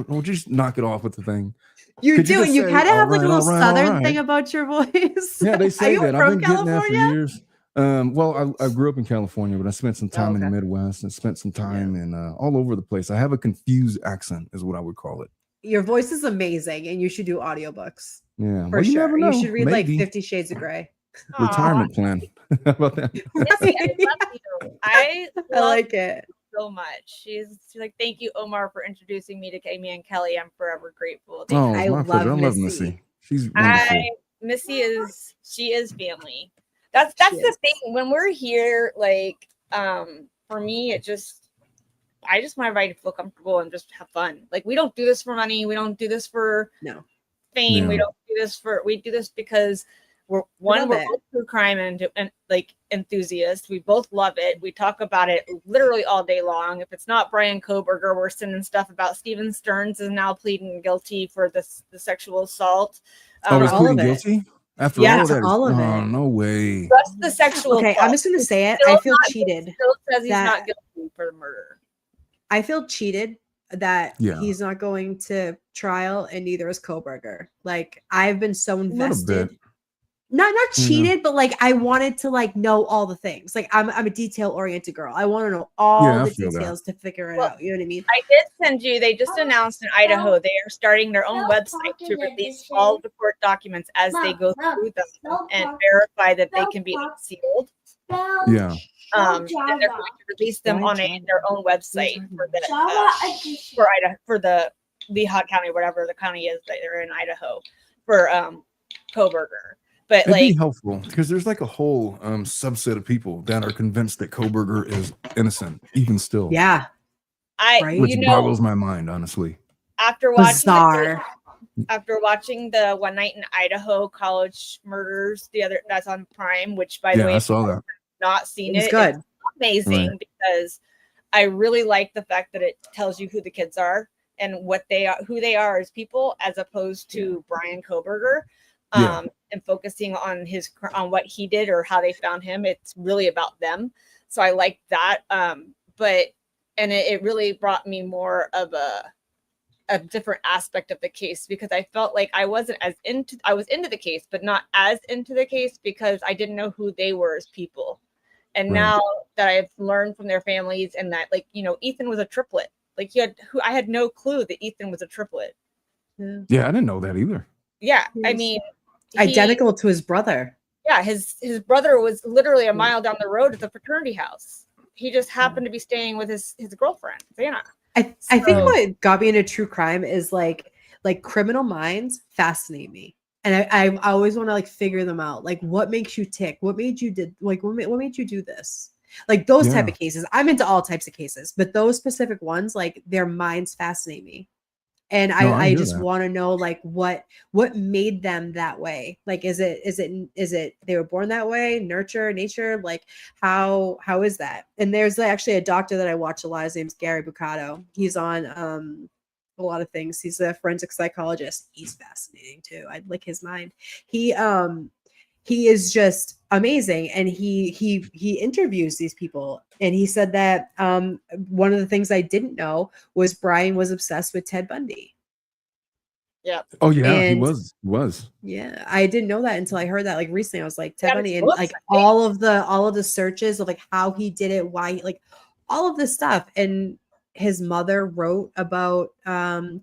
"Oh, just knock it off with the thing." You Could do, just and you say, kind of "All have like a right, little all right, all southern right." thing about your voice. Yeah, they Are say you that. I've from been getting that for California? years. Well, I grew up in California, but I spent some time in the okay. Midwest and spent some time in all over the place. I have a confused accent, is what I would call it. Your voice is amazing, and you should do audiobooks Yeah, for well, you sure. never You know. should read like Maybe 50 Shades of Grey. retirement plan. How about that? Missy, I love you. I I love like it. you so much. She's like, thank you, Omar, for introducing me to Amy and Kelly. I'm forever grateful. Thank Oh, you. it's I my pleasure. I love love Missy. Missy. She's wonderful. Missy is family. That's She the is. thing. When we're here, like, for me, I just want everybody to feel comfortable and just have fun. Like, we don't do this for money. We don't do this for No. fame. We Yeah. don't do this we do this because we're love we're it. both true crime and like enthusiasts. We both love it. We talk about it literally all day long. If it's not Brian Koberger, we're sending stuff about Steven Stearns is now pleading guilty for the sexual assault. Oh, he's all pleading of it. guilty after Yeah, all of to that. all of Oh, it. no way. Just the sexual Okay, assault. I'm just gonna say it. Still I feel not- cheated. Still says he's that- not guilty for the murder. I feel cheated that Yeah. he's not going to trial, and neither is Koberger. Like, I've been so A little invested. bit. Not Yeah. cheated, but like I wanted to like know all the things. Like I'm a detail oriented girl. I want to know all Yeah, I the feel that. details to figure it Well, out. You know what I mean? I did send you. They just announced in Idaho they are starting their own website to release all of the court documents as they go through them and verify that they can be unsealed. Yeah. And they're going to release them on their own website for the for the Lehigh County, whatever the county is that they're in Idaho, for Koberger. But It'd like, be helpful because there's like a whole subset of people that are convinced that Koberger is innocent, even still. Yeah. Right? Which you know, boggles my mind, honestly. after watching Bizarre. the One Night in Idaho college murders, that's on Prime, which by the Yeah, way, I if saw you've that. not seen It's it, good. it's amazing because I really like the fact that it tells you who the kids are and what they are, who they are as people, as opposed to Brian Koberger. Yeah. And focusing on on what he did or how they found him. It's really about them. So I like that. But it really brought me more of a different aspect of the case, because I felt like I was into the case, but not as into the case because I didn't know who they were as people. And Right. now that I've learned from their families, and that, like, you know, Ethan was a triplet. Like, I had no clue that Ethan was a triplet. Yeah, I didn't know that either. Yeah. I Yes. mean, Identical to his brother. yeah, his brother was literally a mile down the road at the fraternity house. He just happened to be staying with his girlfriend, Vanna. I think So- what got me into true crime is like criminal minds fascinate me. And I always want to like figure them out. Like, what makes you tick? What made you what made you do this? Like those type Yeah. of cases. I'm into all types of cases, but those specific ones, like their minds fascinate me. And No, I I hear just that. want to know like what made them that way. Like, is it they were born that way, nurture, nature? Like how is that? And there's actually a doctor that I watch a lot. His name's Gary Bucato. He's on a lot of things. He's a forensic psychologist. He's fascinating too. I'd like his mind. He is just amazing, and he interviews these people, and he said that one of the things I didn't know was Brian was obsessed with Ted Bundy. Oh yeah, he And- was. Yeah, I didn't know that until I heard that like recently. I was like, Ted Yeah, Bundy, his and books, like I think. all of the searches of like how he did it, why like all of this stuff. And his mother wrote about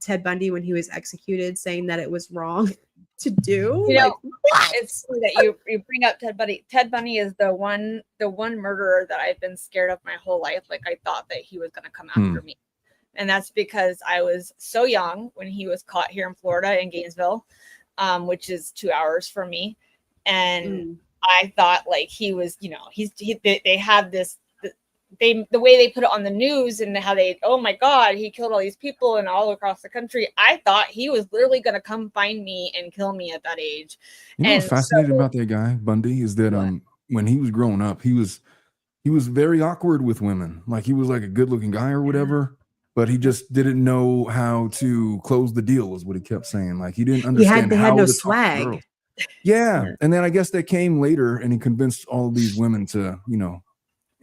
Ted Bundy when he was executed, saying that it was wrong to do. You know, Like, what? it's funny that you bring up Ted Bundy. Ted Bundy is the one murderer that I've been scared of my whole life. Like, I thought that he was going to come after me. And that's because I was so young when he was caught here in Florida in Gainesville, which is 2 hours from me. And I thought like he was, you know, they have this, the way they put it on the news and how oh my God, he killed all these people and all across the country. I thought he was literally going to come find me and kill me at that age. You know what's And fascinating so- about that guy, Bundy, is that What? when he was growing up, he was very awkward with women. Like he was like a good looking guy or whatever. but he just didn't know how to close the deal, is what he kept saying. Like he didn't understand they had how no to talk to swag. girls. Yeah. And then I guess that came later, and he convinced all of these women to,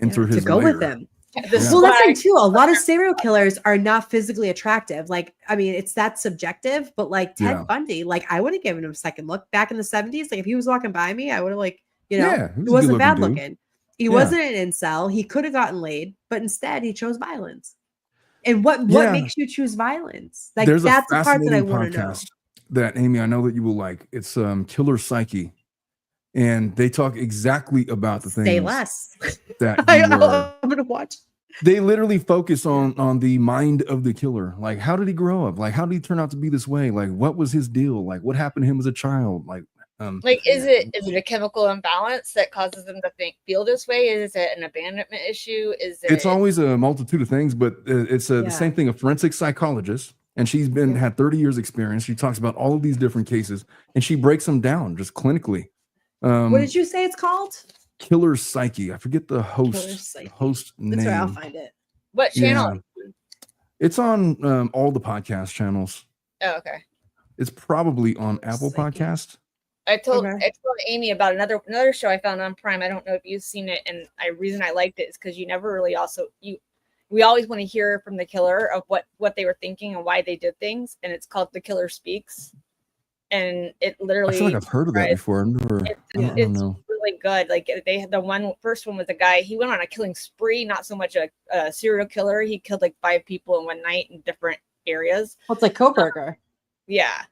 enter to his go with lair. him. The Yeah. Well, that's the thing swag- too. A lot of serial killers are not physically attractive. Like, I mean, it's that subjective, but like Ted Yeah. Bundy, like I would have given him a second look back in the 70s. Like if he was walking by me, I would have Yeah, he he was a wasn't good-looking bad dude. looking. He Yeah. wasn't an incel. He could have gotten laid, but instead he chose violence. And what Yeah. makes you choose violence? Like There's that's a the part that I fascinating want to know. podcast that, Amy, I know that you will like. It's Killer Psyche. And they talk exactly about the Say things less. that you were. I'm gonna watch. They literally focus on the mind of the killer. Like, how did he grow up? Like, how did he turn out to be this way? Like, what was his deal? Like, what happened to him as a child? Like, is it a chemical imbalance that causes them to feel this way? Is it an abandonment issue? it's always a multitude of things, but it's the Yeah. same thing. A forensic psychologist, and she's had 30 years experience. She talks about all of these different cases, and she breaks them down just clinically. What did you say it's called? Killer Psyche. I forget the Killer host Psyche. name. That's where I'll find it. What channel? Yeah. It's on all the podcast channels. Oh, okay. It's probably on Apple Psyche. Podcast. I told Okay. Amy about another show I found on Prime. I don't know if you've seen it, and reason I liked it is because you never really we always want to hear from the killer of what they were thinking and why they did things, and it's called The Killer Speaks, and it literally I feel like I've heard of that before. I've never, I don't know. really good. Like the first one was a guy, he went on a killing spree, not so much a serial killer. He killed like 5 people in one night in different areas. Well, it's like Koberger. Yeah.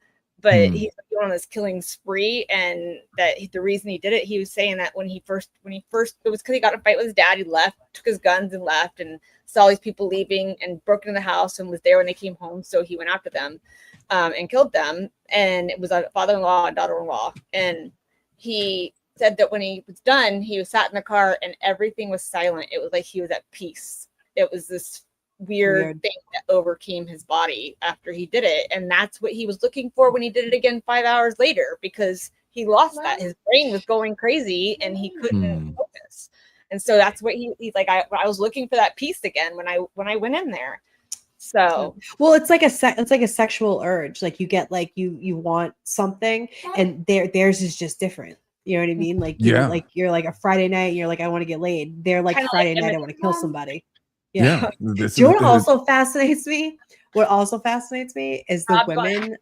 But he's going on this killing spree, and that the reason he did it, he was saying that when he first, it was because he got in a fight with his dad. He left, took his guns and left, and saw these people leaving, and broke into the house and was there when they came home. So he went after them, and killed them. And it was a father-in-law and daughter-in-law. And he said that when he was done, he was sat in the car and everything was silent. It was like he was at peace. It was this weird thing that overcame his body after he did it, and that's what he was looking for when he did it again 5 hours later, because he lost that. His brain was going crazy and he couldn't focus, and so that's what he's like, I was looking for that peace again when I went in there. So well, it's like a sexual urge. Like you get like you want something, and theirs is just different. You know what I mean? Like you're like a Friday night, and you're like, I want to get laid. They're like Friday night, I want to kill somebody. Yeah. Do you know what also fascinates me? What also fascinates me is the women.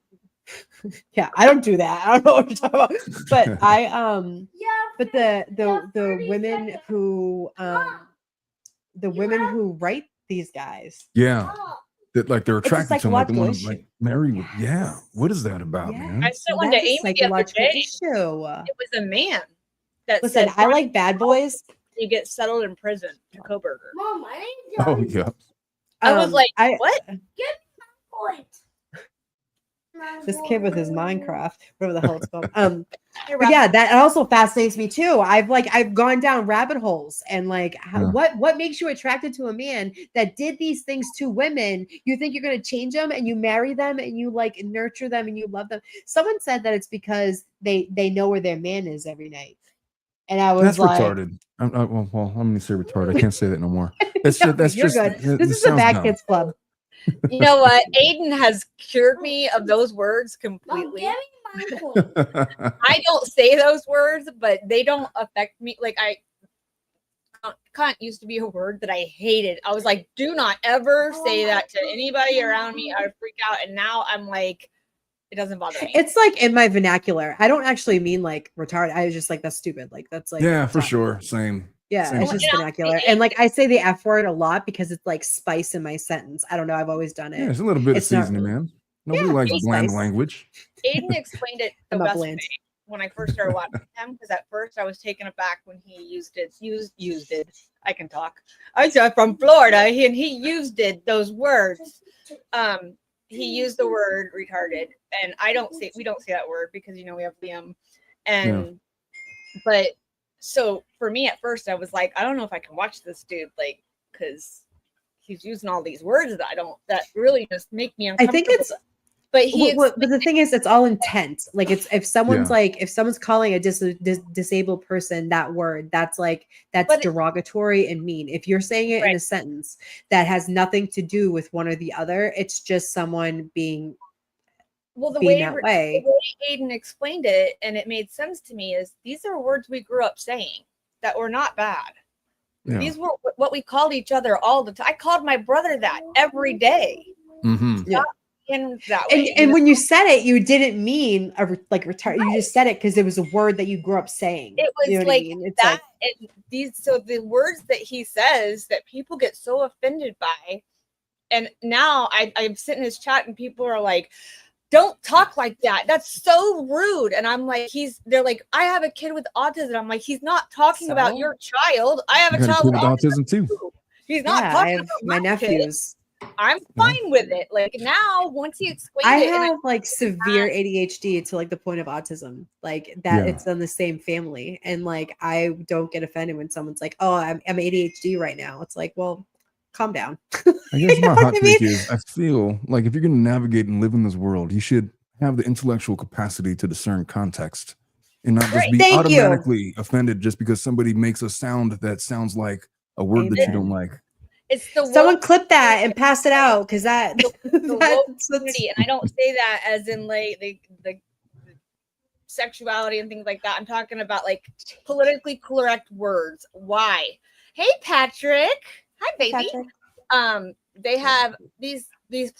Yeah, I don't do that. I don't know what you're talking about. But but the women who write these guys. Yeah. That like they're attracted to him, like the one like Mary would. Yeah. What is that about, man? I sent one to Amy the other day. Issue. It was a man that Listen, said, I like bad boys. You get settled in prison to Koberger. Mom, my name's Oh yeah. I was like, what? Give me my point. This kid with his Minecraft, whatever the hell it's called. But yeah, that also fascinates me too. I've gone down rabbit holes, and like what makes you attracted to a man that did these things to women? You think you're gonna change them, and you marry them, and you like nurture them, and you love them. Someone said that it's because they know where their man is every night. And I was that's like, retarded. Well, I'm gonna say retarded. I can't say that no more. That's no, that's you're just good. This is a bad kids club. You know what? Aiden has cured me of those words completely. Mom, give me my point. I don't say those words, but they don't affect me. Like cunt used to be a word that I hated. I was like, do not ever say that to anybody around me. I would freak out. And now I'm like, it doesn't bother me. It's like in my vernacular. I don't actually mean like retarded. I was just like, that's stupid. Like that's like yeah, for sure. Same. Yeah, Same. it's just vernacular. And like I say the F word a lot because it's like spice in my sentence. I don't know. I've always done it. Yeah, it's a little bit It's of not seasoning, really- man. Nobody Yeah, likes it's bland nice. language. Aiden explained it the I'm not best bland. way when I first started watching him, because at first I was taken aback when he used it. I can talk. I'm from Florida, and he used those words. He used the word retarded, and we don't say that word because we have Liam, and but so for me at first I was like, I don't know if I can watch this dude, like, because he's using all these words that really just make me uncomfortable. But he But the thing is, it's all intent. Like it's if someone's Yeah. like if someone's calling a disabled person that word, that's But- derogatory and mean. If you're saying it in a sentence that has nothing to do with one or the other, it's just someone being the being way, that way. the way Aiden explained it, and it made sense to me, is these are words we grew up saying that were not bad. Yeah. These were what we called each other all the time. I called my brother that every day. Mm-hmm. Yeah. In that And way. and when you said it, you didn't mean like retard. You just said it because it was a word that you grew up saying. It was you know what like I mean? It's that, and these. So the words that he says that people get so offended by, and now I'm sitting in his chat and people are like, "Don't talk like that. That's so rude." And I'm like, they're like, "I have a kid with autism." I'm like, he's not talking about your child. I have You a got a child kid with with autism autism too. too. He's not yeah, I talking have about my my kid. nephews. I'm fine with it. Like now, once he explained I it, and have like severe ADHD to like the point of autism, like that. Yeah. It's in the same family, and like I don't get offended when someone's like, "Oh, I'm ADHD right now." It's like, well, calm down. I guess You know my what hot I take mean? is I feel like if you're going to navigate and live in this world, you should have the intellectual capacity to discern context and not just be Thank you. automatically offended just because somebody makes a sound that sounds like a word that you don't Amen. like. it's the Someone woke clip that and pass it out because that the woke that's community, and I don't say that as in like the sexuality and things like that. I'm talking about like politically correct words. Why? Hey, Patrick. Hi, baby. Patrick. They have these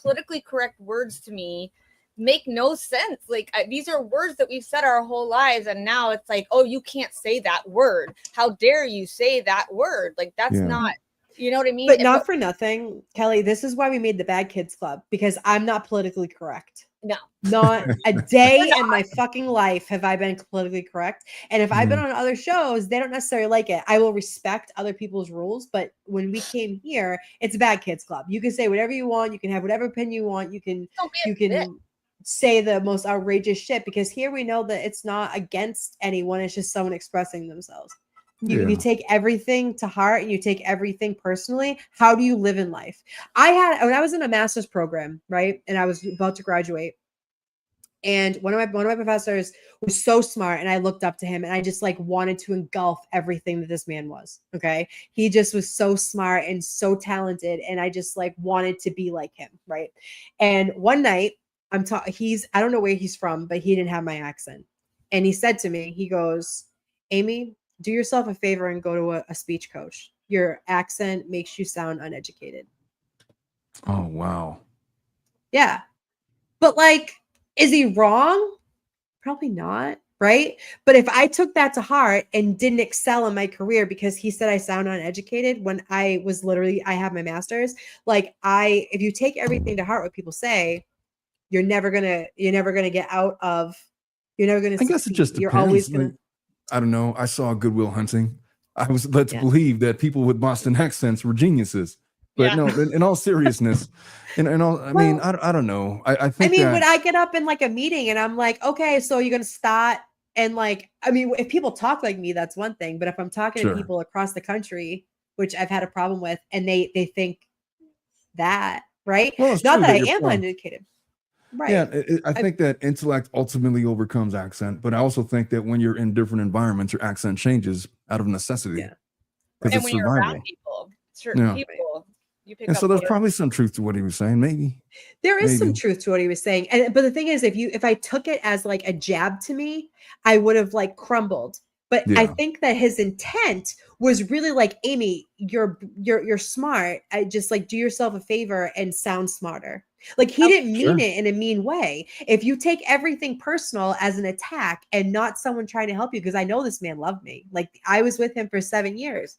politically correct words to me make no sense. Like these are words that we've said our whole lives, and now it's like, oh, you can't say that word. How dare you say that word? Like that's Yeah. not. You know what I mean? But not for nothing, Kelly. This is why we made the Bad Kids Club, because I'm not politically correct. No. Not a day in my fucking life have I been politically correct. And if I've been Mm. on other shows, they don't necessarily like it. I will respect other people's rules, but when we came here, it's a Bad Kids Club. You can say whatever you want. You can have whatever opinion you want. You can Don't be a bitch. say the most outrageous shit, because here we know that it's not against anyone. It's just someone expressing themselves. You Yeah. take everything to heart and you take everything personally. How do you live in life? When I was in a master's program, right? And I was about to graduate. And one of my professors was so smart, and I looked up to him, and I just like wanted to engulf everything that this man was. Okay. He just was so smart and so talented, and I just like wanted to be like him, right? And one night I don't know where he's from, but he didn't have my accent. And he said to me, he goes, "Amy, do yourself a favor and go to a speech coach. Your accent makes you sound uneducated." Oh, wow. Yeah. But like, is he wrong? Probably not, right? But if I took that to heart and didn't excel in my career because he said I sound uneducated when I have my master's, like if you take everything to heart what people say, you're never gonna get out of, you're never gonna I guess it just succeed. You're depends. always gonna. Like, I don't know. I saw Good Will Hunting. I was led to believe that people with Boston accents were geniuses. But no, in all seriousness, I mean, I don't know. I think when I get up in like a meeting and I'm like, okay, so you're gonna start, and like, I mean, if people talk like me, that's one thing. But if I'm talking to people across the country, which I've had a problem with, and they think that, right? Well, it's Not true that I you're am from. uneducated. Right. Yeah, I think that intellect ultimately overcomes accent, but I also think that when you're in different environments, your accent changes out of necessity. Yeah. Because And it's when you're survival. around people, certain Yeah. people, you pick And up. so there's probably some truth to what he was saying, maybe. There is some Maybe. truth to what he was saying. But the thing is, if I took it as like a jab to me, I would have like crumbled. But I Yeah. think that his intent was really like, Amy, you're smart. I just like, do yourself a favor and sound smarter. Like he didn't mean Sure. it in a mean way. If you take everything personal as an attack and not someone trying to help you, because I know this man loved me. Like I was with him for 7 years.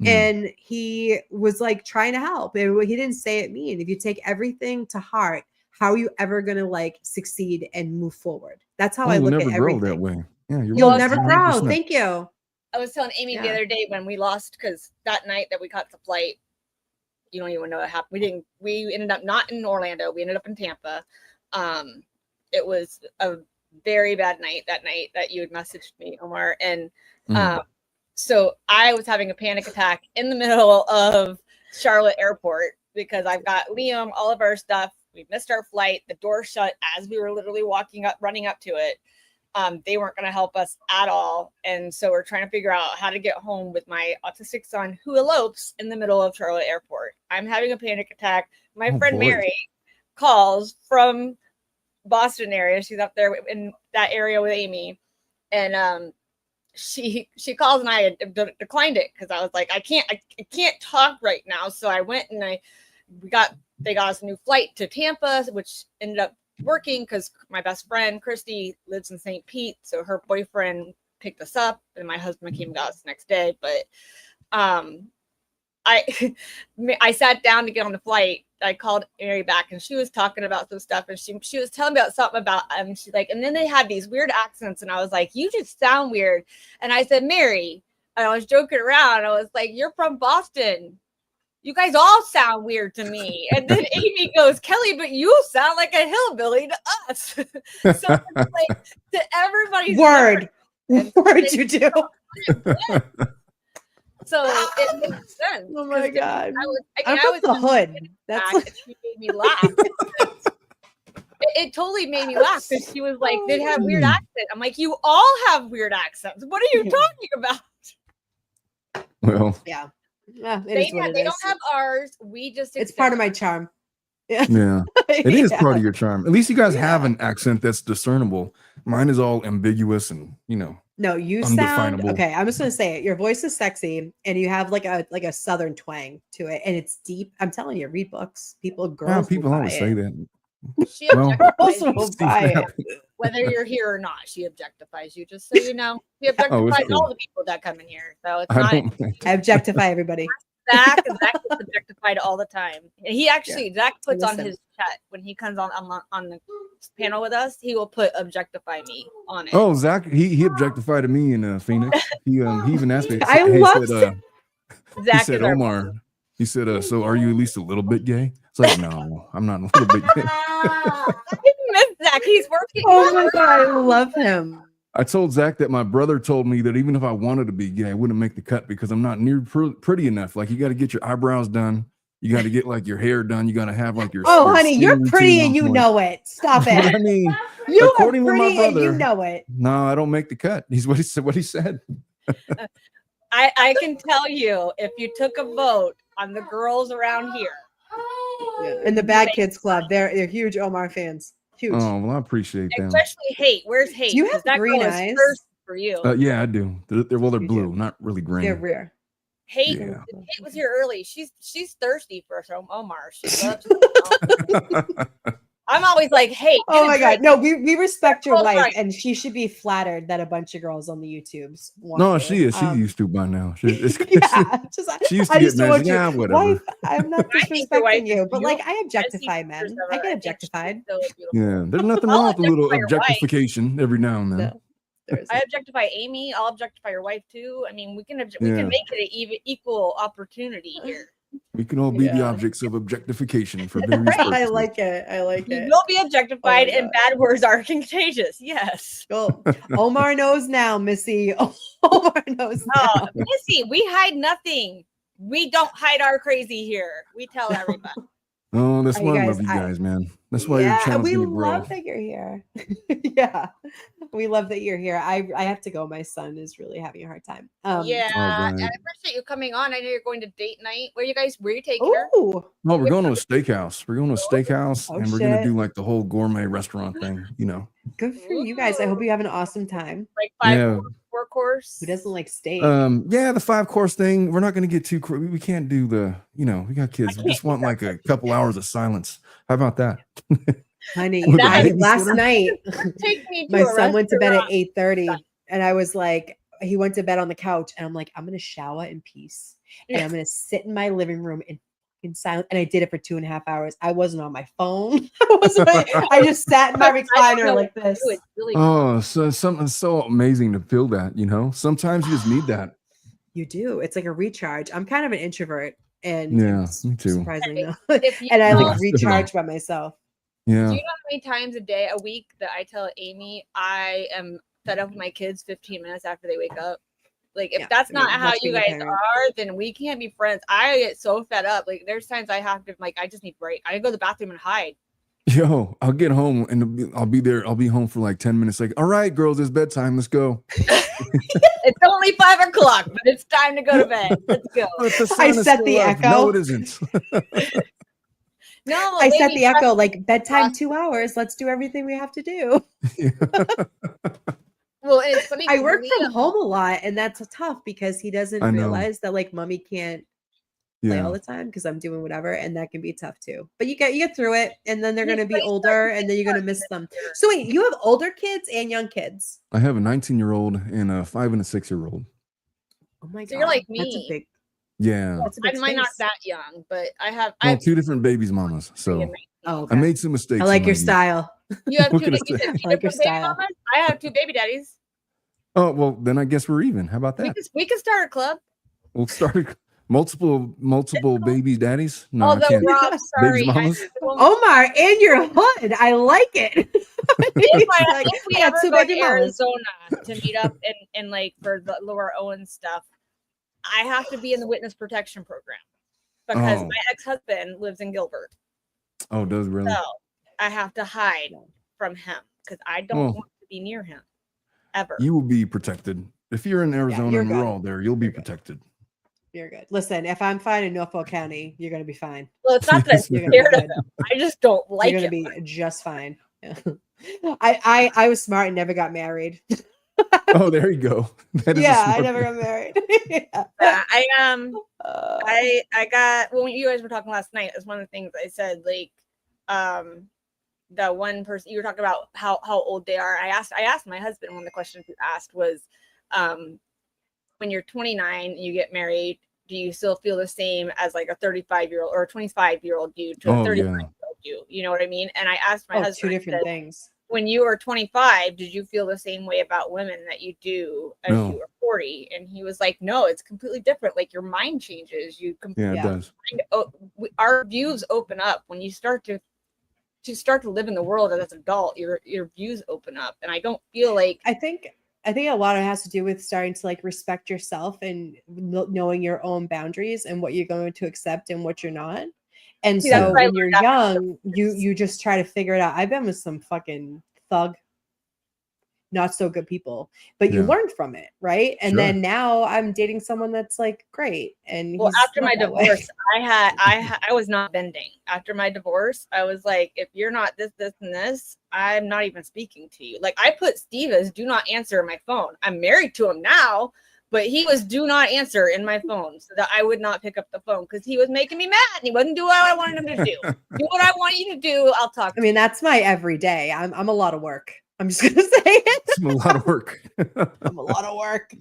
And he was like trying to help. And he didn't say it mean. If you take everything to heart, how are you ever going to like succeed and move forward? That's how I You'll look never at grow everything. that way. Yeah, You'll right. never 100%. grow. Thank you. I was telling Amy the other day when we lost, because that night that we caught the flight, you don't even know what happened. We ended up not in Orlando. We ended up in Tampa. It was a very bad night that you had messaged me, Omar. And so I was having a panic attack in the middle of Charlotte Airport because I've got Liam, all of our stuff. we missed our flight. The door shut as we were literally running up to it. They weren't going to help us at all. And so we're trying to figure out how to get home with my autistic son who elopes in the middle of Charlotte Airport. I'm having a panic attack. My friend boy. Mary calls from Boston area. She's up there in that area with Amy. And she calls and I declined it because I was like, I can't talk right now. So I went and they got us a new flight to Tampa, which ended up working because my best friend Christy lives in St. Pete, so her boyfriend picked us up and my husband came and got us the next day. But I sat down to get on the flight. I called Mary back and she was talking about some stuff and she was telling me about something about she's like, and then they had these weird accents and I was like, you just sound weird. And I said, Mary, and I was joking around, I was like, you're from Boston, you guys all sound weird to me. And then Amy goes, Kelly, but you sound like a hillbilly to us. So it's like to everybody's Word different. you do. So it makes sense. Oh my God. I I'm was from the hood. That's That's she made me laugh. It totally made me laugh because she was like, they have weird accent. I'm like, you all have weird accents. What are you talking about? Well, yeah. It They is what it don't is. have ours. We just It's part of my accept charm. yeah, it is Yeah. part of your charm. At least you guys have an accent that's discernible. Mine is all ambiguous and No, you sound undefinable. okay. I'm just gonna say it. Your voice is sexy, and you have like a southern twang to it, and it's deep. I'm telling you, read books. Girls, people will always buy say it. that. She Well, objectifies Girls will you, buy it. whether you're here or not. She objectifies you, just so you know. She Oh, it's objectifies cool. all the people that come in here. So it's I not don't. I objectify everybody. Zach gets objectified all the time. He actually Zach puts on Listen. his chat when he comes on the panel with us. He will put objectify me on it. Oh, Zach, he objectified me in Phoenix. He even asked me. I he love said, he Zach said, is our Omar. He said, so are you at least a little bit gay? It's like, no, I'm not a little bit gay. I miss Zach. He's working. Oh my God, I love him. I told Zach that my brother told me that even if I wanted to be gay, I wouldn't make the cut because I'm not near pretty enough. Like you got to get your eyebrows done. You got to get like your hair done. You got to have like your. Oh, your honey, skin you're pretty routine and on you point. know it. Stop But it. I mean, You are according to my pretty and you brother, know it. no, I don't make the cut. He's what he said. What he said. I can tell you if you took a vote on the girls around here. In the Bad Kids Club, they're huge Omar fans. Huge. Oh well, I appreciate that. Especially hate. Where's hate? Do you 'Cause have that green girl is eyes? thirsty for you. Yeah, I do. They're You do. blue, not really green. They're rare. Hate, Yeah. Hate was here early. She's thirsty for some Omar. She loves. I'm always like, hey. Oh get a my drink. God. No, we respect your Oh, wife, right. and she should be flattered that a bunch of girls on the YouTubes want No, her. she is. She's used to by now. It's, Yeah, just, she used to I get just don't mad. want Yeah, your whatever. wife. I'm not I think your wife disrespecting is you, but like I beautiful. objectify I've seen men. pictures of I her. get think objectified. she's so beautiful. Yeah, there's nothing I'll wrong with a little objectify your wife. objectification every now and then. No, there isn't. I objectify Amy. I'll objectify your wife too. I mean, we can Yeah. make it an even equal opportunity here. We can all be the Yeah. objects of objectification for various purposes. I like it. I like You it. will be objectified, Oh my and bad words are contagious. Yes. Cool. Omar knows now, Missy. Omar knows now. Oh, Missy, we hide nothing. We don't hide our crazy here. We tell everybody. Oh, that's Are why you I guys- love you I- guys, man. That's why your Yeah, channel's we gonna grow. love that you're here. Yeah, we love that you're here. I have to go. My son is really having a hard time. Yeah, right. and I appreciate you coming on. I know you're going to date night. Where you taking her? Oh, No, we're going to a steakhouse. We're going to a steakhouse, Oh, and we're gonna shit. do like the whole gourmet restaurant thing. You know. good for you guys. I hope you have an awesome time. Like five Yeah. four course. Who doesn't like steak? Yeah, the 5-course thing. We're not going to get too. We can't do the. We got kids. We can't just do want that. like a couple hours of silence. How about that? Honey, With a last babysitter? night Take me to my a son went to bed at restaurant. 8:30, and I was like, he went to bed on the couch, and I'm like, I'm gonna shower in peace, and I'm gonna sit in my living room in silence. And I did it for 2.5 hours. I wasn't on my phone. I just sat in my I don't recliner know like what to this. do. It's really Oh, so something so amazing to feel that. Sometimes you just need that. You do. It's like a recharge. I'm kind of an introvert, and Yeah, me too. surprisingly, no. If you And I know- like recharge by myself. Yeah. Do you know how many times a week that I tell Amy I am fed up with my kids 15 minutes after they wake up? Like, if Yeah, that's I mean, not how that's you being a guys parent. are, then we can't be friends. I get so fed up. Like, there's times I have to, like, I just need break. I go to the bathroom and hide. Yo, I'll get home and I'll be there. I'll be home for like 10 minutes. Like, all right, girls, it's bedtime. Let's go. It's only 5 o'clock, but it's time to go to bed. Let's go. But the I sun is set still the up. echo. No, it isn't. No, I set baby, the echo like bedtime trust- 2 hours. Let's do everything we have to do. Well, and it's funny. I 'cause work from Liam- home a lot, and that's tough because he doesn't I know. realize that like mommy can't play all Yeah. the time because I'm doing whatever, and that can be tough too. But you get through it, and then they're Yeah, gonna be but he's older, like- and then you're gonna miss them. So wait, you have older kids and young kids? I have a 19-year-old and a 5 and a 6-year-old. Oh my god, So you're like That's a me. big. Yeah. That's a big I might not space. that young, but I have. I Well, have 2 different babies, mamas. three So and Oh, I okay. made some mistakes. I like in your my youth. style. You have What two, can I you say? have two I like your different baby style. mamas? I have 2 baby daddies. Oh, well, then I guess we're even. How about that? We can start a club. We'll start multiple baby daddies. No, I Although can't. Rob, sorry, mamas? Omar and your hood. I like it. if we I got ever 2 go to baby mamas. Arizona to meet up and like for the Laura Owen stuff, I have to be in the witness protection program because Oh. my ex-husband lives in Gilbert. Oh, does really? So I have to hide from him because I don't Well, want to be near him ever. You will be protected. If you're in Arizona you're and we're good. all there, you'll be You're good. protected. You're good. Listen, if I'm fine in Norfolk County, you're gonna be fine. Well, it's not that Yes, I'm You're gonna be scared of good. him. I just don't like You're him. gonna be just fine. I was smart and never got married. Oh, there you go. That is a Yeah, I smart never thing. got married. I got when you guys were talking last night, it was one of the things I said, like the one person you were talking about how old they are. I asked my husband, one of the questions you asked was when you're 29 and you get married, do you still feel the same as like a 35-year-old or a 25-year-old you to a Oh, 35-year-old you? You know what I mean? And I asked my Oh, husband, 2 I different said, things. when you were 25, did you feel the same way about women that you do as No. you were 40? And he was like, no, it's completely different. Like your mind changes. You Yeah, it Yeah. does. our views open up when you start to live in the world as an adult. Your views open up, and I don't feel like I think a lot of it has to do with starting to like respect yourself and knowing your own boundaries and what you're going to accept and what you're not. And See, that's so what I when you're learned after young, you just try to figure it out. I've been with some fucking thug, not so good people, but you Yeah. learn from it, right? And Sure. then now I'm dating someone that's like great. And well, he's after not my that way. divorce, I was not bending. After my divorce, I was like, if you're not this, and this, I'm not even speaking to you. Like I put Steve as do not answer my phone. I'm married to him now, but he was do not answer in my phone so that I would not pick up the phone because he was making me mad and he wasn't doing what I wanted him to do. Do what I want you to do. I'll talk I mean, that's my everyday. I'm a lot of work. I'm just gonna say it. It's a lot of work. I'm a lot of work.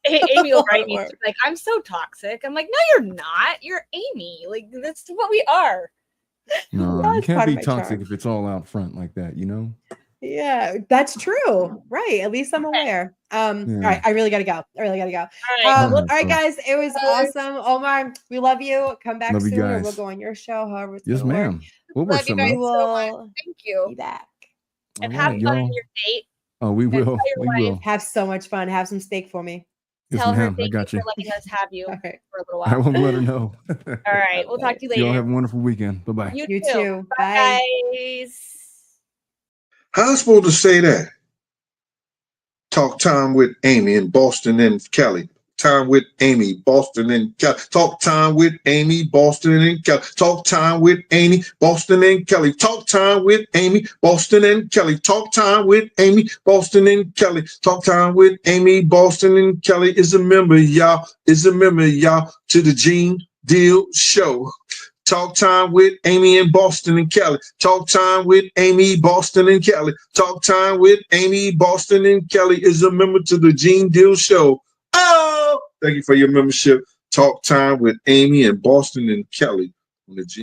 Amy will lot write of me work. she's like, I'm so toxic. I'm like, no, you're not. You're Amy. Like that's what we are. No, Yeah, you it's can't part of be my toxic charm. if it's all out front like that, you know? Yeah, that's true. Right. At least I'm aware. All Yeah. right. I really gotta go. All right. All All right, right, so- guys. It was awesome. Omar, we love you. Come back Love you soon or we'll guys. go on your show, however it's Yes, gonna work. ma'am. We'll Love work you something guys We out. so much. will Thank you. be back. And All have right, fun on y'all. your date. Oh, we will. tell your We wife- will. Have so much fun. Have some steak for me. Yes, Tell her ma'am. I thank got you you. for letting us have you All right. for a little I while. will let her know. All right. We'll talk to you later. Y'all have a wonderful weekend. Bye-bye. You too. Bye. Guys. How I supposed to say that? Talk time with Amy in Boston and Kelly. Time with Amy, Boston and Kelly. Talk time with Amy, Boston and Kelly. Talk time with Amy, Boston and Kelly. Talk time with Amy, Boston and Kelly. Talk time with Amy, Boston and Kelly. Talk time with Amy, Boston and Kelly is a member, y'all. Is a member, y'all, to the Gene Deal Show. Talk time with Amy in Boston and Kelly. Talk time with Amy, Boston and Kelly. Talk time with Amy, Boston and Kelly is a member to the Gene Deal Show. Oh, thank you for your membership. Talk time with Amy and Boston and Kelly on the Gene.